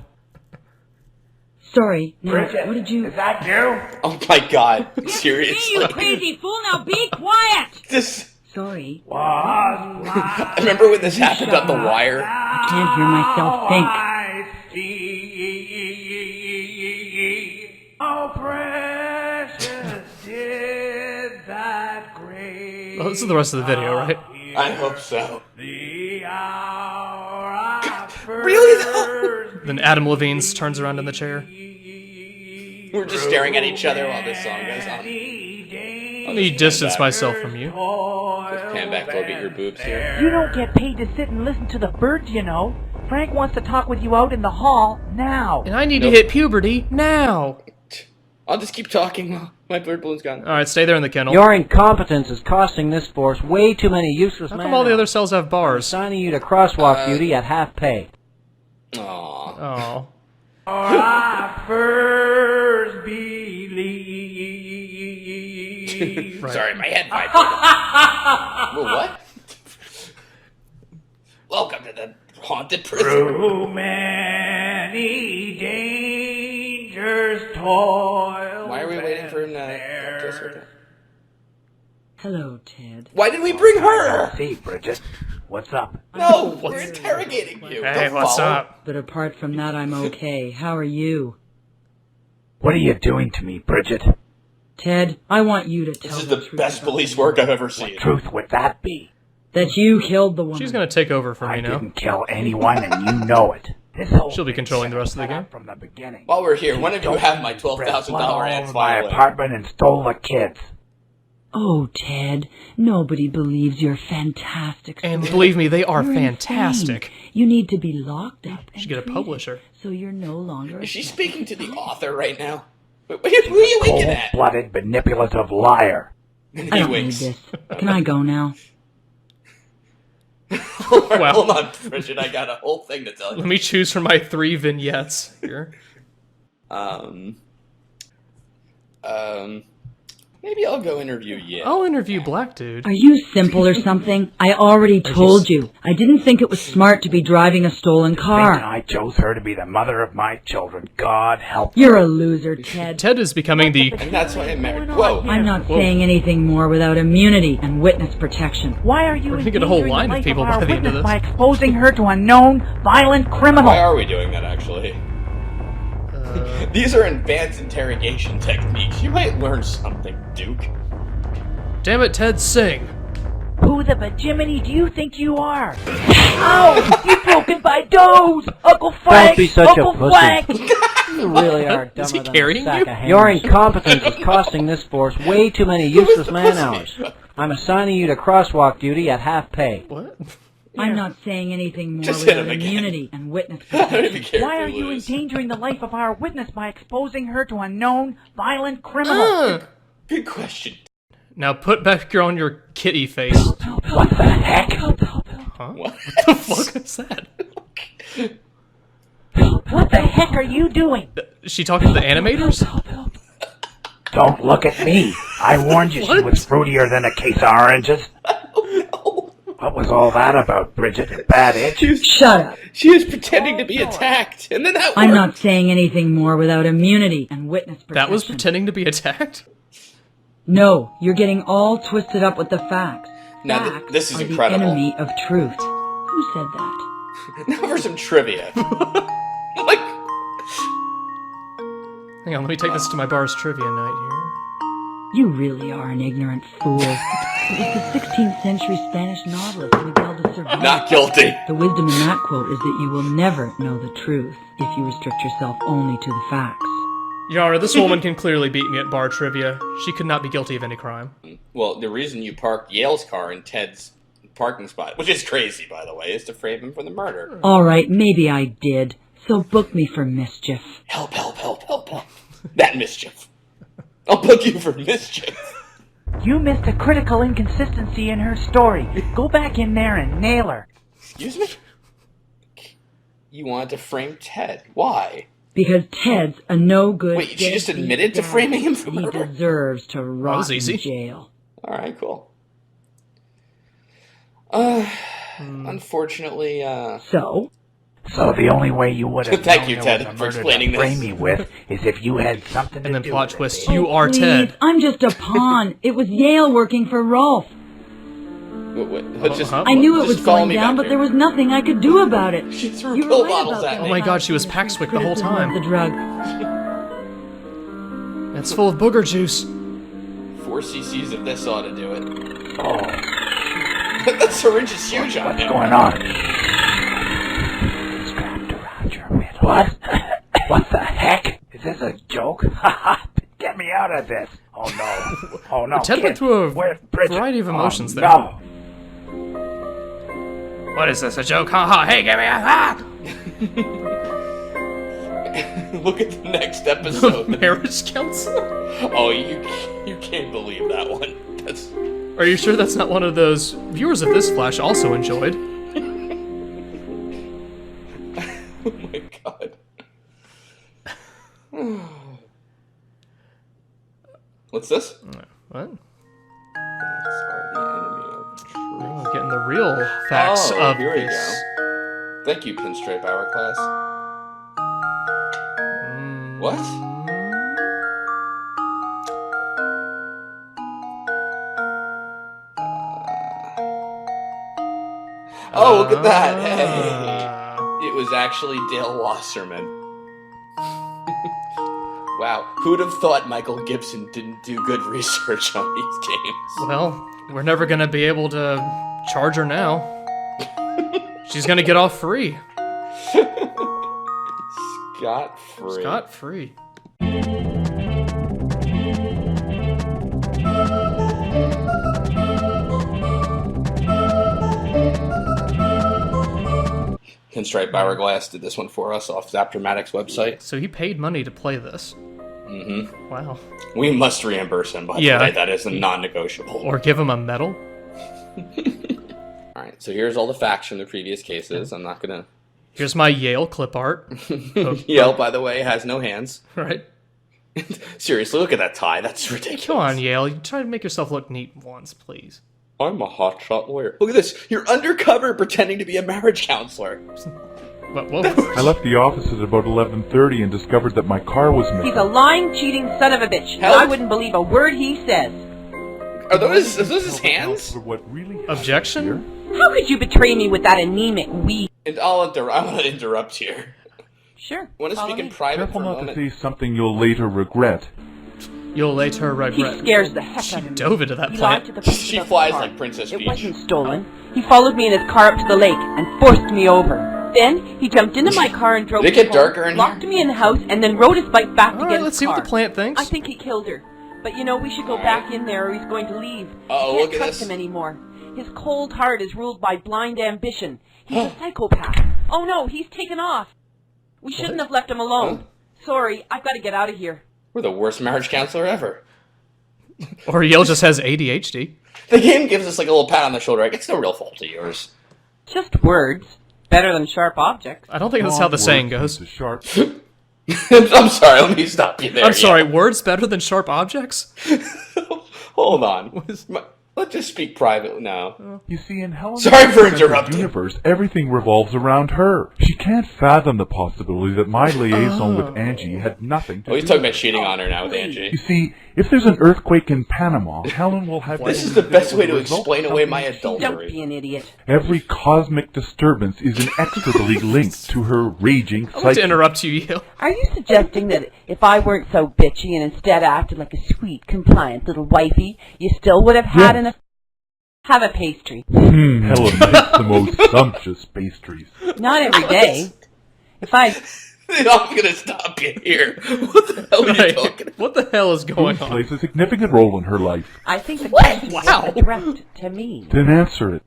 [SPEAKER 3] Sorry, now,
[SPEAKER 8] Bridget,
[SPEAKER 3] what did you...
[SPEAKER 8] is that you?
[SPEAKER 10] Oh my god.
[SPEAKER 3] Me, you
[SPEAKER 10] Seriously.
[SPEAKER 3] crazy fool, now be quiet!
[SPEAKER 10] This...
[SPEAKER 3] Sorry,
[SPEAKER 10] I remember when this happened on The Wire.
[SPEAKER 3] I can't hear myself think.
[SPEAKER 8] Oh, precious did that great.
[SPEAKER 2] Well, this is the rest of the video, right?
[SPEAKER 10] I hope so.
[SPEAKER 8] The hour of
[SPEAKER 10] Really though?
[SPEAKER 2] Then Adam Levine turns around in the chair.
[SPEAKER 10] We're just staring at each other while this song goes on.
[SPEAKER 2] Let me distance myself from you.
[SPEAKER 10] Just pan back, look at your boobs here.
[SPEAKER 7] You don't get paid to sit and listen to the birds, you know. Frank wants to talk with you out in the hall now.
[SPEAKER 2] And I need to hit puberty now.
[SPEAKER 10] I'll just keep talking while my bird balloon's gone.
[SPEAKER 2] Alright, stay there in the kennel.
[SPEAKER 9] Your incompetence is costing this force way too many useless
[SPEAKER 2] How
[SPEAKER 9] man
[SPEAKER 2] come all the
[SPEAKER 9] hours.
[SPEAKER 2] other cells have bars?
[SPEAKER 9] Assigning you to crosswalk duty at half pay.
[SPEAKER 10] Aww.
[SPEAKER 2] Oh.
[SPEAKER 8] I first believe.
[SPEAKER 2] Right.
[SPEAKER 10] Sorry, my head vibrated. Well, what? Welcome to the haunted prison.
[SPEAKER 8] Through many dangers toil.
[SPEAKER 10] Why are we waiting for him to kiss her?
[SPEAKER 3] Hello, Ted.
[SPEAKER 10] Why did we bring her?
[SPEAKER 8] See, Bridget, what's up?
[SPEAKER 10] No, we're interrogating you.
[SPEAKER 2] Hey,
[SPEAKER 10] Don't
[SPEAKER 2] what's
[SPEAKER 10] follow.
[SPEAKER 2] up?
[SPEAKER 3] But apart from that, I'm okay. How are you?
[SPEAKER 8] What are you doing to me, Bridget?
[SPEAKER 3] Ted, I want you to tell
[SPEAKER 10] This is
[SPEAKER 3] the
[SPEAKER 10] the
[SPEAKER 3] truth
[SPEAKER 10] best
[SPEAKER 3] about
[SPEAKER 10] police
[SPEAKER 3] the
[SPEAKER 10] work I've
[SPEAKER 3] murder.
[SPEAKER 10] ever seen.
[SPEAKER 8] What truth would that be?
[SPEAKER 3] That you killed the woman.
[SPEAKER 2] She's gonna take over for me
[SPEAKER 8] I
[SPEAKER 2] now.
[SPEAKER 8] didn't kill anyone, and you know it. This whole
[SPEAKER 2] She'll be controlling the rest of the
[SPEAKER 8] set up
[SPEAKER 2] game.
[SPEAKER 8] from the beginning.
[SPEAKER 10] While we're here, when did you have my
[SPEAKER 8] Spread
[SPEAKER 10] $12,000
[SPEAKER 8] blood all
[SPEAKER 10] ad
[SPEAKER 8] over my
[SPEAKER 10] violin?
[SPEAKER 8] apartment and stole the kids.
[SPEAKER 3] Oh, Ted, nobody believes your fantastic
[SPEAKER 2] And
[SPEAKER 3] story.
[SPEAKER 2] believe me, they are
[SPEAKER 3] You're
[SPEAKER 2] fantastic.
[SPEAKER 3] insane. You need to be locked up.
[SPEAKER 2] Should get a
[SPEAKER 3] treated,
[SPEAKER 2] publisher.
[SPEAKER 3] So you're no longer.
[SPEAKER 10] Is she speaking to the author right now? Who are you winking at?
[SPEAKER 8] Cold-blooded, manipulative liar.
[SPEAKER 10] And
[SPEAKER 3] I
[SPEAKER 10] he
[SPEAKER 3] don't need
[SPEAKER 10] winks.
[SPEAKER 3] this. Can I go now?
[SPEAKER 2] Wow.
[SPEAKER 10] Hold on, Bridget, I got a whole thing to tell you.
[SPEAKER 2] Let me choose from my 3 vignettes here.
[SPEAKER 10] Maybe I'll go interview Yale.
[SPEAKER 2] I'll interview Black Dude.
[SPEAKER 3] Are you simple or something? I already told you. I didn't think it was smart to be driving a stolen
[SPEAKER 8] Think
[SPEAKER 3] car.
[SPEAKER 8] I chose her to be the mother of my children. God help
[SPEAKER 3] You're a loser, Ted.
[SPEAKER 2] Ted is becoming the...
[SPEAKER 10] And that's why I'm married. Whoa.
[SPEAKER 3] I'm not saying anything more without immunity and witness protection.
[SPEAKER 7] Why are you
[SPEAKER 2] We're gonna get a whole
[SPEAKER 7] endangering
[SPEAKER 2] line
[SPEAKER 7] the
[SPEAKER 2] of
[SPEAKER 7] life
[SPEAKER 2] people
[SPEAKER 7] our
[SPEAKER 2] by the end of
[SPEAKER 7] witness
[SPEAKER 2] this.
[SPEAKER 7] by exposing her to a known violent criminal?
[SPEAKER 10] Why are we doing that, actually? These are advanced interrogation techniques. You might learn something, Duke.
[SPEAKER 2] Damn it, Ted, sing.
[SPEAKER 7] Who the bajiminy do you think you are? Ow! You broken my nose! Uncle Frank!
[SPEAKER 9] Don't be such
[SPEAKER 7] Uncle
[SPEAKER 9] a pussy.
[SPEAKER 7] Frank!
[SPEAKER 9] You really are dumber
[SPEAKER 2] Is he
[SPEAKER 9] than
[SPEAKER 2] carrying
[SPEAKER 9] a sack
[SPEAKER 2] you?
[SPEAKER 9] of ham. Your incompetence is costing this force way too many useless man hours. I'm assigning you to crosswalk duty at half pay.
[SPEAKER 2] What?
[SPEAKER 3] I'm not saying anything more
[SPEAKER 10] Just hit
[SPEAKER 3] without
[SPEAKER 10] him again.
[SPEAKER 3] immunity and witness
[SPEAKER 10] Be
[SPEAKER 3] protection.
[SPEAKER 10] careful,
[SPEAKER 7] Why are you
[SPEAKER 10] Lewis.
[SPEAKER 7] endangering the life of our witness by exposing her to a known violent criminal?
[SPEAKER 10] Good question.
[SPEAKER 2] Now put back on your kitty face.
[SPEAKER 8] What the heck?
[SPEAKER 2] Huh? What the fuck is that?
[SPEAKER 7] What the heck are you doing?
[SPEAKER 2] Is she talking to the animators?
[SPEAKER 8] Don't look at me. I warned you she was fruitier than a case of oranges.
[SPEAKER 10] Oh, no.
[SPEAKER 8] What was all that about, Bridget? A bad itch?
[SPEAKER 3] Shut up.
[SPEAKER 10] She was pretending to be attacked, and then that
[SPEAKER 3] I'm
[SPEAKER 10] worked.
[SPEAKER 3] not saying anything more without immunity and witness protection.
[SPEAKER 2] That was pretending to be attacked?
[SPEAKER 3] No, you're getting all twisted up with the facts.
[SPEAKER 10] Now,
[SPEAKER 3] Facts
[SPEAKER 10] this is
[SPEAKER 3] are
[SPEAKER 10] incredible.
[SPEAKER 3] the enemy of truth. Who said that?
[SPEAKER 10] Now for some trivia. Like,
[SPEAKER 2] Hang on, let me take this to my bar's trivia night
[SPEAKER 3] You really are an ignorant fool. It was the 16th century Spanish novelist Miguel de Cervantes.
[SPEAKER 10] not guilty.
[SPEAKER 3] The wisdom in that quote is that you will never know the truth if you restrict yourself only to the facts.
[SPEAKER 2] here. Yara, this woman can clearly beat me at bar trivia. She could not be guilty of any crime.
[SPEAKER 10] Well, the reason you parked Yale's car in Ted's parking spot, which is crazy, by the way, is to frame him for the murder.
[SPEAKER 3] All right, maybe I did. So book me for mischief.
[SPEAKER 10] Help, help, help, help, help. That mischief. I'll book you for mischief.
[SPEAKER 7] You missed a critical inconsistency in her story. Go back in there and nail her.
[SPEAKER 10] Excuse me? You wanted to frame Ted. Why?
[SPEAKER 3] Because Ted's a no-good...
[SPEAKER 10] Wait, she just
[SPEAKER 3] deadbeat
[SPEAKER 10] admitted to
[SPEAKER 3] dad.
[SPEAKER 10] framing him for
[SPEAKER 3] He
[SPEAKER 10] murder?
[SPEAKER 3] deserves to rot
[SPEAKER 2] was
[SPEAKER 3] in
[SPEAKER 2] easy.
[SPEAKER 3] jail.
[SPEAKER 10] Alright, cool. Unfortunately,
[SPEAKER 3] So?
[SPEAKER 8] So the only way you would have
[SPEAKER 10] Thank
[SPEAKER 8] known
[SPEAKER 10] you,
[SPEAKER 8] there
[SPEAKER 10] Ted,
[SPEAKER 8] was a
[SPEAKER 10] for
[SPEAKER 8] murder
[SPEAKER 10] explaining
[SPEAKER 8] to frame
[SPEAKER 10] this.
[SPEAKER 8] me with is if you had something to
[SPEAKER 2] And then
[SPEAKER 8] do
[SPEAKER 2] plot
[SPEAKER 8] with
[SPEAKER 2] twist,
[SPEAKER 8] it.
[SPEAKER 2] you are
[SPEAKER 3] Please,
[SPEAKER 2] Ted.
[SPEAKER 3] I'm just a pawn. It was Yale working for Rolf.
[SPEAKER 10] let's just...
[SPEAKER 3] I knew it
[SPEAKER 10] just
[SPEAKER 3] was
[SPEAKER 10] follow
[SPEAKER 3] going
[SPEAKER 10] me
[SPEAKER 3] down,
[SPEAKER 10] back
[SPEAKER 3] but there
[SPEAKER 10] here.
[SPEAKER 3] was nothing I could do about it.
[SPEAKER 10] She threw
[SPEAKER 3] You were
[SPEAKER 10] pill
[SPEAKER 3] right
[SPEAKER 10] bottles
[SPEAKER 3] about
[SPEAKER 10] at
[SPEAKER 3] that
[SPEAKER 10] me.
[SPEAKER 2] Oh my god, she was
[SPEAKER 3] class
[SPEAKER 2] Paxwick the whole
[SPEAKER 3] criticism of
[SPEAKER 2] time.
[SPEAKER 3] The drug.
[SPEAKER 2] It's full of booger juice.
[SPEAKER 10] 4 cc's of this ought to do it.
[SPEAKER 8] Oh,
[SPEAKER 10] That syringe is huge on
[SPEAKER 8] what's
[SPEAKER 10] him.
[SPEAKER 8] going on? Strapped around your middle. What? What the heck? Is this a joke? Get me out of this. Oh no. Oh no.
[SPEAKER 2] Ted went
[SPEAKER 8] kid.
[SPEAKER 2] through a
[SPEAKER 8] Where's Bridget?
[SPEAKER 2] variety of emotions
[SPEAKER 8] oh,
[SPEAKER 2] there.
[SPEAKER 8] No.
[SPEAKER 2] What is this, a joke? Ha ha, hey, get me out!
[SPEAKER 10] Look at the next episode.
[SPEAKER 2] Marriage counselor?
[SPEAKER 10] Oh, you can't believe that one. That's...
[SPEAKER 2] Are you sure that's not one of those viewers of this flash also enjoyed?
[SPEAKER 10] Oh my god. What's this?
[SPEAKER 2] What?
[SPEAKER 10] Facts are the enemy of truth.
[SPEAKER 2] Oh, getting the real facts of
[SPEAKER 10] here we
[SPEAKER 2] this.
[SPEAKER 10] go. Thank you, PinstripeHourglass. What? Oh, look at that! Hey, it was actually Dale Wasserman. Wow, who'd have thought Michael Gibson didn't do good research on these games?
[SPEAKER 2] Well, we're never gonna be able to charge her now. She's gonna get off free.
[SPEAKER 10] Scot-free.
[SPEAKER 2] Scot-free.
[SPEAKER 10] PinstripeHourglass did this one for us off Zapdramatic's website.
[SPEAKER 2] So he paid money to play this.
[SPEAKER 10] Mm-hmm.
[SPEAKER 2] Wow.
[SPEAKER 10] We must reimburse him, by the way. That is a non-negotiable.
[SPEAKER 2] Or give him a medal.
[SPEAKER 10] Alright, so here's all the facts from the previous cases. I'm not gonna...
[SPEAKER 2] Here's my Yale clip art.
[SPEAKER 10] Yale, by the way, has no hands.
[SPEAKER 2] Right.
[SPEAKER 10] Seriously, look at that tie. That's ridiculous.
[SPEAKER 2] Come on, Yale. You try to make yourself look neat once, please.
[SPEAKER 10] I'm a hotshot lawyer. Look at this. You're undercover pretending to be a marriage counselor.
[SPEAKER 2] But whoa.
[SPEAKER 5] I left the office at about 11:30 and discovered that my car was missing.
[SPEAKER 6] He's a lying, cheating son of a bitch. And I wouldn't believe a word he says.
[SPEAKER 10] Are those his hands?
[SPEAKER 5] What really
[SPEAKER 2] Objection?
[SPEAKER 6] How could you betray me with that anemic weed?
[SPEAKER 10] And I want to interrupt here.
[SPEAKER 6] Sure.
[SPEAKER 10] Want to speak in private
[SPEAKER 5] Careful
[SPEAKER 10] for a
[SPEAKER 5] not to
[SPEAKER 10] moment?
[SPEAKER 5] say something you'll later regret.
[SPEAKER 2] You'll later regret.
[SPEAKER 6] He scares the heck
[SPEAKER 2] She
[SPEAKER 6] out of me.
[SPEAKER 2] dove into that
[SPEAKER 6] He
[SPEAKER 2] plant.
[SPEAKER 6] lied to the police
[SPEAKER 10] She
[SPEAKER 6] about the
[SPEAKER 10] flies
[SPEAKER 6] car.
[SPEAKER 10] like Princess
[SPEAKER 6] It
[SPEAKER 10] Peach.
[SPEAKER 6] wasn't stolen. He followed me in his car up to the lake and forced me over. Then he jumped into my car and drove
[SPEAKER 10] Did it
[SPEAKER 6] me
[SPEAKER 10] get
[SPEAKER 6] home,
[SPEAKER 10] darker in
[SPEAKER 6] locked
[SPEAKER 10] here?
[SPEAKER 6] me in the house, and then rode his bike back to
[SPEAKER 2] All
[SPEAKER 6] get
[SPEAKER 2] right,
[SPEAKER 6] his
[SPEAKER 2] let's see
[SPEAKER 6] car.
[SPEAKER 2] what the plant thinks.
[SPEAKER 6] I think he killed her. But you know, we should go back in there or he's going to leave.
[SPEAKER 10] Uh-oh,
[SPEAKER 6] I
[SPEAKER 10] look
[SPEAKER 6] can't
[SPEAKER 10] at
[SPEAKER 6] trust
[SPEAKER 10] this.
[SPEAKER 6] him anymore. His cold heart is ruled by blind ambition. He's a psychopath. Oh no, he's taken off. We shouldn't have left him alone. Sorry, I've got to get out of here.
[SPEAKER 10] We're the worst marriage counselor ever.
[SPEAKER 2] Or Yale just has ADHD.
[SPEAKER 10] The game gives us like a little pat on the shoulder. Like, it's no real fault of yours.
[SPEAKER 6] Just words. Better than sharp objects.
[SPEAKER 2] I don't think that's how the saying goes.
[SPEAKER 5] Sharp.
[SPEAKER 10] I'm sorry, let me stop you there.
[SPEAKER 2] I'm sorry, words better than sharp objects?
[SPEAKER 10] Hold on. Let's just speak privately now.
[SPEAKER 5] You see, in Helen's
[SPEAKER 10] Sorry for interrupting.
[SPEAKER 5] universe, everything revolves around her. She can't fathom the possibility that my liaison with Angie had nothing to do
[SPEAKER 10] He's talking about cheating on her now with
[SPEAKER 5] You
[SPEAKER 10] Angie.
[SPEAKER 5] see, if there's an earthquake in Panama, Helen will have...
[SPEAKER 10] This is the best way to explain away my
[SPEAKER 6] Don't
[SPEAKER 10] adultery.
[SPEAKER 6] be an idiot.
[SPEAKER 5] Every cosmic disturbance is inextricably linked to her raging
[SPEAKER 2] I want to
[SPEAKER 5] psyche.
[SPEAKER 2] interrupt you, Yale.
[SPEAKER 6] Are you suggesting that if I weren't so bitchy and instead acted like a sweet, compliant little wifey, you still would have had
[SPEAKER 5] Yes.
[SPEAKER 6] Have a pastry.
[SPEAKER 5] Helen makes the most sumptuous pastries.
[SPEAKER 6] Not every day. If I...
[SPEAKER 10] I'm gonna stop you here. What the hell are you talking about?
[SPEAKER 2] What the hell is going
[SPEAKER 5] Food
[SPEAKER 2] on?
[SPEAKER 5] plays a significant role in her life.
[SPEAKER 6] I think the question was addressed to me.
[SPEAKER 5] Then answer it.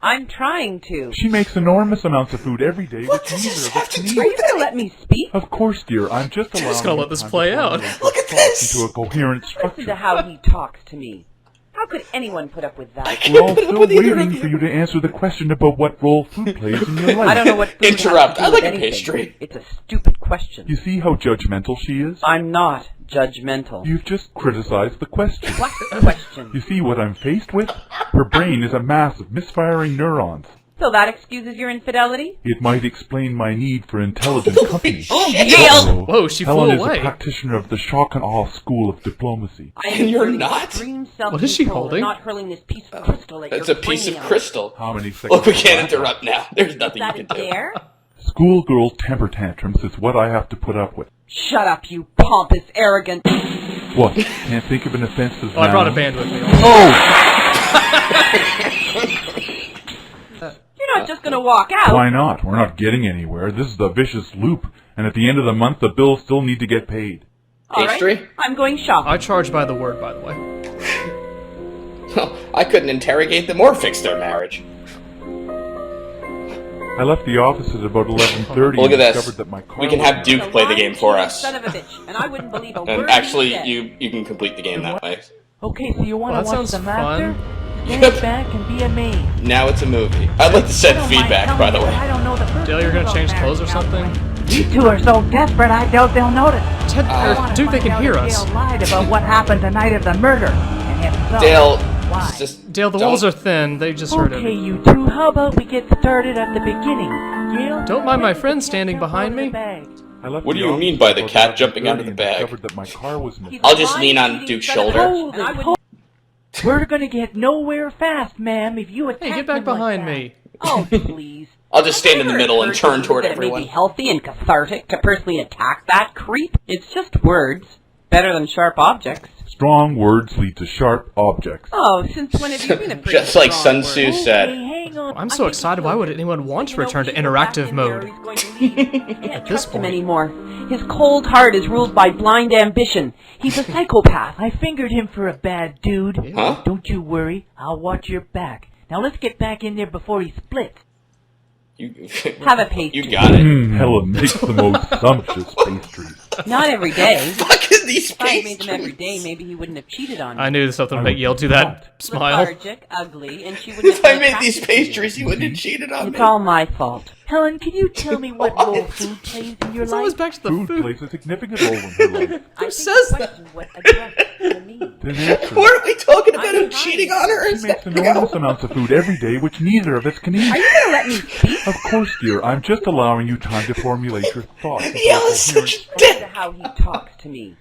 [SPEAKER 6] I'm trying to.
[SPEAKER 5] She makes enormous amounts of food every day, which neither of us can
[SPEAKER 6] Are
[SPEAKER 5] eat.
[SPEAKER 6] you going to let me speak?
[SPEAKER 5] Of course, dear. I'm just allowing
[SPEAKER 2] just gonna
[SPEAKER 5] you
[SPEAKER 2] let this
[SPEAKER 5] time to
[SPEAKER 2] play out.
[SPEAKER 5] formulate
[SPEAKER 10] Look
[SPEAKER 5] your
[SPEAKER 10] at
[SPEAKER 5] thoughts
[SPEAKER 10] this.
[SPEAKER 5] into a coherent
[SPEAKER 6] Listen to
[SPEAKER 5] structure.
[SPEAKER 6] how he talks to me. How could anyone put up with that?
[SPEAKER 5] We're all still waiting for you to answer the question about what role food plays in your life.
[SPEAKER 6] I don't know what food
[SPEAKER 10] Interrupt.
[SPEAKER 6] has to do
[SPEAKER 10] I like
[SPEAKER 6] with
[SPEAKER 10] a
[SPEAKER 6] anything.
[SPEAKER 10] pastry.
[SPEAKER 6] It's a stupid question.
[SPEAKER 5] You see how judgmental she is?
[SPEAKER 6] I'm not judgmental.
[SPEAKER 5] You've just criticized the question.
[SPEAKER 6] What question?
[SPEAKER 5] You see what I'm faced with? Her brain is a mass of misfiring neurons.
[SPEAKER 6] So that excuses your infidelity?
[SPEAKER 5] It might explain my need for intelligent company.
[SPEAKER 6] Yale!
[SPEAKER 2] Whoa, she
[SPEAKER 5] Helen
[SPEAKER 2] flew
[SPEAKER 5] is
[SPEAKER 2] away.
[SPEAKER 5] a practitioner of the shock and awe school of diplomacy.
[SPEAKER 10] And you're not?
[SPEAKER 2] What is she holding?
[SPEAKER 6] Not hurling this piece of crystal at
[SPEAKER 10] That's
[SPEAKER 6] your
[SPEAKER 10] a piece of
[SPEAKER 6] brain.
[SPEAKER 10] crystal.
[SPEAKER 5] How many seconds?
[SPEAKER 10] Look, we can't interrupt now. There's nothing you
[SPEAKER 6] Is
[SPEAKER 10] can
[SPEAKER 6] that a
[SPEAKER 10] do.
[SPEAKER 6] dare?
[SPEAKER 5] Schoolgirl temper tantrums is what I have to put up with.
[SPEAKER 6] Shut up, you pompous, arrogant...
[SPEAKER 5] What? Can't think of an offensive
[SPEAKER 2] Oh, I brought a
[SPEAKER 5] noun?
[SPEAKER 2] band with me.
[SPEAKER 6] You're not just gonna walk out.
[SPEAKER 5] Why not? We're not getting anywhere. This is the vicious loop. And at the end of the month, the bills still need to get paid.
[SPEAKER 6] All right,
[SPEAKER 10] Pastry?
[SPEAKER 6] I'm going shopping.
[SPEAKER 2] I charge by the word, by the way.
[SPEAKER 10] I couldn't interrogate them or fix their marriage.
[SPEAKER 5] I left the office at about 11:30
[SPEAKER 10] Look at
[SPEAKER 5] and
[SPEAKER 10] this.
[SPEAKER 5] discovered that my car
[SPEAKER 10] We can
[SPEAKER 5] was
[SPEAKER 10] have Duke play the game for us.
[SPEAKER 6] Son of a bitch, and I wouldn't believe a word
[SPEAKER 10] And
[SPEAKER 6] you
[SPEAKER 10] actually,
[SPEAKER 6] said.
[SPEAKER 10] you can complete the game that way.
[SPEAKER 7] Okay, so you want
[SPEAKER 2] Well,
[SPEAKER 7] to
[SPEAKER 2] that
[SPEAKER 7] watch
[SPEAKER 2] sounds
[SPEAKER 7] the master?
[SPEAKER 2] fun.
[SPEAKER 7] Stand back and be a maid.
[SPEAKER 10] Now it's a movie. I'd like to send
[SPEAKER 7] I don't
[SPEAKER 10] feedback,
[SPEAKER 7] mind
[SPEAKER 10] by the
[SPEAKER 7] telling you,
[SPEAKER 10] way.
[SPEAKER 7] I don't know the first
[SPEAKER 2] Dale, you're
[SPEAKER 7] thing
[SPEAKER 2] gonna
[SPEAKER 7] about
[SPEAKER 2] change clothes or
[SPEAKER 7] marriage
[SPEAKER 2] something?
[SPEAKER 7] These two are so desperate, I doubt they'll notice.
[SPEAKER 2] Ted,
[SPEAKER 7] I
[SPEAKER 2] or
[SPEAKER 7] wanna
[SPEAKER 2] Duke, they
[SPEAKER 7] find
[SPEAKER 2] can
[SPEAKER 7] out
[SPEAKER 2] hear
[SPEAKER 7] if
[SPEAKER 2] us.
[SPEAKER 7] Dale lied about what happened the night of the murder. And if so,
[SPEAKER 10] Dale,
[SPEAKER 7] why?
[SPEAKER 10] it's just
[SPEAKER 2] Dale, the walls are thin. They just heard
[SPEAKER 7] Okay,
[SPEAKER 2] it.
[SPEAKER 7] you two, how about we get started at the beginning? Yale,
[SPEAKER 2] Don't mind my
[SPEAKER 7] let the
[SPEAKER 2] friend
[SPEAKER 7] cat
[SPEAKER 2] standing
[SPEAKER 7] jump
[SPEAKER 2] behind
[SPEAKER 7] out of
[SPEAKER 2] me.
[SPEAKER 7] the bag.
[SPEAKER 5] I left
[SPEAKER 10] What do
[SPEAKER 5] the
[SPEAKER 10] you
[SPEAKER 5] office
[SPEAKER 10] mean by the
[SPEAKER 5] about
[SPEAKER 10] cat jumping out of
[SPEAKER 5] 11:30
[SPEAKER 10] the bag?
[SPEAKER 5] and discovered that my car was missing.
[SPEAKER 10] I'll just lean on Duke's shoulder.
[SPEAKER 7] Hold it, hold it. We're gonna get nowhere fast, ma'am, if you attack
[SPEAKER 2] Hey, get back
[SPEAKER 7] him like
[SPEAKER 2] behind
[SPEAKER 7] that.
[SPEAKER 2] me.
[SPEAKER 6] Oh, please.
[SPEAKER 10] I'll just stand in the
[SPEAKER 6] Never
[SPEAKER 10] middle and
[SPEAKER 6] occurred
[SPEAKER 10] turn
[SPEAKER 6] to
[SPEAKER 10] toward
[SPEAKER 6] you that It may
[SPEAKER 10] everyone.
[SPEAKER 6] be healthy and cathartic to personally attack that creep. It's just words. Better than sharp objects.
[SPEAKER 5] Strong words lead to sharp objects.
[SPEAKER 6] Oh, since when have you been afraid
[SPEAKER 10] Just
[SPEAKER 6] of
[SPEAKER 10] like
[SPEAKER 6] strong
[SPEAKER 10] Sun Tzu
[SPEAKER 6] words?
[SPEAKER 10] said.
[SPEAKER 7] Hey, hang on.
[SPEAKER 2] I'm so excited. Why would anyone want to return to interactive mode?
[SPEAKER 6] At
[SPEAKER 2] this
[SPEAKER 6] trust him
[SPEAKER 2] point.
[SPEAKER 6] anymore. His cold heart is ruled by blind ambition. He's a psychopath.
[SPEAKER 7] I fingered him for a bad dude.
[SPEAKER 10] Huh?
[SPEAKER 7] Don't you worry. I'll watch your back. Now let's get back in there before he splits.
[SPEAKER 10] You,
[SPEAKER 6] Have a pastry.
[SPEAKER 10] you got it.
[SPEAKER 5] Helen makes the most sumptuous pastries.
[SPEAKER 6] Not every day.
[SPEAKER 10] Fucking these
[SPEAKER 6] If I had made them every
[SPEAKER 10] pastries.
[SPEAKER 6] day, maybe he wouldn't have cheated on me.
[SPEAKER 2] I knew something would make Yale do that smile.
[SPEAKER 6] Lethargic, ugly, and she wouldn't
[SPEAKER 10] If
[SPEAKER 6] have
[SPEAKER 10] I
[SPEAKER 6] been
[SPEAKER 10] made these
[SPEAKER 6] attracted to me.
[SPEAKER 10] pastries, you wouldn't have cheated on
[SPEAKER 6] It's
[SPEAKER 10] me.
[SPEAKER 6] all my fault.
[SPEAKER 7] Helen, can you tell me what role food plays in your
[SPEAKER 2] It's always
[SPEAKER 7] life?
[SPEAKER 2] back to the
[SPEAKER 5] Food
[SPEAKER 2] food.
[SPEAKER 5] plays a significant role in her life.
[SPEAKER 2] Who says that?
[SPEAKER 6] What addressed to me.
[SPEAKER 5] Then answer.
[SPEAKER 10] What are we talking about? Him cheating on her?
[SPEAKER 5] She
[SPEAKER 10] Is
[SPEAKER 5] makes
[SPEAKER 10] that
[SPEAKER 5] enormous amounts of food every day, which neither of us can eat.
[SPEAKER 6] Are you going to let me speak?
[SPEAKER 5] Of course, dear. I'm just allowing you time to formulate your thoughts.
[SPEAKER 10] Yale is such a
[SPEAKER 6] Listen to
[SPEAKER 10] dick.
[SPEAKER 6] how he talks to me.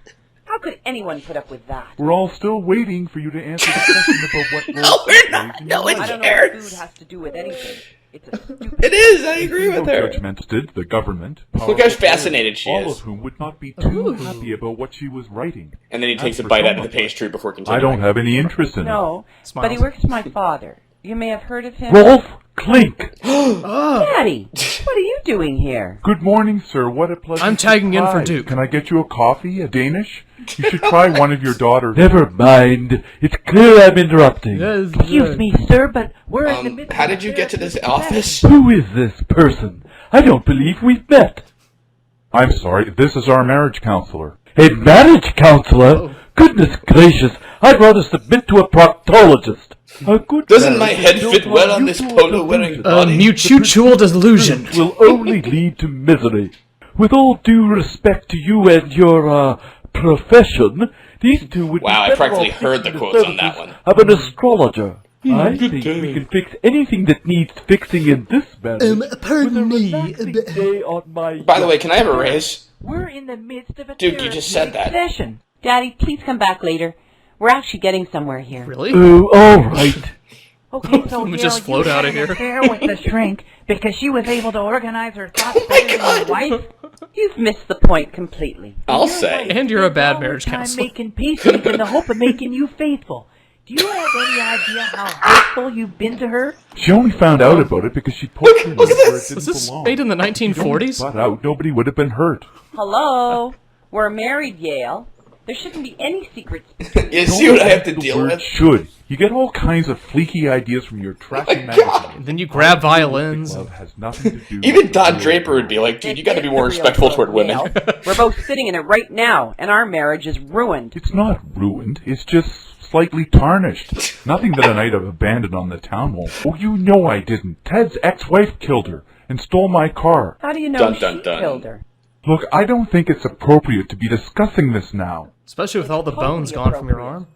[SPEAKER 6] How could anyone put up with that?
[SPEAKER 5] We're all still waiting for you to answer the question about what role
[SPEAKER 10] No,
[SPEAKER 5] food
[SPEAKER 10] we're
[SPEAKER 5] plays
[SPEAKER 10] not.
[SPEAKER 5] in
[SPEAKER 10] No
[SPEAKER 5] your
[SPEAKER 10] one
[SPEAKER 6] I
[SPEAKER 5] life.
[SPEAKER 6] don't know what
[SPEAKER 10] cares.
[SPEAKER 6] food has to do with anything. It's a stupid...
[SPEAKER 10] It is. I agree
[SPEAKER 5] No
[SPEAKER 10] with her.
[SPEAKER 5] judgmented the government.
[SPEAKER 10] Look how fascinated she
[SPEAKER 5] all
[SPEAKER 10] is.
[SPEAKER 5] of whom would not be too happy about what she was writing.
[SPEAKER 10] And then he takes
[SPEAKER 5] As
[SPEAKER 10] a
[SPEAKER 5] for
[SPEAKER 10] bite out of
[SPEAKER 5] someone
[SPEAKER 10] the pastry before
[SPEAKER 5] I
[SPEAKER 10] continuing.
[SPEAKER 5] don't have any interest in
[SPEAKER 6] No,
[SPEAKER 2] Smiles.
[SPEAKER 6] but he works for my father. You may have heard of him.
[SPEAKER 5] it. Rolf Klink!
[SPEAKER 6] Daddy, what are you doing here?
[SPEAKER 5] Good morning, sir. What a pleasant
[SPEAKER 2] I'm tagging in for
[SPEAKER 5] surprise.
[SPEAKER 2] Duke.
[SPEAKER 5] Can I get you a coffee, a Danish? You should try one of your daughters. Never mind. It's clear I'm interrupting.
[SPEAKER 7] Excuse me, sir, but we're in the middle
[SPEAKER 10] How
[SPEAKER 7] of
[SPEAKER 10] did you
[SPEAKER 7] a
[SPEAKER 10] get to this
[SPEAKER 7] therapeutic
[SPEAKER 10] office?
[SPEAKER 5] Who is this person? I don't believe we've met. I'm sorry. This is our marriage counselor. A marriage counselor? Goodness gracious. I'd rather submit to a proctologist. A good
[SPEAKER 10] Doesn't my
[SPEAKER 5] marriage
[SPEAKER 10] head
[SPEAKER 5] is
[SPEAKER 10] fit
[SPEAKER 5] built
[SPEAKER 10] well
[SPEAKER 5] on
[SPEAKER 10] on this
[SPEAKER 5] mutual
[SPEAKER 10] polo-wearing
[SPEAKER 5] delusion.
[SPEAKER 10] body?
[SPEAKER 2] Mutual delusion.
[SPEAKER 5] Will only lead to misery. With all due respect to you and your, profession, these two would
[SPEAKER 10] Wow, I
[SPEAKER 5] be better
[SPEAKER 10] practically
[SPEAKER 5] off
[SPEAKER 10] heard the
[SPEAKER 5] seeking
[SPEAKER 10] quotes on that
[SPEAKER 5] services
[SPEAKER 10] one.
[SPEAKER 5] of an astrologer. I think we can fix anything that needs fixing in this marriage with a relaxing day on my
[SPEAKER 10] By the way, can I have a raise?
[SPEAKER 7] We're in the midst of a
[SPEAKER 10] Dude, you just said that.
[SPEAKER 7] session.
[SPEAKER 6] Daddy, please come back later. We're actually getting somewhere here.
[SPEAKER 2] Really?
[SPEAKER 5] Oh, all right.
[SPEAKER 7] Okay, so
[SPEAKER 2] Let me
[SPEAKER 7] Gail,
[SPEAKER 2] just float
[SPEAKER 7] you
[SPEAKER 2] out
[SPEAKER 7] had
[SPEAKER 2] of
[SPEAKER 7] an
[SPEAKER 2] here.
[SPEAKER 7] affair with the shrink because she was able to organize her thoughts better than your wife.
[SPEAKER 6] You've missed the point completely.
[SPEAKER 10] I'll say.
[SPEAKER 2] And you're a bad
[SPEAKER 7] All
[SPEAKER 2] marriage
[SPEAKER 7] the time
[SPEAKER 2] counselor.
[SPEAKER 7] making pieces in the hope of making you faithful. Do you have any idea how hurtful you've been to her?
[SPEAKER 5] She only found out about it because she poked her
[SPEAKER 10] look at
[SPEAKER 5] where it
[SPEAKER 10] this.
[SPEAKER 5] didn't
[SPEAKER 2] Was this
[SPEAKER 5] belong.
[SPEAKER 2] made in the
[SPEAKER 5] If she'd only
[SPEAKER 2] 1940s?
[SPEAKER 5] spot out, nobody would have been hurt.
[SPEAKER 6] Hello? We're married, Yale. There shouldn't be any secrets.
[SPEAKER 10] You see what I have to
[SPEAKER 5] The
[SPEAKER 10] deal
[SPEAKER 5] word
[SPEAKER 10] with?
[SPEAKER 5] should. You get all kinds of fleeky ideas from your trashy magazine.
[SPEAKER 2] And then you grab violins.
[SPEAKER 5] Love has nothing to do
[SPEAKER 10] Even
[SPEAKER 5] with
[SPEAKER 10] Don
[SPEAKER 5] the
[SPEAKER 10] Draper would be like, dude, you gotta be more respectful toward women.
[SPEAKER 6] Yale. We're both sitting in it right now, and our marriage is ruined.
[SPEAKER 5] It's not ruined. It's just slightly tarnished. Nothing that a night of abandon on the town won't. Oh, you know I didn't. Ted's ex-wife killed her and stole my car.
[SPEAKER 6] How do you know
[SPEAKER 10] Dun,
[SPEAKER 6] she
[SPEAKER 10] dun, dun.
[SPEAKER 6] killed her?
[SPEAKER 5] Look, I don't think it's appropriate to be discussing this now.
[SPEAKER 2] Especially with all the bones gone from your arm.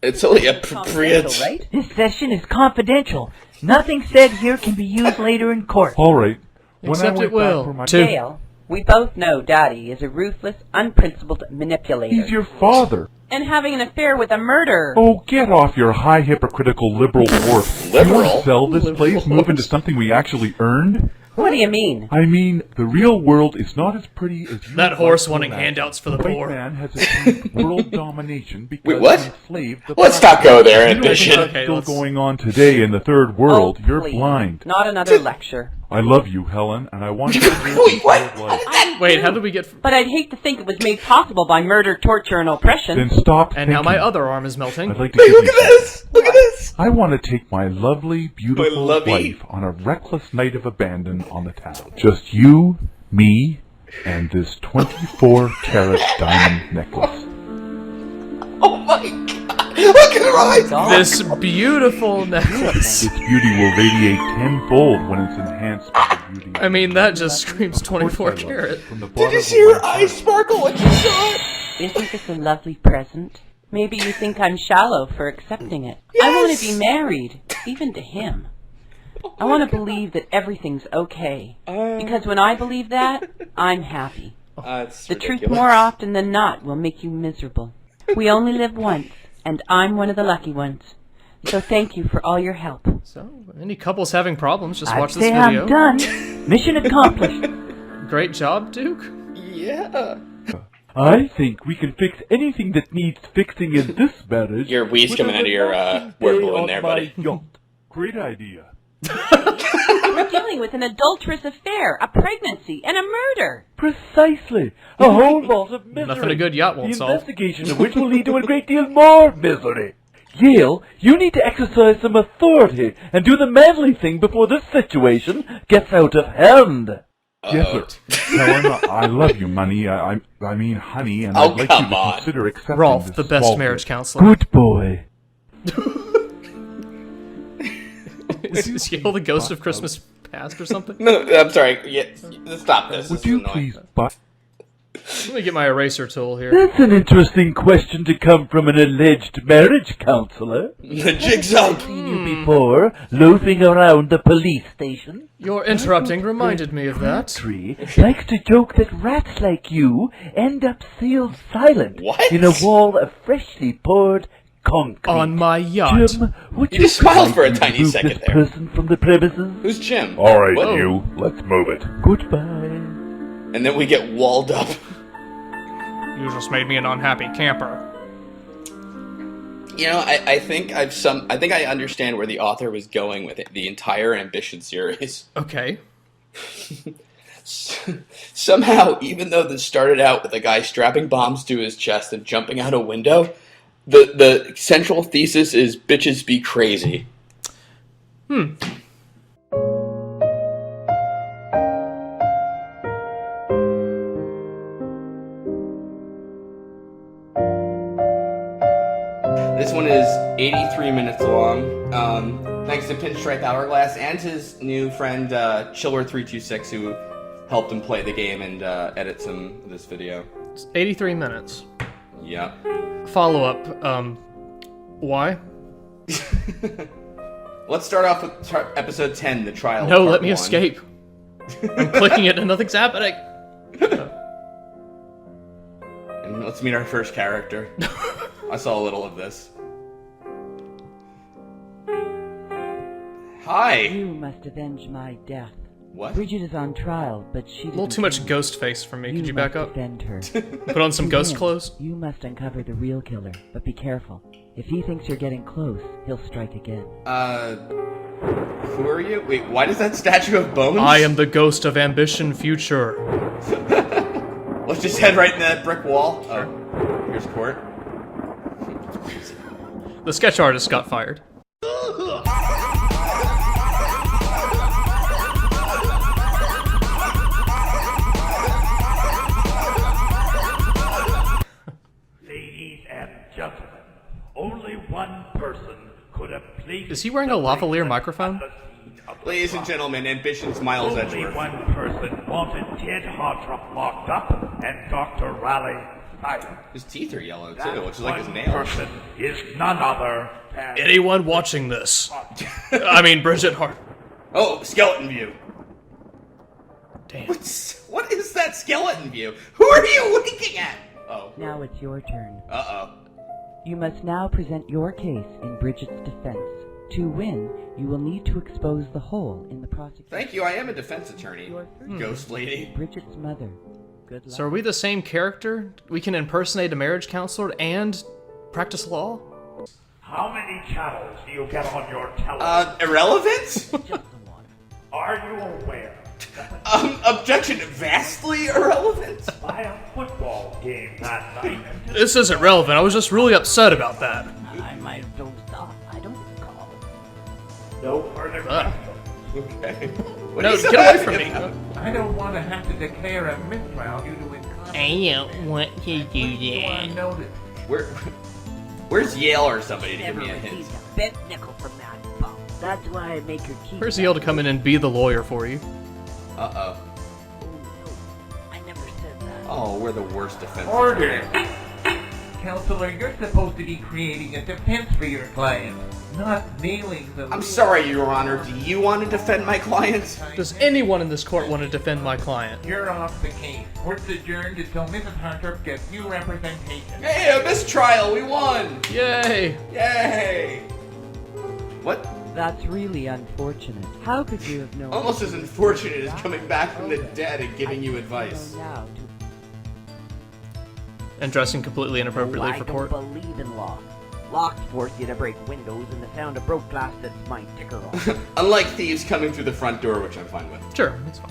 [SPEAKER 10] It's only
[SPEAKER 6] Confidential,
[SPEAKER 10] appropriate.
[SPEAKER 6] right?
[SPEAKER 7] This session is confidential. Nothing said here can be used later in court.
[SPEAKER 5] All right. When
[SPEAKER 2] Except
[SPEAKER 5] I went
[SPEAKER 2] it will.
[SPEAKER 5] back for my...
[SPEAKER 2] Two.
[SPEAKER 6] Yale, we both know Daddy is a ruthless, unprincipled manipulator.
[SPEAKER 5] He's your father.
[SPEAKER 6] And having an affair with a murderer.
[SPEAKER 5] Oh, get off your high hypocritical liberal horse. You
[SPEAKER 10] Liberal?
[SPEAKER 5] want to sell this place, move into something we actually earned?
[SPEAKER 6] What do you mean?
[SPEAKER 5] I mean, the real world is not as pretty as you
[SPEAKER 2] That
[SPEAKER 5] would
[SPEAKER 2] horse
[SPEAKER 5] like to
[SPEAKER 2] wanting
[SPEAKER 5] imagine.
[SPEAKER 2] handouts for the
[SPEAKER 5] white
[SPEAKER 2] poor.
[SPEAKER 5] man has achieved world domination because
[SPEAKER 10] Wait, what?
[SPEAKER 5] he enslaved the
[SPEAKER 10] Let's
[SPEAKER 5] black
[SPEAKER 10] not go
[SPEAKER 5] man.
[SPEAKER 10] there,
[SPEAKER 5] You know
[SPEAKER 10] ambition.
[SPEAKER 5] what's
[SPEAKER 2] Okay,
[SPEAKER 5] still
[SPEAKER 2] let's-
[SPEAKER 5] going on today in the third world.
[SPEAKER 6] Oh,
[SPEAKER 5] You're
[SPEAKER 6] please.
[SPEAKER 5] blind.
[SPEAKER 6] Not another lecture.
[SPEAKER 5] I love you, Helen, and I want you to live
[SPEAKER 10] Wait, what?
[SPEAKER 5] your life.
[SPEAKER 2] Wait, how did we get...
[SPEAKER 6] But I'd hate to think it was made possible by murder, torture, and oppression.
[SPEAKER 5] Then stop
[SPEAKER 2] And now my
[SPEAKER 5] thinking.
[SPEAKER 2] other arm is melting.
[SPEAKER 5] I'd like to
[SPEAKER 10] Wait,
[SPEAKER 5] give
[SPEAKER 10] look
[SPEAKER 5] you
[SPEAKER 10] at this! Look at this!
[SPEAKER 5] I want to take my lovely, beautiful
[SPEAKER 10] lovey.
[SPEAKER 5] wife on a reckless night of abandon on the town. Just you, me, and this 24-carat diamond necklace.
[SPEAKER 10] Oh my god! Look at her eyes!
[SPEAKER 2] This beautiful necklace.
[SPEAKER 5] Its beauty will radiate tenfold when it's enhanced by the beauty.
[SPEAKER 2] I mean, that just screams
[SPEAKER 5] Of course
[SPEAKER 2] 24
[SPEAKER 5] I love it.
[SPEAKER 2] karat.
[SPEAKER 5] From the
[SPEAKER 10] Did
[SPEAKER 5] bottom
[SPEAKER 10] you
[SPEAKER 5] of
[SPEAKER 10] see her
[SPEAKER 5] my
[SPEAKER 10] eyes
[SPEAKER 5] heart.
[SPEAKER 10] sparkle when she saw it?
[SPEAKER 6] Isn't this a lovely present? Maybe you think I'm shallow for accepting it. I want to be married, even to him. I want to believe that everything's okay. Because when I believe that, I'm happy.
[SPEAKER 10] It's
[SPEAKER 6] The truth
[SPEAKER 10] ridiculous.
[SPEAKER 6] more often than not will make you miserable. We only live once, and I'm one of the lucky ones. So thank you for all your help.
[SPEAKER 2] So, any couples having problems, just
[SPEAKER 7] I'd
[SPEAKER 2] watch this
[SPEAKER 7] say
[SPEAKER 2] video.
[SPEAKER 7] I'm done. Mission accomplished.
[SPEAKER 2] Great job, Duke.
[SPEAKER 10] Yeah.
[SPEAKER 5] I think we can fix anything that needs fixing in this marriage.
[SPEAKER 10] Your weed's
[SPEAKER 5] with
[SPEAKER 10] coming
[SPEAKER 5] a
[SPEAKER 10] out of your,
[SPEAKER 5] relaxing
[SPEAKER 10] word
[SPEAKER 5] day
[SPEAKER 10] balloon
[SPEAKER 5] on
[SPEAKER 10] there,
[SPEAKER 5] my
[SPEAKER 10] buddy.
[SPEAKER 5] yacht. Great idea.
[SPEAKER 6] We're dealing with an adulterous affair, a pregnancy, and a murder.
[SPEAKER 5] Precisely. A whole lot of misery.
[SPEAKER 2] Nothing a good yacht won't
[SPEAKER 5] the
[SPEAKER 2] solve.
[SPEAKER 5] investigation of which will lead to a great deal more misery. Yale, you need to exercise some authority and do the manly thing before this situation gets out of hand. Yes, sir. Helen, I love you, money. I mean, honey, and
[SPEAKER 10] Oh,
[SPEAKER 5] I'd like you
[SPEAKER 10] come
[SPEAKER 5] to
[SPEAKER 10] on.
[SPEAKER 5] consider accepting
[SPEAKER 2] Rolf,
[SPEAKER 5] this
[SPEAKER 2] the best
[SPEAKER 5] small
[SPEAKER 2] marriage
[SPEAKER 5] gift.
[SPEAKER 2] counselor.
[SPEAKER 5] Good boy.
[SPEAKER 2] Is Yale the ghost of Christmas past or something?
[SPEAKER 10] No, I'm sorry. Yeah, stop this.
[SPEAKER 5] Would
[SPEAKER 10] This
[SPEAKER 5] you
[SPEAKER 10] is annoying.
[SPEAKER 5] please buy...
[SPEAKER 2] Let me get my eraser tool here.
[SPEAKER 5] That's an interesting question to come from an alleged marriage counselor.
[SPEAKER 10] The jig's up.
[SPEAKER 5] Seen you before, loafing around the police station.
[SPEAKER 2] Your interrupting reminded me of that.
[SPEAKER 5] Tree likes to joke that rats like you end up sealed silent
[SPEAKER 10] What?
[SPEAKER 5] in a wall of freshly poured concrete.
[SPEAKER 2] On my yacht.
[SPEAKER 5] Jim, would
[SPEAKER 10] You just smiled for a
[SPEAKER 5] kindly
[SPEAKER 10] tiny
[SPEAKER 5] remove
[SPEAKER 10] second
[SPEAKER 5] this
[SPEAKER 10] there.
[SPEAKER 5] person from the premises?
[SPEAKER 10] Who's Jim?
[SPEAKER 5] All right,
[SPEAKER 10] Whoa.
[SPEAKER 5] you. Let's move it. Goodbye.
[SPEAKER 10] And then we get walled up.
[SPEAKER 2] You just made me an unhappy camper.
[SPEAKER 10] You know, I think I think I understand where the author was going with it, the entire Ambition series.
[SPEAKER 2] Okay.
[SPEAKER 10] Somehow, even though this started out with a guy strapping bombs to his chest and jumping out a window, the central thesis is bitches be crazy. This 83 minutes long. Thanks to PinstripeHourglass and his new friend Chiller326 who helped him play the game and edit some of this video.
[SPEAKER 2] It's 83 minutes.
[SPEAKER 10] Yep.
[SPEAKER 2] Follow up. Why?
[SPEAKER 10] Let's start off with episode 10, the trial.
[SPEAKER 2] No,
[SPEAKER 10] part
[SPEAKER 2] let me
[SPEAKER 10] 1.
[SPEAKER 2] escape. I'm clicking it and nothing's happening.
[SPEAKER 10] And let's meet our first character. I saw a little of this. Hi.
[SPEAKER 3] You must avenge my death.
[SPEAKER 10] What?
[SPEAKER 3] Bridget is on trial, but she
[SPEAKER 2] A little too much ghost face for me. Could you back up?
[SPEAKER 3] Defend her.
[SPEAKER 2] Put on some ghost clothes.
[SPEAKER 3] You must uncover the real killer, but be careful. If he thinks you're getting close, he'll strike again.
[SPEAKER 10] Who are you? Wait, why does that statue have bones?
[SPEAKER 2] I am the ghost of ambition future.
[SPEAKER 10] Let's just head right in that brick wall. Oh, here's court.
[SPEAKER 2] The sketch artist got fired.
[SPEAKER 5] Ladies and gentlemen, only one person could have played.
[SPEAKER 2] Is he wearing a lavalier microphone?
[SPEAKER 10] Ladies and gentlemen, Ambition's Miles
[SPEAKER 5] Only
[SPEAKER 10] Edgeworth.
[SPEAKER 5] one person wanted Ted Hartrop locked up and Dr. Raleigh fired.
[SPEAKER 10] His teeth are yellow too,
[SPEAKER 5] That
[SPEAKER 10] which is like his
[SPEAKER 5] one
[SPEAKER 10] nails.
[SPEAKER 5] person is none other than
[SPEAKER 2] Anyone watching this? I mean, Bridget Hart.
[SPEAKER 10] Oh, skeleton view.
[SPEAKER 2] Damn.
[SPEAKER 10] What is that skeleton view? Who are you looking at? Oh.
[SPEAKER 3] Now it's your turn.
[SPEAKER 10] Uh-oh.
[SPEAKER 3] You must now present your case in Bridget's defense. To win, you will need to expose the hole in the prosecution.
[SPEAKER 10] Thank you, I am a defense attorney.
[SPEAKER 3] Your first
[SPEAKER 10] Ghost lady.
[SPEAKER 3] Bridget's mother. Good luck.
[SPEAKER 2] So are we the same character? We can impersonate a marriage counselor and practice law?
[SPEAKER 5] How many channels do you get on your television?
[SPEAKER 10] Irrelevant?
[SPEAKER 3] Just the one.
[SPEAKER 5] Are you aware
[SPEAKER 10] Objection, vastly irrelevant?
[SPEAKER 5] by a football game that night?
[SPEAKER 2] This isn't relevant. I was just really upset about that.
[SPEAKER 3] I might have dozed off. I don't recall.
[SPEAKER 5] No further questions.
[SPEAKER 10] Okay.
[SPEAKER 2] No, get away from me.
[SPEAKER 8] I don't want to have to declare a mistrial due to incompetence.
[SPEAKER 2] I don't want to do
[SPEAKER 8] Notice.
[SPEAKER 10] Where's Yale or somebody to give me a hint?
[SPEAKER 7] received a bent nickel from that bum. That's why I make her keep.
[SPEAKER 2] Where's Yale to come in and be the lawyer for you?
[SPEAKER 10] Uh-oh.
[SPEAKER 7] Oh, no. I never said that.
[SPEAKER 10] Oh, we're the worst defense.
[SPEAKER 8] Order! Counselor, you're supposed to be creating a defense for your client, not nailing the...
[SPEAKER 10] I'm sorry, Your Honor. Do you want to defend my client?
[SPEAKER 2] Does anyone in this court want to defend my client?
[SPEAKER 8] You're off the case. Court's adjourned until Mrs. Hartrop gets new representation.
[SPEAKER 10] Hey, a mistrial! We won!
[SPEAKER 2] Yay!
[SPEAKER 10] Yay! What?
[SPEAKER 3] That's really unfortunate. How could you have known?
[SPEAKER 10] Almost as unfortunate as coming back from the dead and giving you advice.
[SPEAKER 3] Now to
[SPEAKER 2] And dressing completely inappropriately
[SPEAKER 7] I
[SPEAKER 2] for
[SPEAKER 7] don't
[SPEAKER 2] court.
[SPEAKER 7] believe in law. Locks force you to break windows, and the sound of broke glass sets my ticker off.
[SPEAKER 10] Unlike thieves coming through the front door, which I'm fine with.
[SPEAKER 2] Sure, that's fine.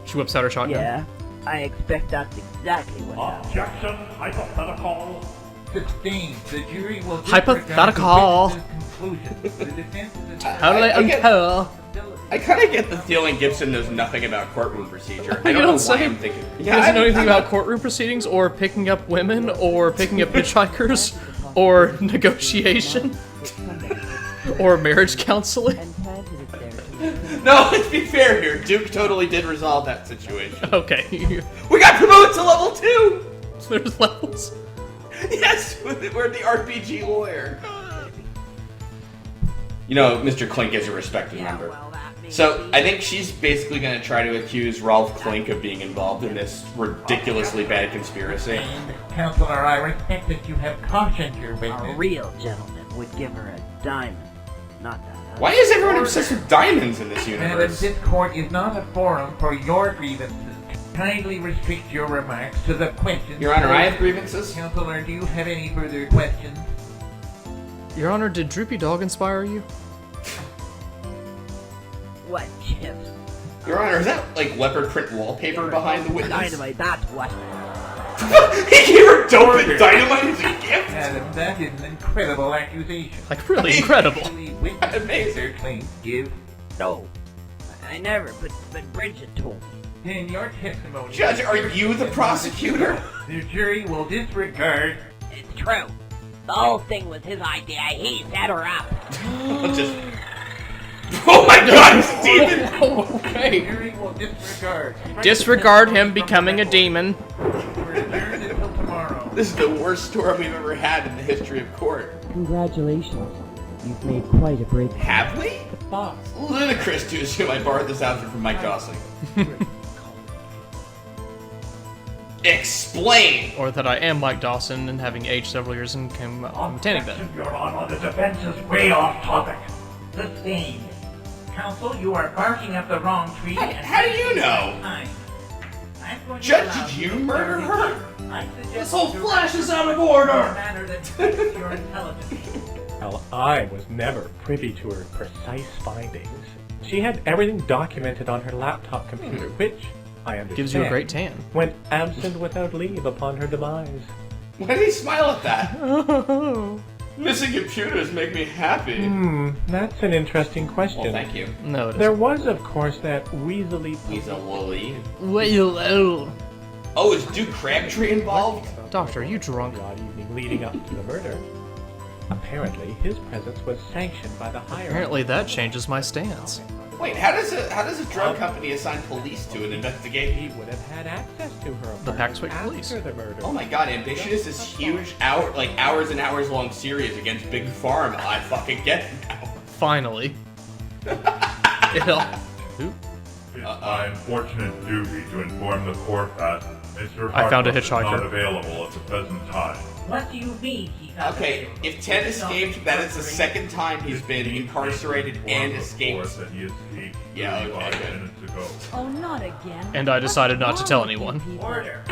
[SPEAKER 2] She whips out her shotgun.
[SPEAKER 7] Yeah, I expect that's exactly what happened.
[SPEAKER 5] Objection, hypothetical.
[SPEAKER 8] Sustained. The jury will
[SPEAKER 2] Hypothetical.
[SPEAKER 8] conclusion. The defense is
[SPEAKER 2] How do they
[SPEAKER 10] I get-
[SPEAKER 2] uncover?
[SPEAKER 10] I kind of get the feeling Gibson knows nothing about courtroom procedure. I
[SPEAKER 2] You
[SPEAKER 10] don't know
[SPEAKER 2] don't
[SPEAKER 10] why
[SPEAKER 2] say.
[SPEAKER 10] I'm thinking.
[SPEAKER 2] He doesn't know anything about courtroom proceedings, or picking up women, or picking up hitchhikers, or negotiation, or marriage counseling.
[SPEAKER 3] and planted it there. To
[SPEAKER 10] No, let's be fair here. Duke totally did resolve that situation.
[SPEAKER 2] Okay,
[SPEAKER 10] We got promoted to level 2!
[SPEAKER 2] there's levels.
[SPEAKER 10] Yes, we're the RPG lawyer. You know, Mr. Clink is a respected member.
[SPEAKER 7] Well, that may
[SPEAKER 10] So,
[SPEAKER 7] be.
[SPEAKER 10] I think she's basically going to try to accuse Rolf Clink of being involved in this ridiculously bad conspiracy.
[SPEAKER 8] Counselor, I respect that you have cautioned your
[SPEAKER 7] A
[SPEAKER 8] witness.
[SPEAKER 7] real gentleman would give her a diamond, not that.
[SPEAKER 10] Why is everyone obsessed with diamonds in this
[SPEAKER 8] Madam,
[SPEAKER 10] universe?
[SPEAKER 8] this court is not a forum for your grievances. Kindly restrict your remarks to the questions.
[SPEAKER 10] Your Honor, I have grievances.
[SPEAKER 8] Counselor, do you have any further questions?
[SPEAKER 2] Your Honor, did Droopy Dog inspire you?
[SPEAKER 7] What, Chip?
[SPEAKER 10] Your Honor, is that like leopard print wallpaper behind the witness?
[SPEAKER 7] Dynamite, that's what.
[SPEAKER 10] He gave her dope and dynamite as a gift?
[SPEAKER 8] Madam, that is an incredible accusation.
[SPEAKER 2] Like, really incredible.
[SPEAKER 10] Amazing.
[SPEAKER 8] Claim give.
[SPEAKER 7] No, I never, but Bridget told me.
[SPEAKER 8] In your testimony...
[SPEAKER 10] Judge, are you the prosecutor?
[SPEAKER 8] The jury will disregard...
[SPEAKER 7] It's true.
[SPEAKER 6] The whole thing was his idea. He set her up.
[SPEAKER 1] Just... Oh my god, Steven!
[SPEAKER 2] Okay.
[SPEAKER 8] Mary will disregard.
[SPEAKER 2] Disregard him becoming a demon.
[SPEAKER 8] We're adjourned until tomorrow.
[SPEAKER 1] This is the worst storm we've ever had in the history of court.
[SPEAKER 6] Congratulations. You've made quite a breakthrough.
[SPEAKER 1] Have we?
[SPEAKER 6] Boss.
[SPEAKER 1] Ludicrous to assume I borrowed this outfit from Mike Dawson. Explain!
[SPEAKER 2] Or that I am Mike Dawson and having aged several years and came from tanning bed.
[SPEAKER 8] Your Honor, the defense is way off topic. The same. Counsel, you are barking up the wrong tree.
[SPEAKER 1] How do you know? Judge, did you murder her?
[SPEAKER 8] This
[SPEAKER 1] whole flash is out of order!
[SPEAKER 11] Well, I was never privy to her precise findings. She had everything documented on her laptop computer, which, I understand,
[SPEAKER 2] Gives you a great tan.
[SPEAKER 11] went absent without leave upon her demise.
[SPEAKER 1] Why did he smile at that? Missing computers make me happy.
[SPEAKER 11] That's an interesting question.
[SPEAKER 1] Well, thank you.
[SPEAKER 2] No, it
[SPEAKER 11] There
[SPEAKER 2] isn't.
[SPEAKER 11] was, of course, that weaselly...
[SPEAKER 1] Weaselly.
[SPEAKER 2] Well,
[SPEAKER 1] Oh, is Duke Crabtree involved?
[SPEAKER 2] Doctor, are you drunk?
[SPEAKER 11] The odd evening leading up to the murder. Apparently, his presence was sanctioned by the higher...
[SPEAKER 2] Apparently that changes my stance.
[SPEAKER 1] Wait, how does a drug company assign police to an
[SPEAKER 11] He
[SPEAKER 1] investigation?
[SPEAKER 11] would have had access to her
[SPEAKER 2] The
[SPEAKER 11] apartment
[SPEAKER 2] Paxwick police.
[SPEAKER 11] after the murder.
[SPEAKER 1] Oh my god, Ambition is this huge hours and hours long series against Big Pharma. I fucking get it now.
[SPEAKER 2] Finally. Oop.
[SPEAKER 12] It's my unfortunate duty to inform the court that Mr.
[SPEAKER 2] I found a
[SPEAKER 12] Hartnett is
[SPEAKER 2] hitchhiker.
[SPEAKER 12] not available at the present time.
[SPEAKER 7] What do you mean he got
[SPEAKER 1] Okay, if Ted escaped, that is the second time he's been incarcerated and escaped.
[SPEAKER 12] That he escaped
[SPEAKER 1] Yeah, okay,
[SPEAKER 12] 35
[SPEAKER 1] good.
[SPEAKER 12] minutes ago.
[SPEAKER 3] Oh, not again.
[SPEAKER 2] And I decided not to tell anyone.
[SPEAKER 7] Order.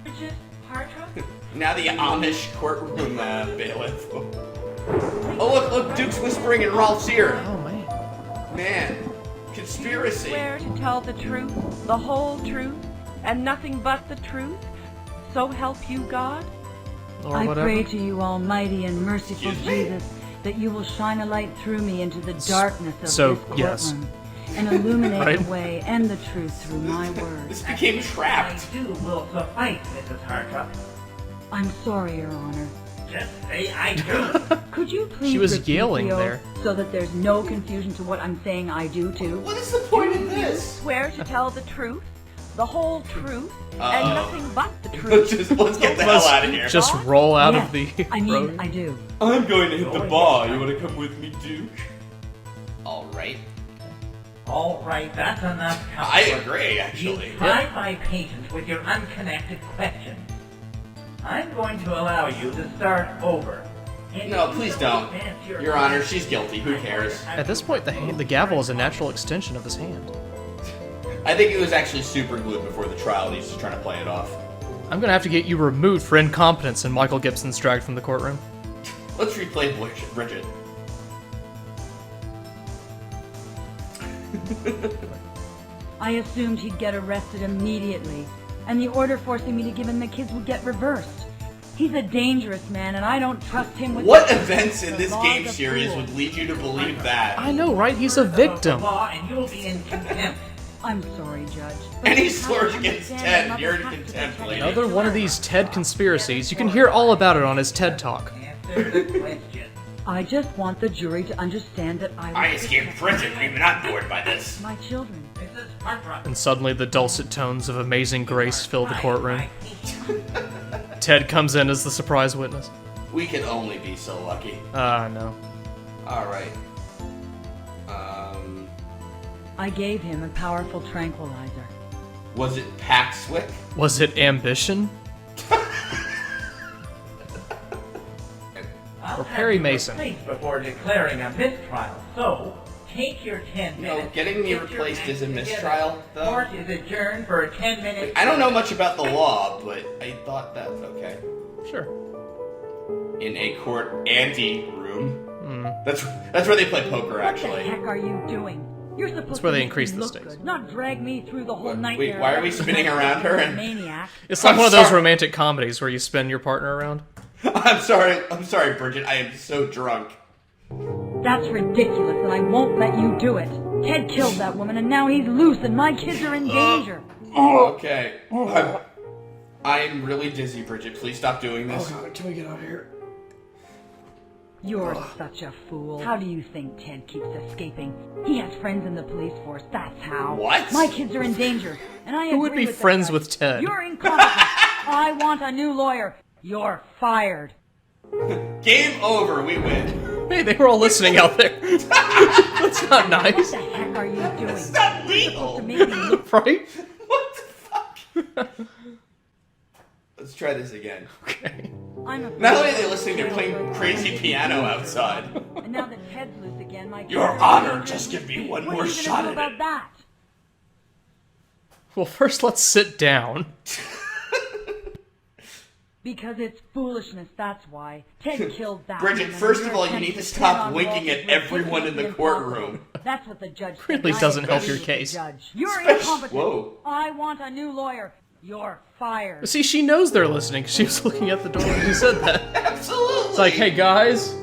[SPEAKER 7] Bridget, Hartrup?
[SPEAKER 1] Now the Amish courtroom bailiff. Oh look, Duke's whispering in Rolf's ear.
[SPEAKER 2] Oh, man.
[SPEAKER 1] Man, conspiracy.
[SPEAKER 6] Swear to tell the truth, the whole truth, and nothing but the truth? So help you God?
[SPEAKER 2] Or
[SPEAKER 3] I
[SPEAKER 2] whatever.
[SPEAKER 3] pray to you, almighty and merciful
[SPEAKER 1] Excuse me?
[SPEAKER 3] Jesus, that you will shine a light through me into the darkness of
[SPEAKER 2] So,
[SPEAKER 3] this courtroom
[SPEAKER 2] yes.
[SPEAKER 3] and illuminate
[SPEAKER 2] Right?
[SPEAKER 3] the way and the truth through my words.
[SPEAKER 1] This became trapped.
[SPEAKER 8] I do will suffice, Mrs. Hartrup.
[SPEAKER 3] I'm sorry, Your Honor.
[SPEAKER 8] Just say I do.
[SPEAKER 3] Could you please
[SPEAKER 2] She was
[SPEAKER 3] repeat
[SPEAKER 2] yelling
[SPEAKER 3] the oath
[SPEAKER 2] there.
[SPEAKER 3] so that there's no confusion to what I'm saying I do too?
[SPEAKER 1] What is the point of this?
[SPEAKER 6] Swear to tell the truth, the whole truth,
[SPEAKER 1] Uh-oh.
[SPEAKER 6] and nothing but the truth?
[SPEAKER 1] Let's get the hell out of here.
[SPEAKER 2] Just roll out
[SPEAKER 3] Yes,
[SPEAKER 2] of the
[SPEAKER 3] I mean,
[SPEAKER 2] road.
[SPEAKER 3] I do.
[SPEAKER 1] I'm going to hit the bar. You want to come with me, Duke? All right.
[SPEAKER 8] All right, that's enough.
[SPEAKER 1] I
[SPEAKER 8] Counselor.
[SPEAKER 1] agree, actually.
[SPEAKER 8] You tried my patience with your unconnected questions. I'm going to allow you to start over. And
[SPEAKER 1] No,
[SPEAKER 8] if you
[SPEAKER 1] please don't.
[SPEAKER 8] advance
[SPEAKER 1] Your Honor, she's guilty. Who cares?
[SPEAKER 2] At this point, the gavel is a natural extension of his hand.
[SPEAKER 1] I think it was actually super glued before the trial. He's just trying to play it off.
[SPEAKER 2] I'm gonna have to get you removed for incompetence, and Michael Gibson's dragged from the courtroom.
[SPEAKER 1] Let's replay Bridget.
[SPEAKER 3] I assumed he'd get arrested immediately, and the order forcing me to give him the kids would get reversed. He's a dangerous man, and I don't trust him with
[SPEAKER 1] What
[SPEAKER 3] the-
[SPEAKER 1] events in
[SPEAKER 3] the
[SPEAKER 1] this
[SPEAKER 3] laws
[SPEAKER 1] game
[SPEAKER 3] of
[SPEAKER 1] series
[SPEAKER 3] fools.
[SPEAKER 1] would lead you to believe that?
[SPEAKER 2] I know, right? He's a victim.
[SPEAKER 8] Law and you'll be in contempt.
[SPEAKER 3] I'm sorry, Judge. but
[SPEAKER 1] Any
[SPEAKER 3] you have to
[SPEAKER 1] slurs against
[SPEAKER 3] understand
[SPEAKER 1] Ted,
[SPEAKER 3] that
[SPEAKER 1] you're in
[SPEAKER 3] mother has to
[SPEAKER 1] contempt,
[SPEAKER 3] protect
[SPEAKER 1] lady.
[SPEAKER 2] Another one of these Ted conspiracies. You can hear all about it on his TED Talk.
[SPEAKER 8] Answer the question.
[SPEAKER 3] I just want the jury to understand that I was
[SPEAKER 1] I escaped prison. I'm not bored by this.
[SPEAKER 3] my children.
[SPEAKER 8] Mrs. Hartrup.
[SPEAKER 2] And suddenly the dulcet tones of Amazing Grace fill the courtroom. Ted comes in as the surprise witness.
[SPEAKER 1] We can only be so lucky.
[SPEAKER 2] No.
[SPEAKER 1] All right.
[SPEAKER 3] I gave him a powerful tranquilizer.
[SPEAKER 1] Was it Paxwick?
[SPEAKER 2] Was it ambition? Or Perry Mason?
[SPEAKER 8] Before declaring a mistrial, so take your 10
[SPEAKER 1] No,
[SPEAKER 8] minutes.
[SPEAKER 1] getting me
[SPEAKER 8] Get your
[SPEAKER 1] replaced
[SPEAKER 8] acts
[SPEAKER 1] is a
[SPEAKER 8] together.
[SPEAKER 1] mistrial, though.
[SPEAKER 8] Court is adjourned for a 10-minute.
[SPEAKER 1] I don't know much about the law, but I thought that was okay.
[SPEAKER 2] Sure.
[SPEAKER 1] In a court ante room. That's where they play poker,
[SPEAKER 3] What the
[SPEAKER 1] actually.
[SPEAKER 3] heck are you doing? You're supposed
[SPEAKER 2] That's where
[SPEAKER 3] to
[SPEAKER 2] they
[SPEAKER 3] make
[SPEAKER 2] increase
[SPEAKER 3] me
[SPEAKER 2] the
[SPEAKER 3] look
[SPEAKER 2] stakes.
[SPEAKER 3] good, not drag me through the whole
[SPEAKER 1] Wait,
[SPEAKER 3] nightmare.
[SPEAKER 1] why are we spinning around her? And
[SPEAKER 3] Maniac.
[SPEAKER 2] It's like
[SPEAKER 1] I'm
[SPEAKER 2] one of those
[SPEAKER 1] sorry.
[SPEAKER 2] romantic comedies where you spin your partner around.
[SPEAKER 1] I'm sorry, Bridget. I am so drunk.
[SPEAKER 3] That's ridiculous, and I won't let you do it. Ted killed that woman, and now he's loose, and my kids are in danger.
[SPEAKER 1] Okay. I'm really dizzy, Bridget. Please stop doing this.
[SPEAKER 2] God, can we get out of here?
[SPEAKER 3] You're such a fool. How do you think Ted keeps escaping? He has friends in the police force, that's how.
[SPEAKER 1] What?
[SPEAKER 3] My kids are in danger, and I agree
[SPEAKER 2] Who would be
[SPEAKER 3] with the
[SPEAKER 2] friends
[SPEAKER 3] judge.
[SPEAKER 2] with Ted?
[SPEAKER 3] You're incompetent. I want a new lawyer. You're fired.
[SPEAKER 1] Game over. We win.
[SPEAKER 2] Hey, they were all listening out there. That's not nice.
[SPEAKER 3] What the heck are you doing?
[SPEAKER 1] It's not legal.
[SPEAKER 3] To make me look
[SPEAKER 2] Right?
[SPEAKER 1] What the fuck? Let's try this again.
[SPEAKER 2] Okay.
[SPEAKER 3] I'm afraid
[SPEAKER 1] Not only are they listening, they're playing crazy piano outside.
[SPEAKER 3] And now that Ted's loose again, my
[SPEAKER 1] Your
[SPEAKER 3] kids are
[SPEAKER 1] Honor,
[SPEAKER 3] in danger.
[SPEAKER 1] just give me one
[SPEAKER 3] What
[SPEAKER 1] more
[SPEAKER 3] are you gonna
[SPEAKER 1] shot
[SPEAKER 3] do
[SPEAKER 1] at
[SPEAKER 3] about
[SPEAKER 1] it.
[SPEAKER 3] that?
[SPEAKER 2] Well, first let's sit down.
[SPEAKER 3] Because it's foolishness, that's why. Ted killed that
[SPEAKER 1] Bridget,
[SPEAKER 3] woman,
[SPEAKER 1] first
[SPEAKER 3] and
[SPEAKER 1] of
[SPEAKER 3] your
[SPEAKER 1] all, you
[SPEAKER 3] attempt
[SPEAKER 1] need to
[SPEAKER 3] turn
[SPEAKER 1] stop
[SPEAKER 3] on
[SPEAKER 1] winking
[SPEAKER 3] Walter
[SPEAKER 1] at
[SPEAKER 3] was
[SPEAKER 1] everyone in the
[SPEAKER 3] impossible.
[SPEAKER 1] courtroom.
[SPEAKER 3] That's what the judge said.
[SPEAKER 2] Really
[SPEAKER 3] and I
[SPEAKER 2] doesn't help
[SPEAKER 3] agree
[SPEAKER 2] your
[SPEAKER 3] with the
[SPEAKER 2] case.
[SPEAKER 3] judge. You're
[SPEAKER 1] Especially-
[SPEAKER 3] incompetent.
[SPEAKER 1] Whoa.
[SPEAKER 3] I want a new lawyer. You're fired.
[SPEAKER 2] See, she knows they're listening. She was looking at the door when she said that.
[SPEAKER 1] Absolutely.
[SPEAKER 2] It's like, hey guys,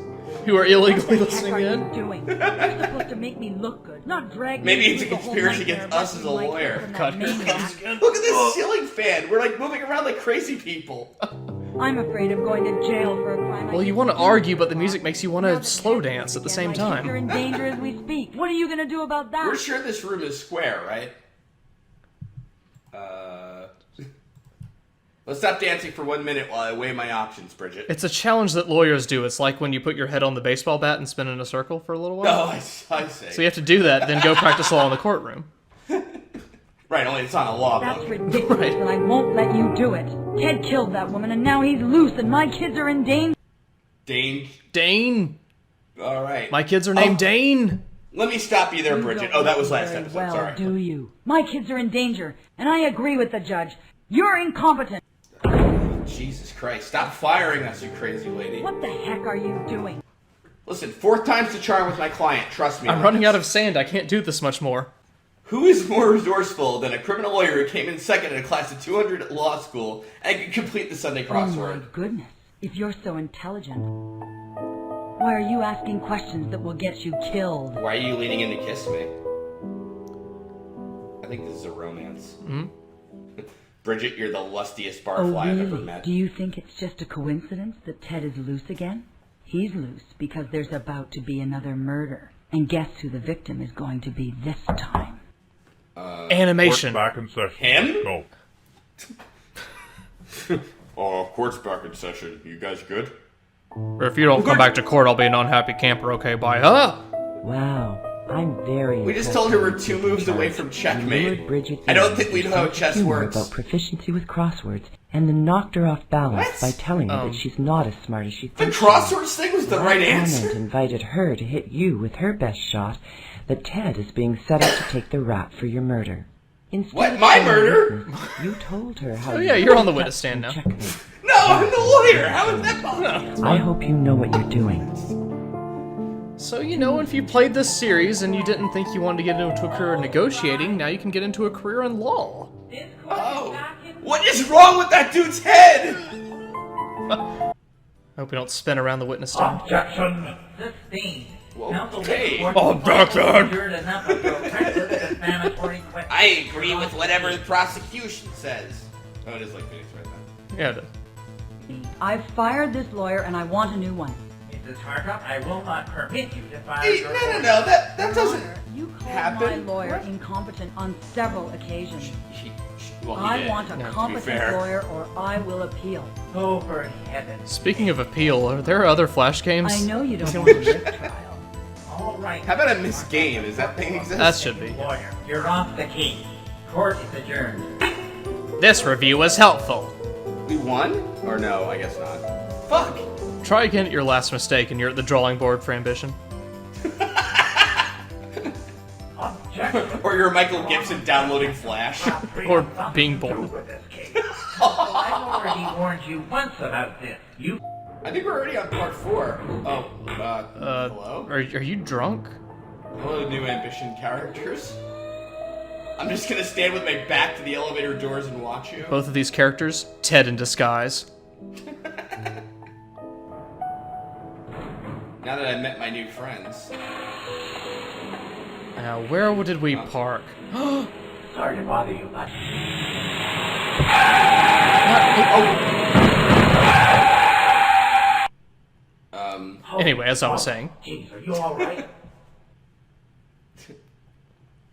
[SPEAKER 2] who are illegally
[SPEAKER 3] What the heck
[SPEAKER 2] listening
[SPEAKER 3] are
[SPEAKER 2] in.
[SPEAKER 3] you doing? You're supposed to make me look good, not drag me
[SPEAKER 1] Maybe it's a
[SPEAKER 3] through the whole
[SPEAKER 1] conspiracy
[SPEAKER 3] nightmare
[SPEAKER 1] against us as a
[SPEAKER 3] of rescuing my
[SPEAKER 1] lawyer.
[SPEAKER 3] kids from
[SPEAKER 2] God,
[SPEAKER 3] that
[SPEAKER 2] here
[SPEAKER 3] maniac.
[SPEAKER 2] comes again.
[SPEAKER 1] Look at this ceiling fan. We're like moving around like crazy people.
[SPEAKER 3] I'm afraid of going to jail for a crime.
[SPEAKER 2] Well, you want to argue, but the music makes you want to slow dance at the same
[SPEAKER 3] You're
[SPEAKER 2] time.
[SPEAKER 3] in danger as we speak. What are you going to do about that?
[SPEAKER 1] We're sure this room is square, right? Let's stop dancing for 1 minute while I weigh my options, Bridget.
[SPEAKER 2] It's a challenge that lawyers do. It's like when you put your head on the baseball bat and spin in a circle for a little while.
[SPEAKER 1] Oh, I see.
[SPEAKER 2] So you have to do that, then go practice law in the courtroom.
[SPEAKER 1] Right, only it's on a law
[SPEAKER 3] That's
[SPEAKER 1] book.
[SPEAKER 3] ridiculous,
[SPEAKER 2] Right.
[SPEAKER 3] and I won't let you do it. Ted killed that woman, and now he's loose, and my kids are in danger.
[SPEAKER 2] Dane.
[SPEAKER 1] All right.
[SPEAKER 2] My kids are named Dane.
[SPEAKER 1] Let me stop you there,
[SPEAKER 3] You
[SPEAKER 1] Bridget.
[SPEAKER 3] don't
[SPEAKER 1] Oh, that was
[SPEAKER 3] know
[SPEAKER 1] last
[SPEAKER 3] very
[SPEAKER 1] episode.
[SPEAKER 3] well,
[SPEAKER 1] Sorry.
[SPEAKER 3] do you? My kids are in danger, and I agree with the judge. You're incompetent.
[SPEAKER 1] Jesus Christ. Stop firing us, you crazy lady.
[SPEAKER 3] What the heck are you doing?
[SPEAKER 1] Listen, 4th time's the charm with my client. Trust me.
[SPEAKER 2] I'm
[SPEAKER 1] on
[SPEAKER 2] running
[SPEAKER 1] this.
[SPEAKER 2] out of sand. I can't do this much more.
[SPEAKER 1] Who is more resourceful than a criminal lawyer who came in second in a class of 200 at law school and could complete the Sunday
[SPEAKER 3] Oh my
[SPEAKER 1] crossword?
[SPEAKER 3] goodness. If you're so intelligent, why are you asking questions that will get you killed?
[SPEAKER 1] Why are you leaning in to kiss me? I think this is a romance.
[SPEAKER 2] Hmm?
[SPEAKER 1] Bridget, you're the lustiest
[SPEAKER 3] Oh,
[SPEAKER 1] barfly I've ever
[SPEAKER 3] really?
[SPEAKER 1] met.
[SPEAKER 3] Do you think it's just a coincidence that Ted is loose again? He's loose because there's about to be another murder. And guess who the victim is going to be this time?
[SPEAKER 2] Animation.
[SPEAKER 12] Court's back in session.
[SPEAKER 1] Him?
[SPEAKER 12] Go.
[SPEAKER 1] Court's back in session. You guys good?
[SPEAKER 2] Or if you don't come back to court, I'll be an unhappy camper. Okay, bye. Huh?
[SPEAKER 6] Wow, I'm very.
[SPEAKER 1] We just
[SPEAKER 6] impressed
[SPEAKER 1] told her we're
[SPEAKER 6] with
[SPEAKER 1] 2
[SPEAKER 6] this
[SPEAKER 1] moves away
[SPEAKER 6] charge.
[SPEAKER 1] from
[SPEAKER 6] You
[SPEAKER 1] checkmate.
[SPEAKER 6] lured Bridget
[SPEAKER 1] I don't
[SPEAKER 6] in
[SPEAKER 1] think we
[SPEAKER 6] with
[SPEAKER 1] know how
[SPEAKER 6] some
[SPEAKER 1] chess
[SPEAKER 6] humor
[SPEAKER 1] works.
[SPEAKER 6] about proficiency with crosswords, and then knocked her off balance
[SPEAKER 1] What?
[SPEAKER 6] by telling her that she's not as smart as she
[SPEAKER 1] The
[SPEAKER 6] thinks. she is.
[SPEAKER 1] crosswords thing was the
[SPEAKER 6] That
[SPEAKER 1] right
[SPEAKER 6] comment
[SPEAKER 1] answer.
[SPEAKER 6] invited her to hit you with her best shot. That Ted is being set up to take the rap for your murder. Instead
[SPEAKER 1] What?
[SPEAKER 6] of
[SPEAKER 1] My
[SPEAKER 6] showing
[SPEAKER 1] murder?
[SPEAKER 6] witness, you told her how.
[SPEAKER 2] Oh, yeah,
[SPEAKER 6] you
[SPEAKER 2] you're on the
[SPEAKER 6] kept
[SPEAKER 2] witness stand
[SPEAKER 6] some
[SPEAKER 2] now.
[SPEAKER 6] checkmate.
[SPEAKER 1] No, I'm the lawyer. How is that possible?
[SPEAKER 6] I hope you know what you're doing.
[SPEAKER 2] So, you know, if you played this series and you didn't think you wanted to get into a career in negotiating, now you can get into a career in law.
[SPEAKER 1] Oh, what is wrong with that dude's head?
[SPEAKER 2] Hope we don't spin around the witness stand.
[SPEAKER 8] Objection. Sustained.
[SPEAKER 1] Okay.
[SPEAKER 12] Objection.
[SPEAKER 1] I agree with whatever the prosecution says. Oh, it is like Phoenix right now.
[SPEAKER 2] Yeah, it is.
[SPEAKER 3] I've fired this lawyer, and I want a new one.
[SPEAKER 8] Mrs. Hartop, I will not permit you to fire
[SPEAKER 1] Hey,
[SPEAKER 8] your
[SPEAKER 1] no, that doesn't
[SPEAKER 3] You called
[SPEAKER 1] happen.
[SPEAKER 3] my lawyer incompetent on several occasions.
[SPEAKER 1] Well, he
[SPEAKER 3] I
[SPEAKER 1] did.
[SPEAKER 3] want a
[SPEAKER 1] To be
[SPEAKER 3] competent
[SPEAKER 1] fair.
[SPEAKER 3] lawyer, or I will appeal.
[SPEAKER 8] Oh, for heaven's
[SPEAKER 2] Speaking of appeal, are there other Flash games?
[SPEAKER 3] I know you don't want a lift trial.
[SPEAKER 8] all right.
[SPEAKER 1] How about a missed game? Does that thing exist?
[SPEAKER 2] That should be.
[SPEAKER 8] Lawyer, you're off the case. Court is adjourned.
[SPEAKER 2] This review was helpful.
[SPEAKER 1] We won? Or no, I guess not. Fuck!
[SPEAKER 2] Try again at your last mistake and you're at the drawing board for ambition.
[SPEAKER 8] Objection.
[SPEAKER 1] Or you're Michael Gibson downloading Flash.
[SPEAKER 2] Or being bored.
[SPEAKER 8] With this case. I've already warned you once about this. You
[SPEAKER 1] I think we're already on part 4. Oh, hello?
[SPEAKER 2] Are you drunk?
[SPEAKER 1] Hello, new ambition characters. I'm just gonna stand with my back to the elevator doors and watch you.
[SPEAKER 2] Both of these characters, Ted in disguise.
[SPEAKER 1] Now that I've met my new friends.
[SPEAKER 2] Now, where did we park?
[SPEAKER 8] sorry to bother you, but
[SPEAKER 2] Anyway, as I was saying.
[SPEAKER 8] Jeez, are you alright?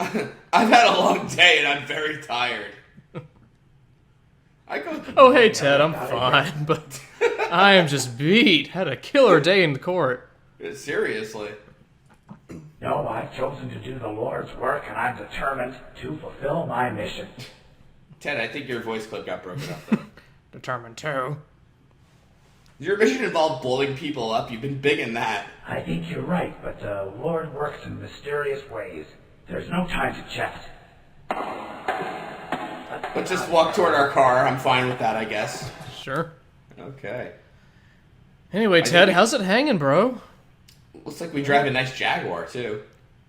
[SPEAKER 1] I've had a long day and I'm very tired.
[SPEAKER 2] Oh, hey, Ted, I'm fine, but I am just beat. Had a killer day in the court.
[SPEAKER 1] Seriously.
[SPEAKER 8] No, I've chosen to do the Lord's work, and I'm determined to fulfill my mission.
[SPEAKER 1] Ted, I think your voice clip got broken up there.
[SPEAKER 2] Determined to.
[SPEAKER 1] Your mission involved blowing people up. You've been big in that.
[SPEAKER 8] I think you're right, but the Lord works in mysterious ways. There's no time to chat.
[SPEAKER 1] Let's just walk toward our car. I'm fine with that, I guess.
[SPEAKER 2] Sure.
[SPEAKER 1] Okay.
[SPEAKER 2] Anyway, Ted, how's it hanging, bro?
[SPEAKER 1] Looks like we drive a nice Jaguar, too.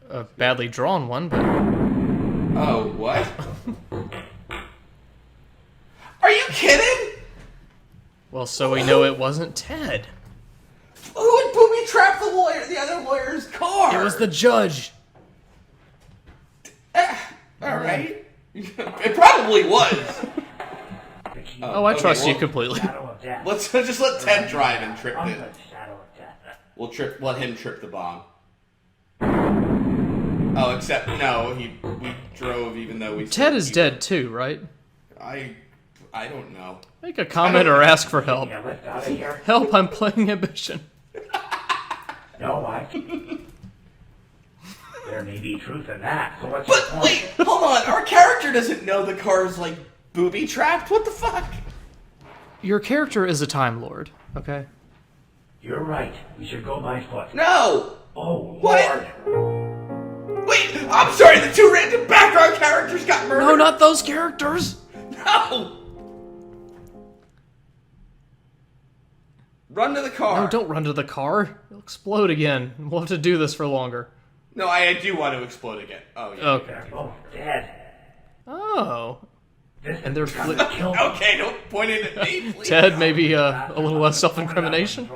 [SPEAKER 2] A badly drawn one, but...
[SPEAKER 1] Oh, what? Are you kidding?
[SPEAKER 2] Well, so we know it wasn't Ted.
[SPEAKER 1] Who would booby trap the other lawyer's car?
[SPEAKER 2] It was the judge.
[SPEAKER 1] Alright. It probably was.
[SPEAKER 2] I trust you completely.
[SPEAKER 1] Let's just let Ted drive and trip it. Let him trip the bomb. Oh, except no, we drove even though we.
[SPEAKER 2] Ted is dead too, right?
[SPEAKER 1] I don't know.
[SPEAKER 2] Make a comment or ask for help. Help! I'm playing Ambition.
[SPEAKER 8] No, there may be truth in that. So what's
[SPEAKER 1] but wait, hold on. Our character doesn't know the car's like booby trapped. What the fuck?
[SPEAKER 2] Your character is a Time Lord, okay?
[SPEAKER 8] You're right. We should go by foot.
[SPEAKER 1] No.
[SPEAKER 8] Oh,
[SPEAKER 1] what?
[SPEAKER 8] Lord.
[SPEAKER 1] Wait, I'm sorry. The two random background characters got murdered.
[SPEAKER 2] No, not those characters.
[SPEAKER 1] No. Run to the car.
[SPEAKER 2] No, don't run to the car. It'll explode again. We'll have to do this for longer.
[SPEAKER 1] No, I do want to explode again. Oh, yeah.
[SPEAKER 2] Okay.
[SPEAKER 8] They're both dead.
[SPEAKER 2] Oh. And they're
[SPEAKER 1] okay, don't point it at me, please.
[SPEAKER 2] Ted, maybe a little less self-incrimination?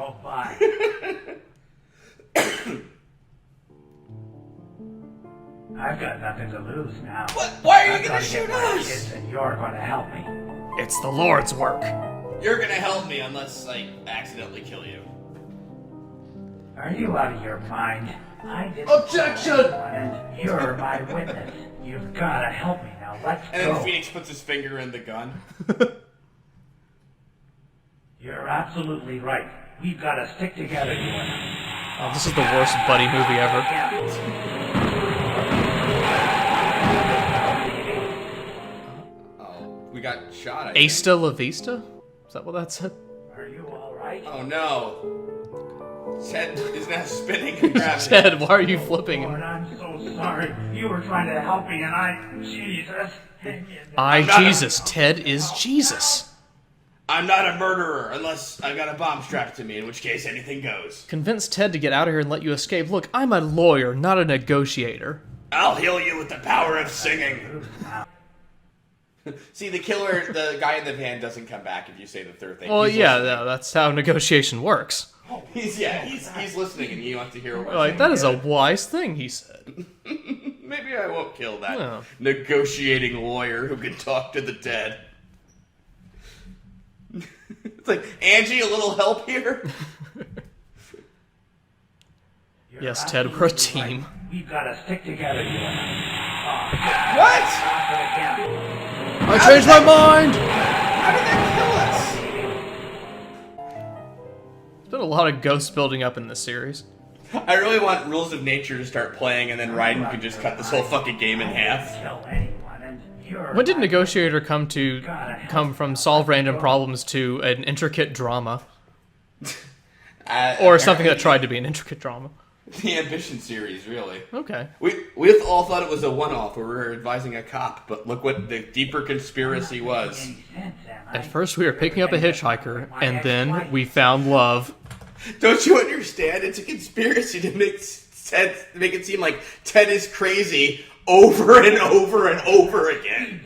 [SPEAKER 8] I've got nothing to lose now.
[SPEAKER 1] What? Why are you
[SPEAKER 8] going
[SPEAKER 1] to shoot us?
[SPEAKER 8] Kids and you're going to help me.
[SPEAKER 2] It's the Lord's work.
[SPEAKER 1] You're going to help me unless I accidentally kill you.
[SPEAKER 8] Are you out of your mind? I didn't.
[SPEAKER 1] Objection!
[SPEAKER 8] And you're my witness. You've got to help me now. Let's go.
[SPEAKER 1] And then Phoenix puts his finger in the gun.
[SPEAKER 8] You're absolutely right. We've got to stick together, you and I.
[SPEAKER 2] Oh, this is the worst buddy movie ever.
[SPEAKER 1] Oh, we got shot.
[SPEAKER 2] Asta La Vista? Is that what that said?
[SPEAKER 8] Are you all right?
[SPEAKER 1] Oh no. Ted is now spinning and grabbing.
[SPEAKER 2] Ted, why are you flipping?
[SPEAKER 8] Lord, I'm so sorry. You were trying to help me, and Jesus.
[SPEAKER 2] Ted is Jesus.
[SPEAKER 1] I'm not a murderer unless I've got a bomb strapped to me, in which case anything goes.
[SPEAKER 2] Convince Ted to get out of here and let you escape. Look, I'm a lawyer, not a negotiator.
[SPEAKER 1] I'll heal you with the power of singing. See, the guy in the van doesn't come back if you say the third thing.
[SPEAKER 2] Well, that's how negotiation works.
[SPEAKER 1] He's listening and he wants to hear what we're
[SPEAKER 2] Like,
[SPEAKER 1] saying.
[SPEAKER 2] that is a wise thing, he said.
[SPEAKER 1] Maybe I won't kill that
[SPEAKER 2] No.
[SPEAKER 1] negotiating lawyer who can talk to the dead. It's like, Angie, a little help here?
[SPEAKER 2] Yes, Ted, we're a team.
[SPEAKER 8] We've got to stick together, you and I.
[SPEAKER 1] What?
[SPEAKER 2] I changed my mind!
[SPEAKER 1] How did that kill us?
[SPEAKER 2] There's been a lot of ghosts building up in this series.
[SPEAKER 1] I really want Rules of Nature to start playing and then Raiden can just cut this whole fucking game in half.
[SPEAKER 2] When did Negotiator come from solve random problems to an intricate drama? Or something that tried to be an intricate drama?
[SPEAKER 1] The Ambition series, really.
[SPEAKER 2] Okay.
[SPEAKER 1] We all thought it was a one-off where we were advising a cop, but look what the deeper conspiracy was.
[SPEAKER 2] At first we were picking up a hitchhiker, and then we found love.
[SPEAKER 1] Don't you understand? It's a conspiracy to make it seem like Ted is crazy over and over and over again.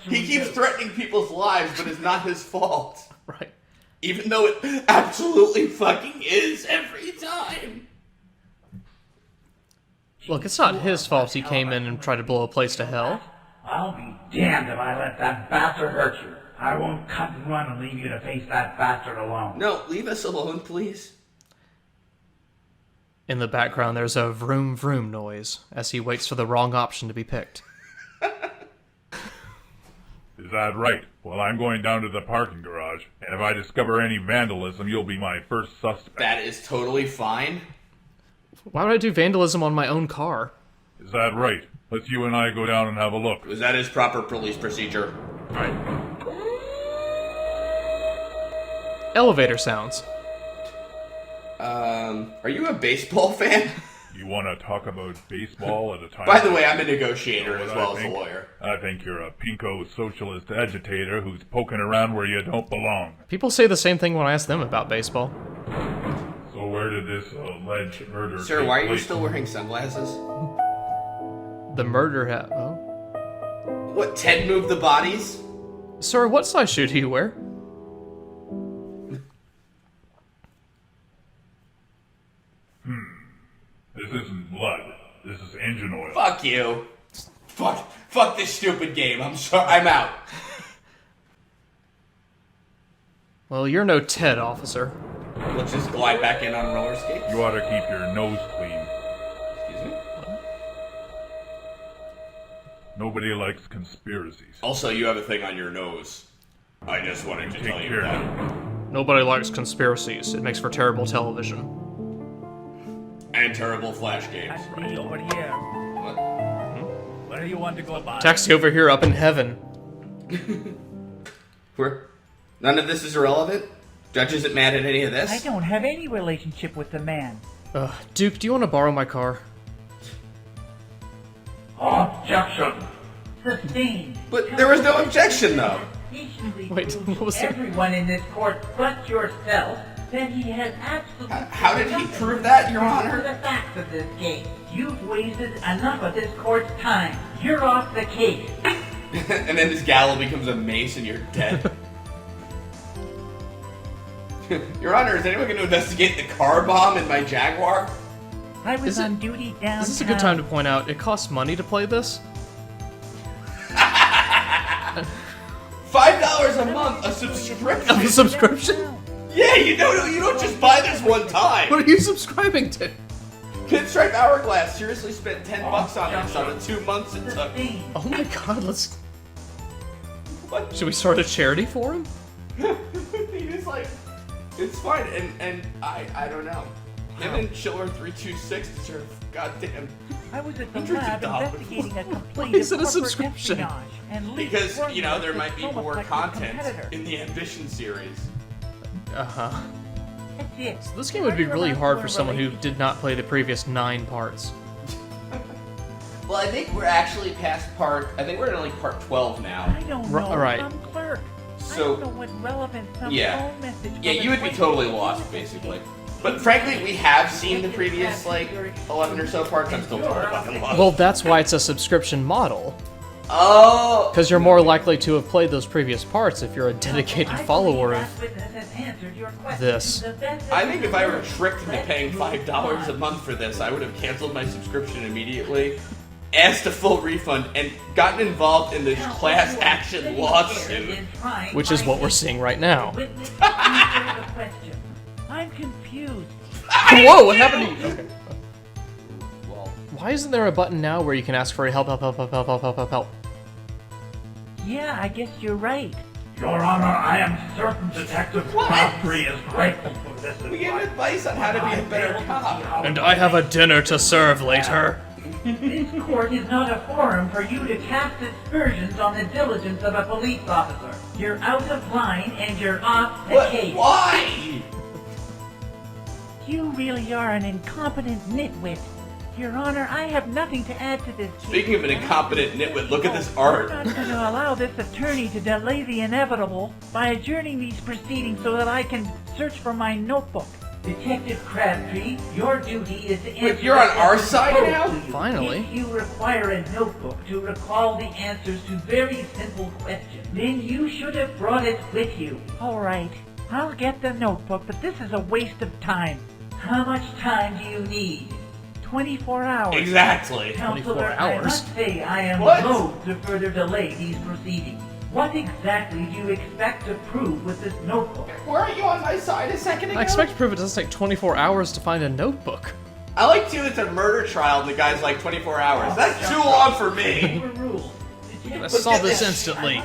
[SPEAKER 1] He keeps threatening people's lives, but it's not his fault.
[SPEAKER 2] Right.
[SPEAKER 1] Even though it absolutely fucking is every time.
[SPEAKER 2] Look, it's not his fault he came in and tried to blow a place to hell.
[SPEAKER 8] I'll be damned if I let that bastard hurt you. I won't cut and run and leave you to face that bastard alone.
[SPEAKER 1] No, leave us alone, please.
[SPEAKER 2] In the background, there's a vroom vroom noise as he waits for the wrong option to be picked.
[SPEAKER 12] Is that right? Well, I'm going down to the parking garage, and if I discover any vandalism, you'll be my first suspect.
[SPEAKER 1] That is totally fine.
[SPEAKER 2] Why would I do vandalism on my own car?
[SPEAKER 12] Is that right? Let's you and I go down and have a look.
[SPEAKER 1] That is proper police procedure.
[SPEAKER 12] Right.
[SPEAKER 2] Elevator sounds.
[SPEAKER 1] Are you a baseball fan?
[SPEAKER 12] You want to talk about baseball at a time?
[SPEAKER 1] By the way, I'm a negotiator as well as a lawyer.
[SPEAKER 12] I think you're a pinko socialist agitator who's poking around where you don't belong.
[SPEAKER 2] People say the same thing when I ask them about baseball.
[SPEAKER 12] So where did this alleged murder
[SPEAKER 1] Sir,
[SPEAKER 12] take
[SPEAKER 1] why are you
[SPEAKER 12] place?
[SPEAKER 1] still wearing sunglasses?
[SPEAKER 2] The murder oh?
[SPEAKER 1] What, Ted moved the bodies?
[SPEAKER 2] Sir, what size shoe do you wear?
[SPEAKER 12] This isn't blood. This is engine oil.
[SPEAKER 1] Fuck you. Fuck this stupid game. I'm sorry. I'm out.
[SPEAKER 2] Well, you're no Ted, officer.
[SPEAKER 1] Let's just glide back in on roller skates.
[SPEAKER 12] You ought to keep your nose clean.
[SPEAKER 1] Excuse me?
[SPEAKER 12] Nobody likes conspiracies.
[SPEAKER 1] Also, you have a thing on your nose. I just wanted to tell you that.
[SPEAKER 2] Nobody likes conspiracies. It makes for terrible television.
[SPEAKER 1] And terrible flash games.
[SPEAKER 8] Right. Over here.
[SPEAKER 1] What?
[SPEAKER 8] Where do you want to go by?
[SPEAKER 2] Taxi over here up in heaven.
[SPEAKER 1] None of this is irrelevant? Judge isn't mad at any of this?
[SPEAKER 8] I don't have any relationship with the man.
[SPEAKER 2] Duke, do you want to borrow my car?
[SPEAKER 8] Objection. Sustained.
[SPEAKER 1] But there was no objection, though.
[SPEAKER 2] Wait, what was that?
[SPEAKER 8] Everyone in this court but yourself that he has absolutely...
[SPEAKER 1] How did he prove that, Your Honor?
[SPEAKER 8] The facts of this case. You've wasted enough of this court's time. You're off the case.
[SPEAKER 1] And then this gavel becomes a mace and you're dead. Your Honor, is anyone going to investigate the car bomb in my Jaguar?
[SPEAKER 8] I was on duty downtown.
[SPEAKER 2] Is this a good time to point out it costs money to play this?
[SPEAKER 1] $5 a month, a subscription.
[SPEAKER 2] A subscription?
[SPEAKER 1] Yeah, you don't just buy this one time.
[SPEAKER 2] What are you subscribing to?
[SPEAKER 1] PinstripeHourglass seriously spent $10 on this on the 2 months it took.
[SPEAKER 2] Oh my god, let's...
[SPEAKER 1] What?
[SPEAKER 2] Should we start a charity for him?
[SPEAKER 1] He was like, it's fine, and I don't know. Him and Chiller326 deserve goddamn
[SPEAKER 8] I was at the
[SPEAKER 1] hundreds of
[SPEAKER 8] lab
[SPEAKER 1] dollars.
[SPEAKER 8] investigating a complaint
[SPEAKER 2] Why is
[SPEAKER 8] of
[SPEAKER 2] it a
[SPEAKER 8] corporate
[SPEAKER 2] subscription?
[SPEAKER 8] espionage and leaked
[SPEAKER 1] Because,
[SPEAKER 8] formulas
[SPEAKER 1] there
[SPEAKER 8] with
[SPEAKER 1] might be
[SPEAKER 8] so much
[SPEAKER 1] more
[SPEAKER 8] like the
[SPEAKER 1] content
[SPEAKER 8] competitor.
[SPEAKER 1] in the Ambition series.
[SPEAKER 2] Uh-huh.
[SPEAKER 8] That's it.
[SPEAKER 2] So this game would be really hard for someone who did not play the previous 9 parts.
[SPEAKER 1] Well, I think we're actually past I think we're in like part 12 now.
[SPEAKER 8] I don't know.
[SPEAKER 2] Right.
[SPEAKER 8] Some clerk.
[SPEAKER 1] So,
[SPEAKER 8] I don't know what relevant some
[SPEAKER 1] yeah.
[SPEAKER 8] phone message
[SPEAKER 1] Yeah,
[SPEAKER 8] from
[SPEAKER 1] you would be
[SPEAKER 8] the
[SPEAKER 1] totally lost, basically. But frankly, we have seen the previous, 11 or so parts. I'm still totally fucking lost.
[SPEAKER 2] Well, that's why it's a subscription model.
[SPEAKER 1] Oh!
[SPEAKER 2] Because you're more likely to have played those previous parts if you're a dedicated follower of this.
[SPEAKER 1] I think if I were tricked into paying $5 a month for this, I would have canceled my subscription immediately, asked a full refund, and gotten involved in this class action lawsuit.
[SPEAKER 2] Which is what we're seeing right now.
[SPEAKER 8] I'm confused.
[SPEAKER 2] Whoa, what happened to you? Okay. Why isn't there a button now where you can ask for help?
[SPEAKER 8] Yeah, I guess you're right.
[SPEAKER 5] Your Honor, I am certain Detective Crabtree is grateful for this advice.
[SPEAKER 1] We gave advice on how to be a better cop.
[SPEAKER 2] And I have a dinner to serve later.
[SPEAKER 8] This court is not a forum for you to cast aspersions on the diligence of a police officer. You're out of line and you're off the case.
[SPEAKER 1] Why?
[SPEAKER 8] You really are an incompetent nitwit. Your Honor, I have nothing to add to this case.
[SPEAKER 1] Speaking of an incompetent nitwit, look at this art.
[SPEAKER 8] I'm not going to allow this attorney to delay the inevitable by adjourning these proceedings so that I can search for my notebook. Detective Crabtree, your duty is to answer...
[SPEAKER 1] Wait, you're on our side now?
[SPEAKER 2] Finally.
[SPEAKER 8] If you require a notebook to recall the answers to very simple questions, then you should have brought it with you. All right, I'll get the notebook, but this is a waste of time. How much time do you need? 24 hours.
[SPEAKER 1] Exactly.
[SPEAKER 2] 24
[SPEAKER 8] I
[SPEAKER 2] hours?
[SPEAKER 8] must say I am
[SPEAKER 1] What?
[SPEAKER 8] loath to further delay these proceedings. What exactly do you expect to prove with this notebook?
[SPEAKER 1] Weren't you on my side a second ago?
[SPEAKER 2] I expect to prove it doesn't take 24 hours to find a notebook.
[SPEAKER 1] I like too. It's a murder trial, and the guy's like 24 hours. That's too long for me.
[SPEAKER 2] Let's solve this instantly.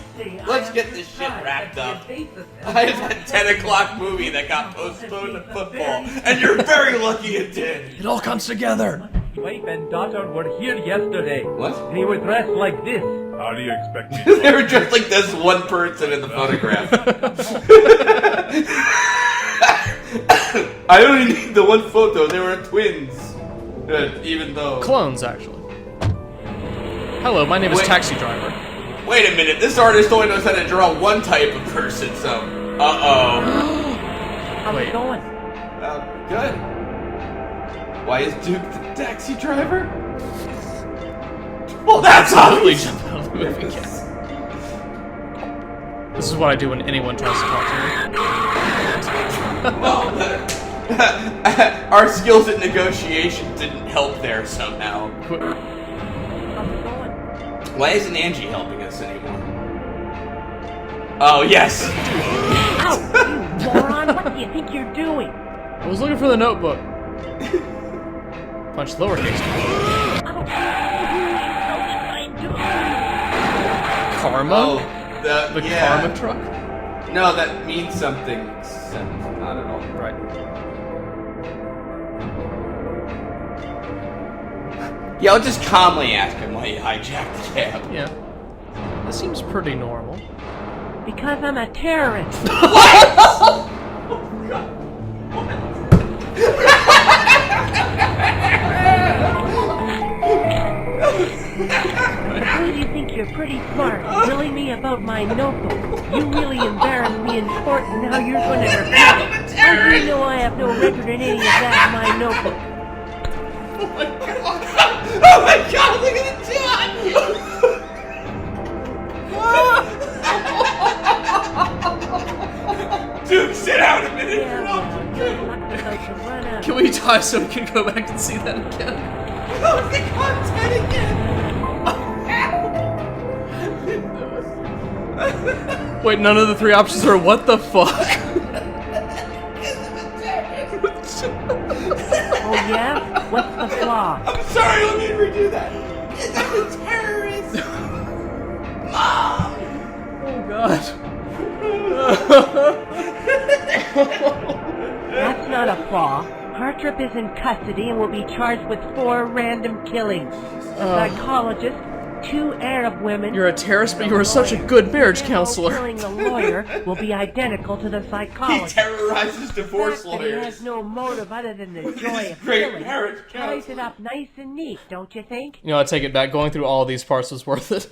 [SPEAKER 1] Let's get this shit wrapped up. I have that 10 o'clock movie that got postponed to football, and you're very lucky it did.
[SPEAKER 2] It all comes together.
[SPEAKER 5] Wife and daughter were here yesterday.
[SPEAKER 1] What?
[SPEAKER 5] They were dressed like this.
[SPEAKER 12] How do you expect me to...
[SPEAKER 1] They were dressed like this one person in the photograph. I only need the one photo. They were twins. Even though...
[SPEAKER 2] Clones, actually. Hello, my name is Taxi Driver.
[SPEAKER 1] Wait a minute. This artist only knows how to draw one type of person, so... Uh-oh.
[SPEAKER 7] How's it going?
[SPEAKER 1] Good. Why is Duke the taxi driver? Well, that's
[SPEAKER 2] Totally
[SPEAKER 1] obvious.
[SPEAKER 2] jump out of the movie. This is what I do when anyone tries to talk to me.
[SPEAKER 1] Well, our skills at negotiation didn't help there somehow. Why isn't Angie helping us anymore? Oh, yes!
[SPEAKER 7] Ow! You moron! What do you think you're doing?
[SPEAKER 2] I was looking for the notebook. Punch lowercase. Karma?
[SPEAKER 1] Oh,
[SPEAKER 2] the karma truck?
[SPEAKER 1] No, that means something. Not at all.
[SPEAKER 2] Right.
[SPEAKER 1] Yeah, I'll just calmly ask him why he hijacked the cab.
[SPEAKER 2] Yeah. That seems pretty normal.
[SPEAKER 7] Because I'm a terrorist. Who do you think you're pretty smart, telling me about my notebook? You really embarrass me in court, and now you're going to repeat it. How do you know I have no record in any of that in my notebook?
[SPEAKER 1] Oh my god! Oh my god! Look at the dot! Dude, sit down a minute.
[SPEAKER 2] Can we die so we can go back and see that again?
[SPEAKER 1] What's the content again?
[SPEAKER 2] Wait, none of the three options are what the fuck?
[SPEAKER 7] Oh yeah? What's the flaw?
[SPEAKER 1] I'm sorry, let me redo that. I'm a terrorist. Mom!
[SPEAKER 2] Oh god.
[SPEAKER 7] That's not a flaw. Hartrip is in custody and will be charged with 4 random killings. A psychologist, 2 Arab women.
[SPEAKER 2] You're a terrorist, but you were such a good marriage counselor.
[SPEAKER 7] Killing the lawyer will be identical to the
[SPEAKER 1] He
[SPEAKER 7] psychologist.
[SPEAKER 1] terrorizes divorce
[SPEAKER 7] He has
[SPEAKER 1] lawyers.
[SPEAKER 7] no motive other than the joy of
[SPEAKER 1] Great
[SPEAKER 7] killing.
[SPEAKER 1] marriage
[SPEAKER 7] Ties it
[SPEAKER 1] counselor.
[SPEAKER 7] up nice and neat, don't you think?
[SPEAKER 2] You know, I take it back. Going through all of these parts was worth it.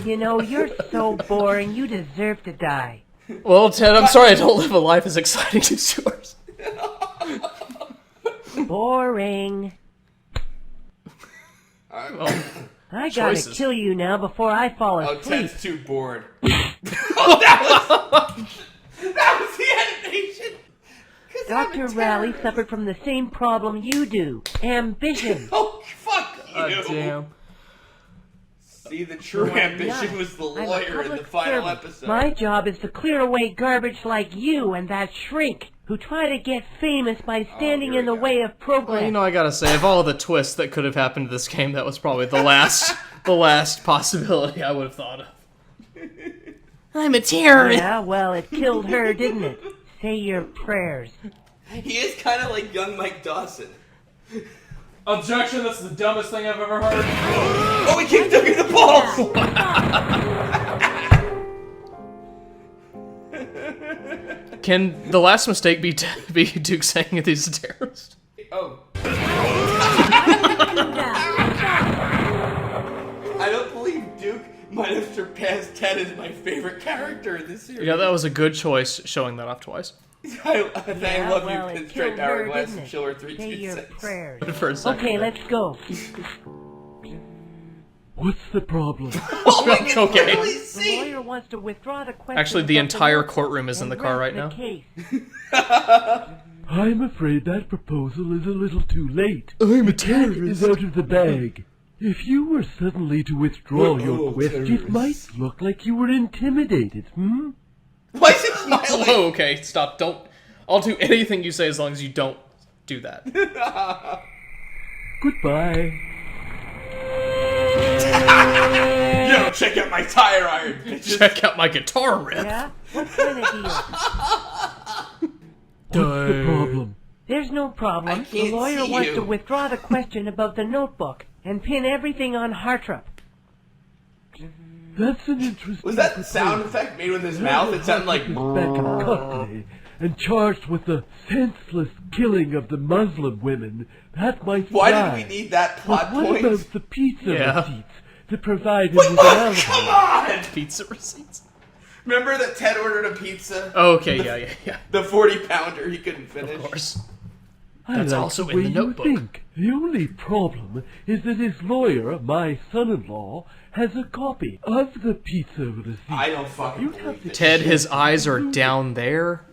[SPEAKER 7] You know, you're so boring, you deserve to die.
[SPEAKER 2] Well, Ted, I'm sorry I don't live a life as exciting as yours.
[SPEAKER 7] Boring.
[SPEAKER 2] Well,
[SPEAKER 7] I gotta
[SPEAKER 2] choices.
[SPEAKER 7] kill you now before I fall
[SPEAKER 1] Oh,
[SPEAKER 7] asleep.
[SPEAKER 1] Ted's too bored. Oh, that was the animation.
[SPEAKER 7] Dr. Raleigh suffered from the same problem you do. Ambition.
[SPEAKER 1] Oh, fuck you.
[SPEAKER 2] Damn.
[SPEAKER 1] See, the true ambition was the
[SPEAKER 7] I'm a
[SPEAKER 1] lawyer in the
[SPEAKER 7] public
[SPEAKER 1] final
[SPEAKER 7] servant.
[SPEAKER 1] episode.
[SPEAKER 7] My job is to clear away garbage like you and that shrink who try to get famous by standing in the way of progress.
[SPEAKER 2] Well, you know, I gotta say, of all the twists that could have happened to this game, that was probably the last possibility I would have thought of. I'm a terrorist.
[SPEAKER 7] Yeah, well, it killed her, didn't it? Say your prayers.
[SPEAKER 1] He is kind of like young Mike Dawson.
[SPEAKER 2] Objection, that's the dumbest thing I've ever heard.
[SPEAKER 1] Oh, we kicked him in the balls!
[SPEAKER 2] Can the last mistake be Duke saying he's a terrorist?
[SPEAKER 1] Oh. I don't believe Duke might have surpassed Ted as my favorite character in this series.
[SPEAKER 2] Yeah, that was a good choice, showing that off twice.
[SPEAKER 1] I love
[SPEAKER 7] well,
[SPEAKER 1] you,
[SPEAKER 7] it killed her,
[SPEAKER 1] PinstripeHourglass
[SPEAKER 7] didn't
[SPEAKER 1] and
[SPEAKER 7] it? Say your
[SPEAKER 1] Chiller326.
[SPEAKER 7] prayers.
[SPEAKER 2] For a second.
[SPEAKER 7] Okay, let's go.
[SPEAKER 5] What's the problem?
[SPEAKER 2] Okay.
[SPEAKER 7] The lawyer wants to withdraw the question.
[SPEAKER 2] Actually, the
[SPEAKER 7] about
[SPEAKER 2] entire
[SPEAKER 7] notebook
[SPEAKER 2] courtroom is in the
[SPEAKER 7] and
[SPEAKER 2] car
[SPEAKER 7] rest
[SPEAKER 2] right now.
[SPEAKER 7] the case.
[SPEAKER 5] I'm afraid that proposal is a little too late.
[SPEAKER 2] I'm a
[SPEAKER 5] The cat is out of the bag. If you were suddenly to withdraw your question, it might look like you were intimidated,
[SPEAKER 1] Why is he smiling?
[SPEAKER 2] Oh, okay, stop. Don't. I'll do anything you say as long as you don't do that.
[SPEAKER 5] Goodbye.
[SPEAKER 1] Yo, check out my tire iron, bitches.
[SPEAKER 2] Check out my guitar riff.
[SPEAKER 7] Yeah? What kind of deal?
[SPEAKER 5] What's the problem?
[SPEAKER 7] There's no
[SPEAKER 1] I
[SPEAKER 7] problem.
[SPEAKER 1] can't
[SPEAKER 7] The lawyer
[SPEAKER 1] see
[SPEAKER 7] wants
[SPEAKER 1] you.
[SPEAKER 7] to withdraw the question about the notebook and pin everything on Hartrup.
[SPEAKER 5] That's an interesting...
[SPEAKER 1] Was that sound effect made with his mouth? It sounded like...
[SPEAKER 5] back in custody and charged with the senseless killing of the Muslim women. That might
[SPEAKER 1] Why
[SPEAKER 5] fly.
[SPEAKER 1] did we need that plot
[SPEAKER 5] But what
[SPEAKER 1] point?
[SPEAKER 5] about the pizza
[SPEAKER 2] Yeah.
[SPEAKER 5] receipts to provide him
[SPEAKER 1] Wait,
[SPEAKER 5] with an
[SPEAKER 1] what?
[SPEAKER 5] alibi?
[SPEAKER 1] Come on!
[SPEAKER 2] Pizza receipts.
[SPEAKER 1] Remember that Ted ordered a pizza?
[SPEAKER 2] Okay, yeah.
[SPEAKER 1] The 40-pounder he couldn't finish?
[SPEAKER 2] Of course.
[SPEAKER 5] I
[SPEAKER 2] That's
[SPEAKER 5] like
[SPEAKER 2] also
[SPEAKER 5] the
[SPEAKER 2] in
[SPEAKER 5] way
[SPEAKER 2] the
[SPEAKER 5] you
[SPEAKER 2] notebook.
[SPEAKER 5] think. The only problem is that his lawyer, my son-in-law, has a copy of the pizza receipt.
[SPEAKER 1] I don't fucking
[SPEAKER 5] You'd have
[SPEAKER 1] believe
[SPEAKER 5] to
[SPEAKER 1] this
[SPEAKER 2] Ted,
[SPEAKER 1] shit.
[SPEAKER 2] his eyes are down there.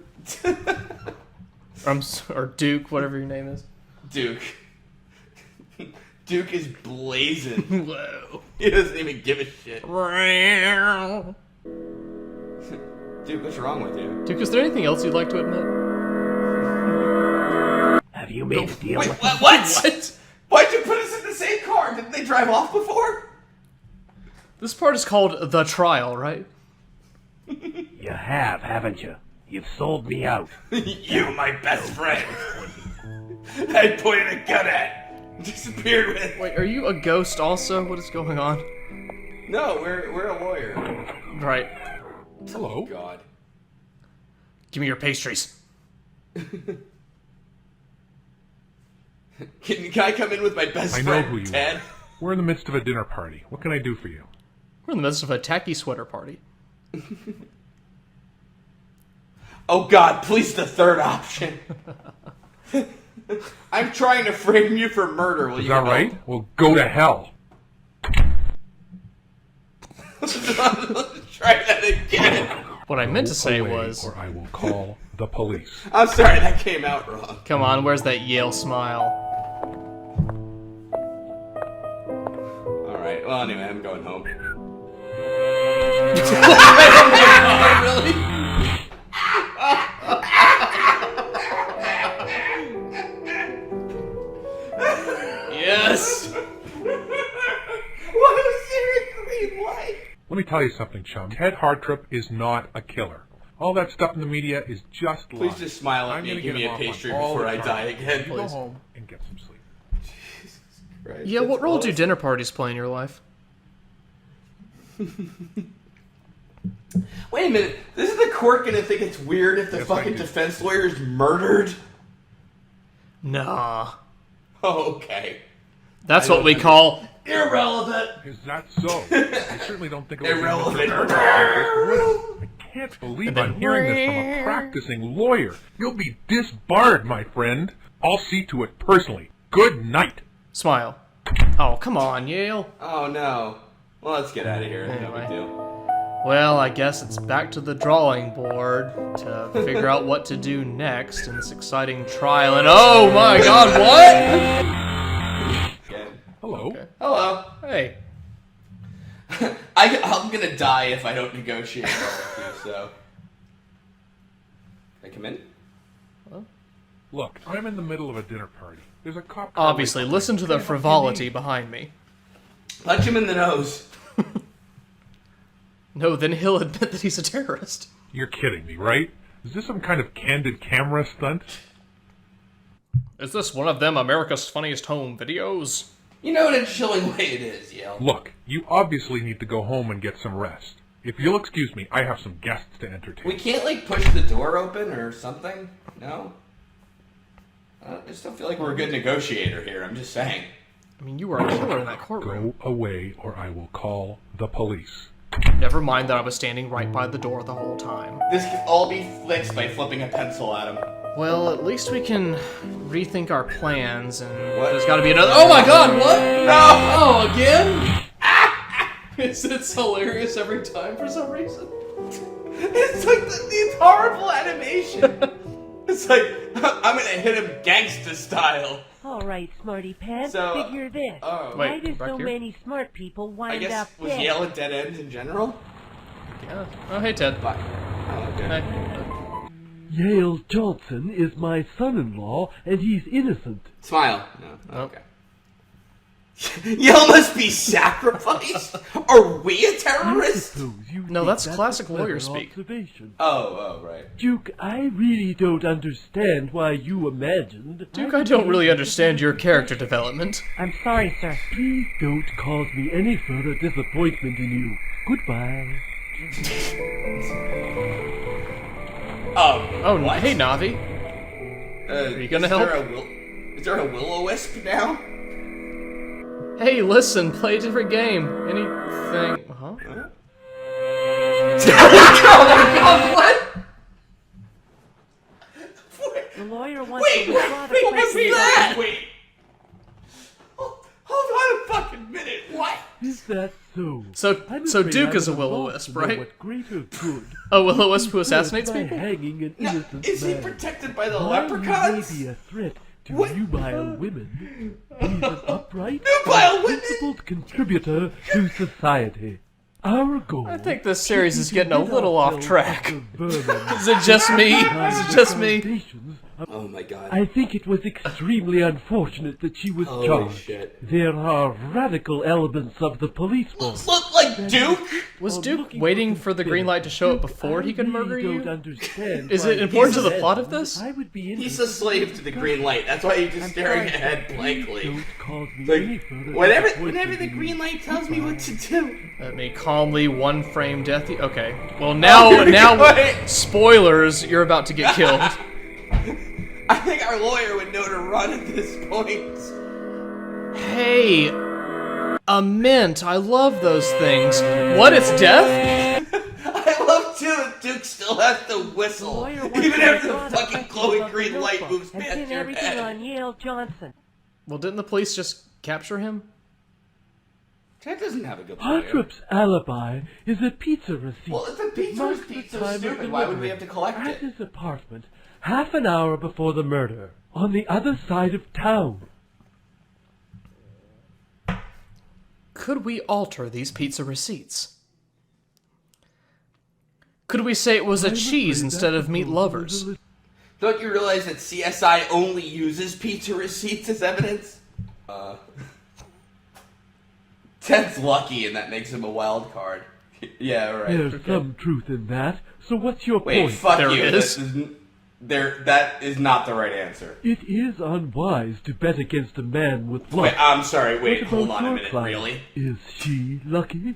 [SPEAKER 2] Or Duke, whatever your name is.
[SPEAKER 1] Duke. Duke is blazing.
[SPEAKER 2] Whoa.
[SPEAKER 1] He doesn't even give a shit. Duke, what's wrong with you?
[SPEAKER 2] Duke, is there anything else you'd like to admit?
[SPEAKER 4] Have you made a deal
[SPEAKER 1] Wait,
[SPEAKER 4] with
[SPEAKER 1] what?
[SPEAKER 2] What?
[SPEAKER 1] Why'd you put us in the same car? Didn't they drive off before?
[SPEAKER 2] This part is called The Trial, right?
[SPEAKER 4] You have, haven't you? You've sold me out.
[SPEAKER 1] You, my best friend. I pointed a gun at. Disappeared with.
[SPEAKER 2] Wait, are you a ghost also? What is going on?
[SPEAKER 1] No, we're a lawyer.
[SPEAKER 2] Right.
[SPEAKER 11] Hello.
[SPEAKER 1] Oh, God.
[SPEAKER 2] Give me your pastries.
[SPEAKER 1] Can I come in with my best
[SPEAKER 11] I know
[SPEAKER 1] friend,
[SPEAKER 11] who you
[SPEAKER 1] Ted?
[SPEAKER 11] are. We're in the midst of a dinner party. What can I do for you?
[SPEAKER 2] We're in the midst of a tacky sweater party.
[SPEAKER 1] Oh God, please the third option. I'm trying to frame you for murder. Will
[SPEAKER 11] Is
[SPEAKER 1] you
[SPEAKER 11] that
[SPEAKER 1] help?
[SPEAKER 11] right? Well, go to hell.
[SPEAKER 1] Try that again.
[SPEAKER 2] What I meant to say
[SPEAKER 11] Away,
[SPEAKER 2] was...
[SPEAKER 11] or I will call the police.
[SPEAKER 1] I'm sorry, that came out wrong.
[SPEAKER 2] Come on, where's that Yale smile?
[SPEAKER 1] Alright, well anyway, I'm going home. Really?
[SPEAKER 2] Yes!
[SPEAKER 1] Why was there a green light?
[SPEAKER 11] Let me tell you something, chum. Ted Hartrup is not a killer. All that stuff in the media is just lies.
[SPEAKER 1] Please just smile at
[SPEAKER 11] I'm
[SPEAKER 1] me
[SPEAKER 11] gonna
[SPEAKER 1] and give
[SPEAKER 11] get
[SPEAKER 1] me
[SPEAKER 11] him
[SPEAKER 1] a
[SPEAKER 11] off on
[SPEAKER 1] pastry
[SPEAKER 11] all
[SPEAKER 1] before
[SPEAKER 11] the
[SPEAKER 1] I
[SPEAKER 11] charges.
[SPEAKER 1] die again.
[SPEAKER 11] You go home and get some sleep.
[SPEAKER 1] Right,
[SPEAKER 2] Yeah, what role do dinner parties play in your life?
[SPEAKER 1] Wait a minute, isn't the court gonna think it's weird if the
[SPEAKER 11] Yes, I
[SPEAKER 1] fucking
[SPEAKER 11] do.
[SPEAKER 1] defense lawyer is murdered?
[SPEAKER 2] Nah.
[SPEAKER 1] Oh, okay.
[SPEAKER 2] That's
[SPEAKER 1] I
[SPEAKER 2] what we
[SPEAKER 1] don't
[SPEAKER 2] call...
[SPEAKER 1] Irrelevant.
[SPEAKER 11] Is that so? I certainly don't think it was
[SPEAKER 1] Irrelevant.
[SPEAKER 11] I can't believe I'm hearing this from a practicing lawyer. You'll be disbarred, my friend. I'll see to it personally. Good night.
[SPEAKER 2] Smile. Oh, come on, Yale.
[SPEAKER 1] Oh no. Well, let's get out of here. No
[SPEAKER 2] Anyway.
[SPEAKER 1] big deal.
[SPEAKER 2] Well, I guess it's back to the drawing board to figure out what to do next in this exciting trial. And oh my God, what?
[SPEAKER 1] Again.
[SPEAKER 11] Hello.
[SPEAKER 2] Okay.
[SPEAKER 1] Hello.
[SPEAKER 2] Hey.
[SPEAKER 1] I'm gonna die if I don't negotiate with you, so. Can I come in?
[SPEAKER 11] Look, I'm in the middle of a dinner party. There's a cop car
[SPEAKER 2] Obviously,
[SPEAKER 11] waiting.
[SPEAKER 2] listen to the frivolity behind me.
[SPEAKER 1] Punch him in the nose.
[SPEAKER 2] No, then he'll admit that he's a terrorist.
[SPEAKER 11] You're kidding me, right? Is this some kind of candid camera stunt?
[SPEAKER 2] Is this one of them America's Funniest Home videos?
[SPEAKER 1] You know what a chilling way it is, Yale.
[SPEAKER 11] Look, you obviously need to go home and get some rest. If you'll excuse me, I have some guests to entertain.
[SPEAKER 1] We can't, like, push the door open or something? No? I just don't feel like we're a good negotiator here, I'm just saying.
[SPEAKER 2] I mean, you were a killer in that courtroom.
[SPEAKER 11] Go away or I will call the police.
[SPEAKER 2] Never mind that I was standing right by the door the whole time.
[SPEAKER 1] This can all be fixed by flipping a pencil at him.
[SPEAKER 2] Well, at least we can rethink our plans, and
[SPEAKER 1] What?
[SPEAKER 2] there's gotta be another- Oh my God, what?
[SPEAKER 1] No!
[SPEAKER 2] Oh, again? It's hilarious every time for some reason.
[SPEAKER 1] It's like the horrible animation. It's like, I'm gonna hit him gangsta style.
[SPEAKER 7] All right, smarty pants,
[SPEAKER 1] So,
[SPEAKER 7] figure this.
[SPEAKER 1] oh.
[SPEAKER 7] Why
[SPEAKER 2] Wait,
[SPEAKER 7] do
[SPEAKER 2] back
[SPEAKER 7] so
[SPEAKER 2] here?
[SPEAKER 7] many smart people
[SPEAKER 1] I
[SPEAKER 7] wind
[SPEAKER 1] guess,
[SPEAKER 7] up
[SPEAKER 1] was
[SPEAKER 7] dead?
[SPEAKER 1] Yale a dead end in general?
[SPEAKER 2] Yeah. Oh, hey, Ted.
[SPEAKER 1] But, oh, okay.
[SPEAKER 2] Hey.
[SPEAKER 5] Yale Johnson is my son-in-law, and he's innocent.
[SPEAKER 1] Smile. No. Okay. Yale must be sacrificed? Are we a terrorist?
[SPEAKER 2] No, that's classic lawyer speak.
[SPEAKER 1] Oh, right.
[SPEAKER 5] Duke, I really don't understand why you imagined...
[SPEAKER 2] Duke, I don't really understand your character development.
[SPEAKER 7] I'm sorry, sir.
[SPEAKER 5] Please don't cause me any further disappointment in you. Goodbye.
[SPEAKER 2] Oh,
[SPEAKER 1] what?
[SPEAKER 2] Hey, Navi. Are you gonna help?
[SPEAKER 1] Is there a will-o-wisp now?
[SPEAKER 2] Hey, listen, play a different game. Anything... Huh?
[SPEAKER 1] What?
[SPEAKER 7] The lawyer wants to withdraw the
[SPEAKER 1] Wait. Hold on a fucking minute. What?
[SPEAKER 5] Is that so?
[SPEAKER 2] So Duke is a will-o-wisp, right? A will-o-wisp who assassinates people?
[SPEAKER 5] Hanging an innocent
[SPEAKER 1] Is he
[SPEAKER 5] man.
[SPEAKER 1] protected by the
[SPEAKER 5] Why
[SPEAKER 1] leprechauns?
[SPEAKER 5] May be a threat to nubile women. He's an upright,
[SPEAKER 1] Nubile women?
[SPEAKER 5] principled contributor to society. Our goal.
[SPEAKER 2] I think this series is getting a little off track.
[SPEAKER 5] Is
[SPEAKER 2] it just me? Is it just me?
[SPEAKER 1] Oh my god.
[SPEAKER 5] I think it was extremely unfortunate that she was
[SPEAKER 1] Holy
[SPEAKER 5] charged.
[SPEAKER 1] shit.
[SPEAKER 5] There are radical elements of the police force.
[SPEAKER 1] Look like Duke?
[SPEAKER 2] Was Duke waiting for the green light to show up before he could murder you?
[SPEAKER 5] Understand
[SPEAKER 2] Is it important to the plot of this?
[SPEAKER 1] He's a slave to the green light. That's why he's just staring ahead blankly. Like, whenever the green light tells me what to do.
[SPEAKER 2] Let me calmly one-frame death you. Okay. Well, now, spoilers, you're about to get killed.
[SPEAKER 1] I think our lawyer would know to run at this point.
[SPEAKER 2] Hey, a mint. I love those things. What, it's death?
[SPEAKER 1] I love too that Duke still has to whistle, even after the fucking glowing green light moves
[SPEAKER 7] and
[SPEAKER 1] past
[SPEAKER 7] pin
[SPEAKER 1] your
[SPEAKER 7] everything
[SPEAKER 1] head.
[SPEAKER 7] on Yale Johnson.
[SPEAKER 2] Well, didn't the police just capture him?
[SPEAKER 1] That doesn't have a good lawyer.
[SPEAKER 5] Hartrop's alibi is a pizza receipt.
[SPEAKER 1] Well, if the pizza was pizza stupid, why would we have to collect
[SPEAKER 5] at
[SPEAKER 1] it?
[SPEAKER 5] his apartment half an hour before the murder, on the other side of town.
[SPEAKER 2] Could we alter these pizza receipts? Could we say it was a cheese instead of meat lovers?
[SPEAKER 1] Don't you realize that CSI only uses pizza receipts as evidence? Ted's lucky, and that makes him a wild card. Yeah, right.
[SPEAKER 5] There's some truth in that, so what's your
[SPEAKER 1] Wait,
[SPEAKER 5] point?
[SPEAKER 1] fuck you. That is not the right answer.
[SPEAKER 5] It is unwise to bet against a man with luck.
[SPEAKER 1] Wait, I'm sorry. Wait,
[SPEAKER 5] What
[SPEAKER 1] hold
[SPEAKER 5] about
[SPEAKER 1] on a
[SPEAKER 5] your
[SPEAKER 1] minute.
[SPEAKER 5] client?
[SPEAKER 1] Really?
[SPEAKER 5] Is she lucky?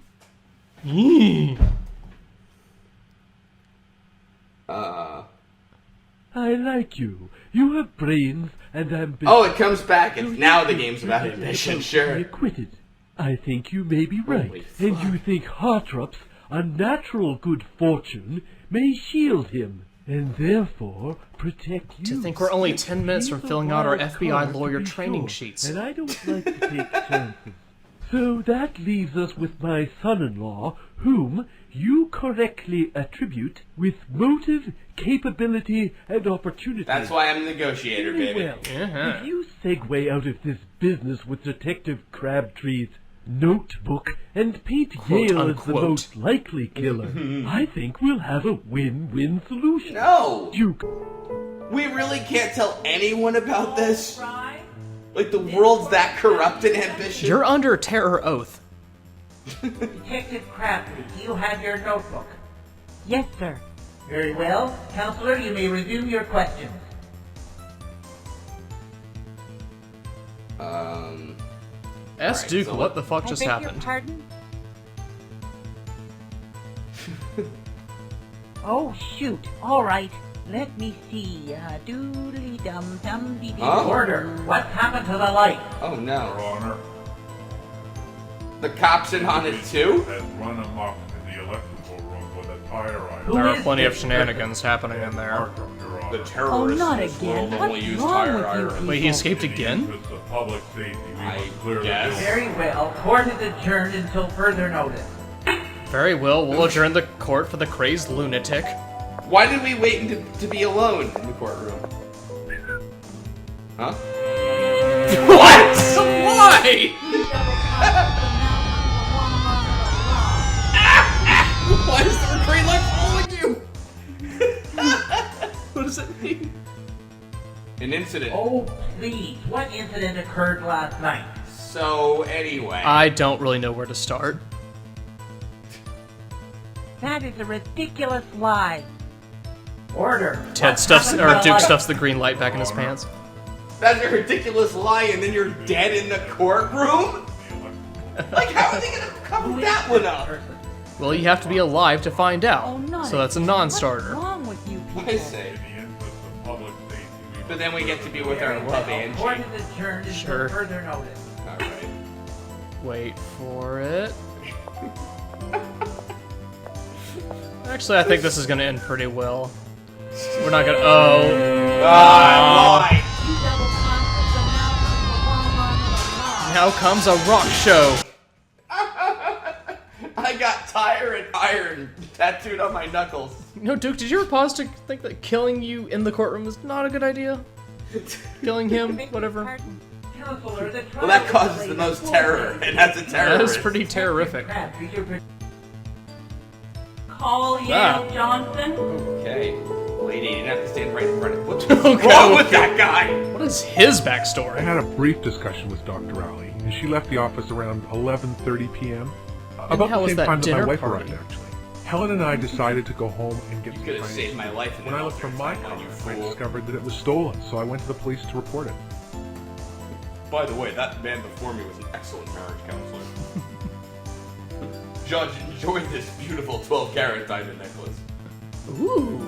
[SPEAKER 5] I like you. You have brains and ambition.
[SPEAKER 1] Oh, it comes back. It's now the game's about ambition, sure.
[SPEAKER 5] Acquitted. I think you may be right. And you think Hartrop's unnatural good fortune may shield him, and therefore protect you.
[SPEAKER 2] To think we're only 10 minutes from filling out our
[SPEAKER 5] Wild
[SPEAKER 2] FBI
[SPEAKER 5] card, to
[SPEAKER 2] lawyer
[SPEAKER 5] be
[SPEAKER 2] training
[SPEAKER 5] sure,
[SPEAKER 2] sheets.
[SPEAKER 5] And I don't like to take chances. So that leaves us with my son-in-law, whom you correctly attribute with motive, capability, and opportunity.
[SPEAKER 1] That's why I'm the negotiator,
[SPEAKER 5] Very
[SPEAKER 1] baby.
[SPEAKER 5] well. If you segue out of this business with Detective Crabtree's notebook and paint
[SPEAKER 2] Quote,
[SPEAKER 5] Yale as the
[SPEAKER 2] unquote.
[SPEAKER 5] most likely killer, I think we'll have a win-win solution.
[SPEAKER 1] No!
[SPEAKER 5] Duke.
[SPEAKER 1] We really can't tell anyone about this? Like, the world's that corrupt and ambitious?
[SPEAKER 2] You're under terror oath.
[SPEAKER 8] Detective Crabtree, do you have your notebook?
[SPEAKER 3] Yes, sir.
[SPEAKER 8] Very well. Counselor, you may resume your questions.
[SPEAKER 2] Ask
[SPEAKER 1] Alright,
[SPEAKER 2] Duke
[SPEAKER 1] so
[SPEAKER 2] what the fuck just
[SPEAKER 3] I beg
[SPEAKER 2] happened.
[SPEAKER 3] your pardon?
[SPEAKER 8] Oh, shoot. All right. Let me see. Doodly-dum-dum-dee-dee.
[SPEAKER 1] Huh?
[SPEAKER 8] Order. What happened to the light?
[SPEAKER 1] Oh,
[SPEAKER 12] Your
[SPEAKER 1] no.
[SPEAKER 12] Honor,
[SPEAKER 1] The cops in on it, too?
[SPEAKER 12] has run amok in the electrical room with a tire iron.
[SPEAKER 8] Who
[SPEAKER 2] There are
[SPEAKER 8] is
[SPEAKER 2] plenty of
[SPEAKER 8] this?
[SPEAKER 2] shenanigans happening in there.
[SPEAKER 12] Hartram, Your Honor.
[SPEAKER 1] The terrorists
[SPEAKER 3] not
[SPEAKER 1] in this
[SPEAKER 3] again.
[SPEAKER 1] world only
[SPEAKER 3] What's
[SPEAKER 1] use
[SPEAKER 3] wrong
[SPEAKER 1] tire
[SPEAKER 3] with you
[SPEAKER 1] iron.
[SPEAKER 3] people?
[SPEAKER 2] Wait, he escaped
[SPEAKER 12] In the
[SPEAKER 2] again?
[SPEAKER 12] interest of public safety, we
[SPEAKER 1] I
[SPEAKER 12] must clear the
[SPEAKER 1] guess.
[SPEAKER 12] building.
[SPEAKER 8] Very well. Court is adjourned until further notice.
[SPEAKER 2] Very well, we'll adjourn the court for the crazed lunatic.
[SPEAKER 1] Why did we wait to be alone in the courtroom? Huh? What? Why? Why is the green light following you?
[SPEAKER 2] What does
[SPEAKER 1] An incident.
[SPEAKER 8] Oh, please. What incident occurred last night?
[SPEAKER 1] So, anyway.
[SPEAKER 2] I don't really know where to start.
[SPEAKER 8] That is a ridiculous lie. Order.
[SPEAKER 2] Duke stuffs the green light back in his pants.
[SPEAKER 1] That's a ridiculous lie, and then you're dead in the courtroom? Like, how are they gonna cover that one up?
[SPEAKER 2] Well, you have to be alive to find out.
[SPEAKER 3] Oh, not
[SPEAKER 2] So that's a non-starter.
[SPEAKER 3] What's wrong with you people?
[SPEAKER 1] I say. But then we get to be with our love Angie.
[SPEAKER 8] Court is adjourned until
[SPEAKER 2] Sure.
[SPEAKER 8] further notice.
[SPEAKER 1] Alright.
[SPEAKER 2] Wait for it. Actually, I think this is gonna end pretty well. We're not gonna. Oh.
[SPEAKER 1] Why?
[SPEAKER 2] Now comes a rock show.
[SPEAKER 1] I got tire and iron tattooed on my knuckles.
[SPEAKER 2] No, Duke, did you ever pause to think that killing you in the courtroom is not a good idea? Killing him, whatever.
[SPEAKER 1] Well, that causes the most terror, and that's a terrorist.
[SPEAKER 2] That is pretty terrific.
[SPEAKER 6] Call Yale Johnson.
[SPEAKER 1] Okay. Lady, you didn't have to stand right in front of What's wrong with that guy?
[SPEAKER 2] What is his
[SPEAKER 11] I
[SPEAKER 2] backstory?
[SPEAKER 11] had a brief discussion with Dr. Ali, and she left the office around 11:30 p.m. About
[SPEAKER 2] how
[SPEAKER 11] the
[SPEAKER 2] was
[SPEAKER 11] same
[SPEAKER 2] that
[SPEAKER 11] time that my
[SPEAKER 2] dinner
[SPEAKER 11] wife
[SPEAKER 2] party?
[SPEAKER 11] arrived, actually. Helen and I decided to go home and get
[SPEAKER 1] You
[SPEAKER 11] some
[SPEAKER 1] could have
[SPEAKER 11] Chinese
[SPEAKER 1] saved my
[SPEAKER 11] food.
[SPEAKER 1] life in
[SPEAKER 11] When
[SPEAKER 1] an
[SPEAKER 11] I looked for my car,
[SPEAKER 1] ultrasound, you
[SPEAKER 11] I
[SPEAKER 1] fool.
[SPEAKER 11] discovered that it was stolen, so I went to the police to report it.
[SPEAKER 1] By the way, that man before me was an excellent marriage counselor. Judge, enjoy this beautiful 12-carat diamond necklace.
[SPEAKER 2] Ooh.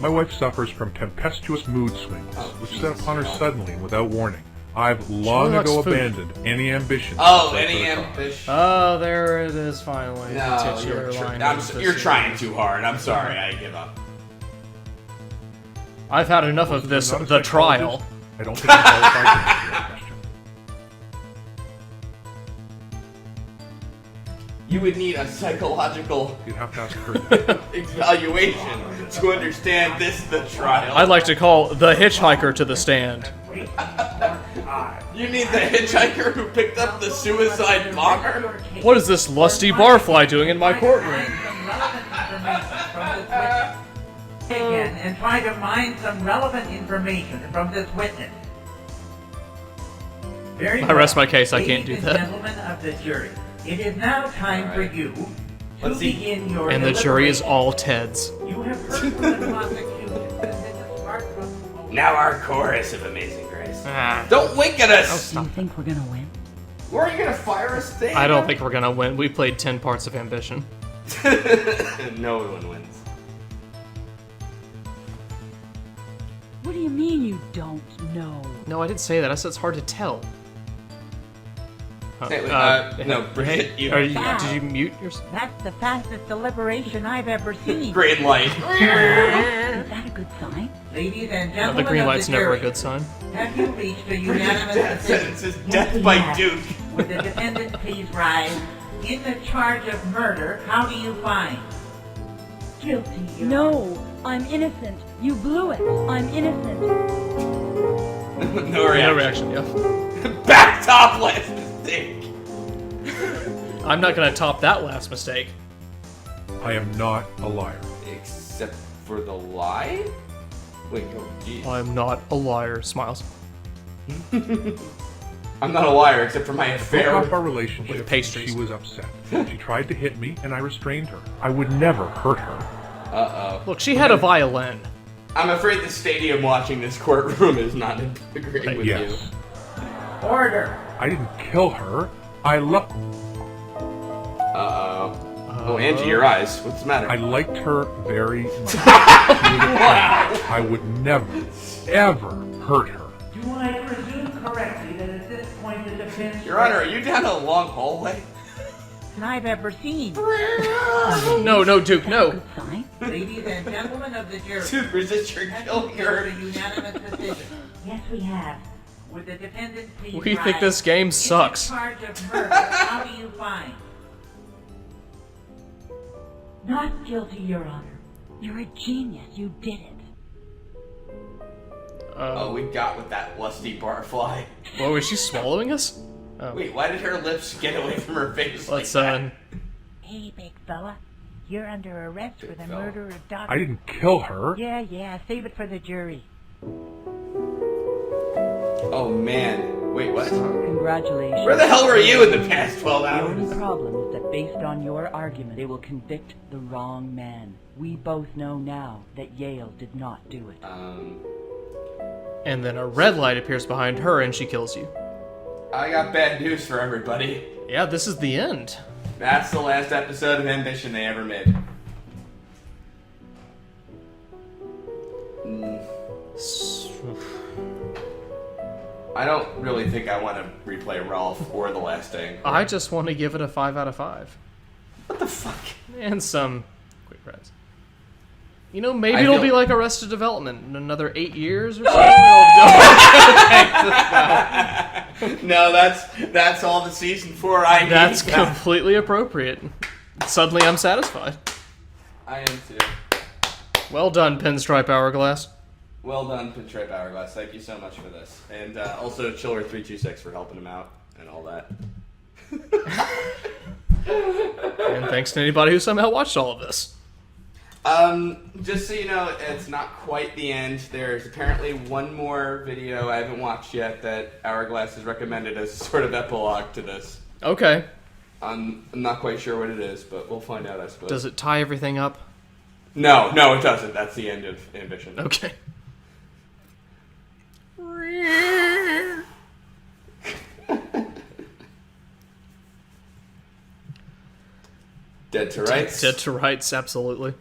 [SPEAKER 11] My wife suffers from tempestuous mood swings, which set upon her suddenly and without warning. I've long
[SPEAKER 2] likes
[SPEAKER 11] ago
[SPEAKER 2] food.
[SPEAKER 11] abandoned any ambition.
[SPEAKER 1] Oh,
[SPEAKER 11] to
[SPEAKER 1] any
[SPEAKER 11] search for the car.
[SPEAKER 1] ambition.
[SPEAKER 2] Oh, there it is finally.
[SPEAKER 1] No,
[SPEAKER 2] The titular line of
[SPEAKER 1] you're
[SPEAKER 2] this
[SPEAKER 1] trying
[SPEAKER 2] series.
[SPEAKER 1] too hard. I'm sorry, I give up.
[SPEAKER 2] I've had enough of this,
[SPEAKER 11] Not a
[SPEAKER 2] the trial.
[SPEAKER 11] psychologist. I don't think I'm qualified to answer your question.
[SPEAKER 1] You would need a psychological
[SPEAKER 11] You'd have to ask her.
[SPEAKER 1] evaluation to understand this, the trial.
[SPEAKER 2] I'd like to call the hitchhiker to the stand.
[SPEAKER 1] You need the hitchhiker who picked up the suicide bomber?
[SPEAKER 2] What is this lusty barfly doing in my courtroom?
[SPEAKER 8] Again, and try to mine some relevant information from this witness. Very
[SPEAKER 2] I rest
[SPEAKER 8] well.
[SPEAKER 2] my case, I can't do
[SPEAKER 8] Ladies
[SPEAKER 2] that.
[SPEAKER 8] and gentlemen of the jury, it is now time for you to
[SPEAKER 1] Let's see.
[SPEAKER 8] begin your
[SPEAKER 2] And the jury is
[SPEAKER 8] deliberation.
[SPEAKER 2] all Teds.
[SPEAKER 8] You have heard from the prosecution that Mrs. Hartman.
[SPEAKER 1] Now our chorus of Amazing Grace.
[SPEAKER 2] Ah.
[SPEAKER 1] Don't wink at us!
[SPEAKER 3] Do you think we're gonna win?
[SPEAKER 1] Or are you gonna fire us, Dave?
[SPEAKER 2] I don't think we're gonna win. We played 10 parts of Ambition.
[SPEAKER 1] No one wins.
[SPEAKER 3] What do you mean you don't know?
[SPEAKER 2] No, I didn't say that. I said it's hard to tell.
[SPEAKER 1] Hey, no, Bridget, you-
[SPEAKER 2] did you mute yourself?
[SPEAKER 8] That's the fastest deliberation I've ever seen.
[SPEAKER 1] Green light.
[SPEAKER 3] Is that a good sign?
[SPEAKER 8] Ladies and
[SPEAKER 2] No,
[SPEAKER 8] gentlemen
[SPEAKER 2] the green
[SPEAKER 8] of
[SPEAKER 2] light's
[SPEAKER 8] the
[SPEAKER 2] never
[SPEAKER 8] jury,
[SPEAKER 2] a good sign.
[SPEAKER 8] have you reached a
[SPEAKER 1] Bridget's
[SPEAKER 8] unanimous
[SPEAKER 1] death
[SPEAKER 8] decision?
[SPEAKER 1] sentence is death by Duke.
[SPEAKER 8] Would the defendant please rise? In the charge of murder, how do you find? Guilty. Your
[SPEAKER 3] No, I'm innocent. You blew it. I'm innocent.
[SPEAKER 1] No reaction.
[SPEAKER 2] No reaction, yeah.
[SPEAKER 1] Back top last mistake.
[SPEAKER 2] I'm not gonna top that last mistake.
[SPEAKER 11] I am not a liar.
[SPEAKER 1] Except for the lie? Wait, oh jeez.
[SPEAKER 2] I'm not a liar. Smiles.
[SPEAKER 1] I'm not a liar except for my
[SPEAKER 11] Broke
[SPEAKER 1] affair.
[SPEAKER 11] off our relationship.
[SPEAKER 2] With pastries.
[SPEAKER 11] She was upset. She tried to hit me, and I restrained her. I would never hurt her.
[SPEAKER 1] Uh-oh.
[SPEAKER 2] Look, she had a violin.
[SPEAKER 1] I'm afraid the stadium watching this courtroom is not agreeing with
[SPEAKER 11] Yes.
[SPEAKER 1] you.
[SPEAKER 8] order.
[SPEAKER 11] I didn't kill her. I loved.
[SPEAKER 1] Uh-oh. Oh, Angie, your eyes. What's the matter?
[SPEAKER 11] I liked her very much. She was a friend. I would never, ever hurt her.
[SPEAKER 8] Do I presume correctly that at this point the defense...
[SPEAKER 1] Your Honor, are you down a long hallway?
[SPEAKER 8] I've ever seen.
[SPEAKER 2] No, no, Duke, no.
[SPEAKER 3] Good sign.
[SPEAKER 8] Ladies and gentlemen of the jury,
[SPEAKER 1] Dude, resist your
[SPEAKER 8] have
[SPEAKER 1] killing
[SPEAKER 8] you
[SPEAKER 1] her.
[SPEAKER 8] reached a unanimous decision? Yes, we have. Would the defendant please
[SPEAKER 2] We think
[SPEAKER 8] rise?
[SPEAKER 2] this game
[SPEAKER 8] In
[SPEAKER 2] sucks.
[SPEAKER 8] the charge of murder, how do you find?
[SPEAKER 3] Not guilty, Your Honor. You're a genius. You did it.
[SPEAKER 1] Oh, we got with that lusty barfly.
[SPEAKER 2] What, was she swallowing us? Oh.
[SPEAKER 1] Wait, why did her lips get away from her face
[SPEAKER 2] Let's,
[SPEAKER 1] like that?
[SPEAKER 8] Hey, big fella. You're under arrest for the murder of Dr.
[SPEAKER 11] I didn't kill her.
[SPEAKER 8] Yeah, save it for the jury.
[SPEAKER 1] Oh man. Wait, what?
[SPEAKER 6] Congratulations.
[SPEAKER 1] Where the hell were you in the past 12
[SPEAKER 6] The
[SPEAKER 1] hours?
[SPEAKER 6] only problem is that based on your argument, they will convict the wrong man. We both know now that Yale did not do it.
[SPEAKER 2] And then a red light appears behind her and she kills you.
[SPEAKER 1] I got bad news for everybody.
[SPEAKER 2] Yeah, this is the end.
[SPEAKER 1] That's the last episode of Ambition they ever made. I don't really think I want to replay Rolf or The Last Thing.
[SPEAKER 2] I just want to give it a 5 out of 5.
[SPEAKER 1] What the fuck?
[SPEAKER 2] And some quick credits. You know, maybe
[SPEAKER 1] I
[SPEAKER 2] it'll
[SPEAKER 1] feel-
[SPEAKER 2] be like Arrested Development in another 8 years or something.
[SPEAKER 1] No, that's all the season 4 I need.
[SPEAKER 2] That's completely appropriate. Suddenly I'm satisfied.
[SPEAKER 1] I am too.
[SPEAKER 2] Well done, Pinstripe Hourglass.
[SPEAKER 1] Well done, Pinstripe Hourglass. Thank you so much for this. And also Chiller326 for helping him out and all that.
[SPEAKER 2] And thanks to anybody who somehow watched all of this.
[SPEAKER 1] Just so you know, it's not quite the end. There's apparently one more video I haven't watched yet that Hourglass has recommended as sort of epilogue to this.
[SPEAKER 2] Okay.
[SPEAKER 1] I'm not quite sure what it is, but we'll find out, I suppose.
[SPEAKER 2] Does it tie everything up?
[SPEAKER 1] No, it doesn't. That's the end of Ambition.
[SPEAKER 2] Okay.
[SPEAKER 1] Dead to rights.
[SPEAKER 2] Dead to rights, absolutely.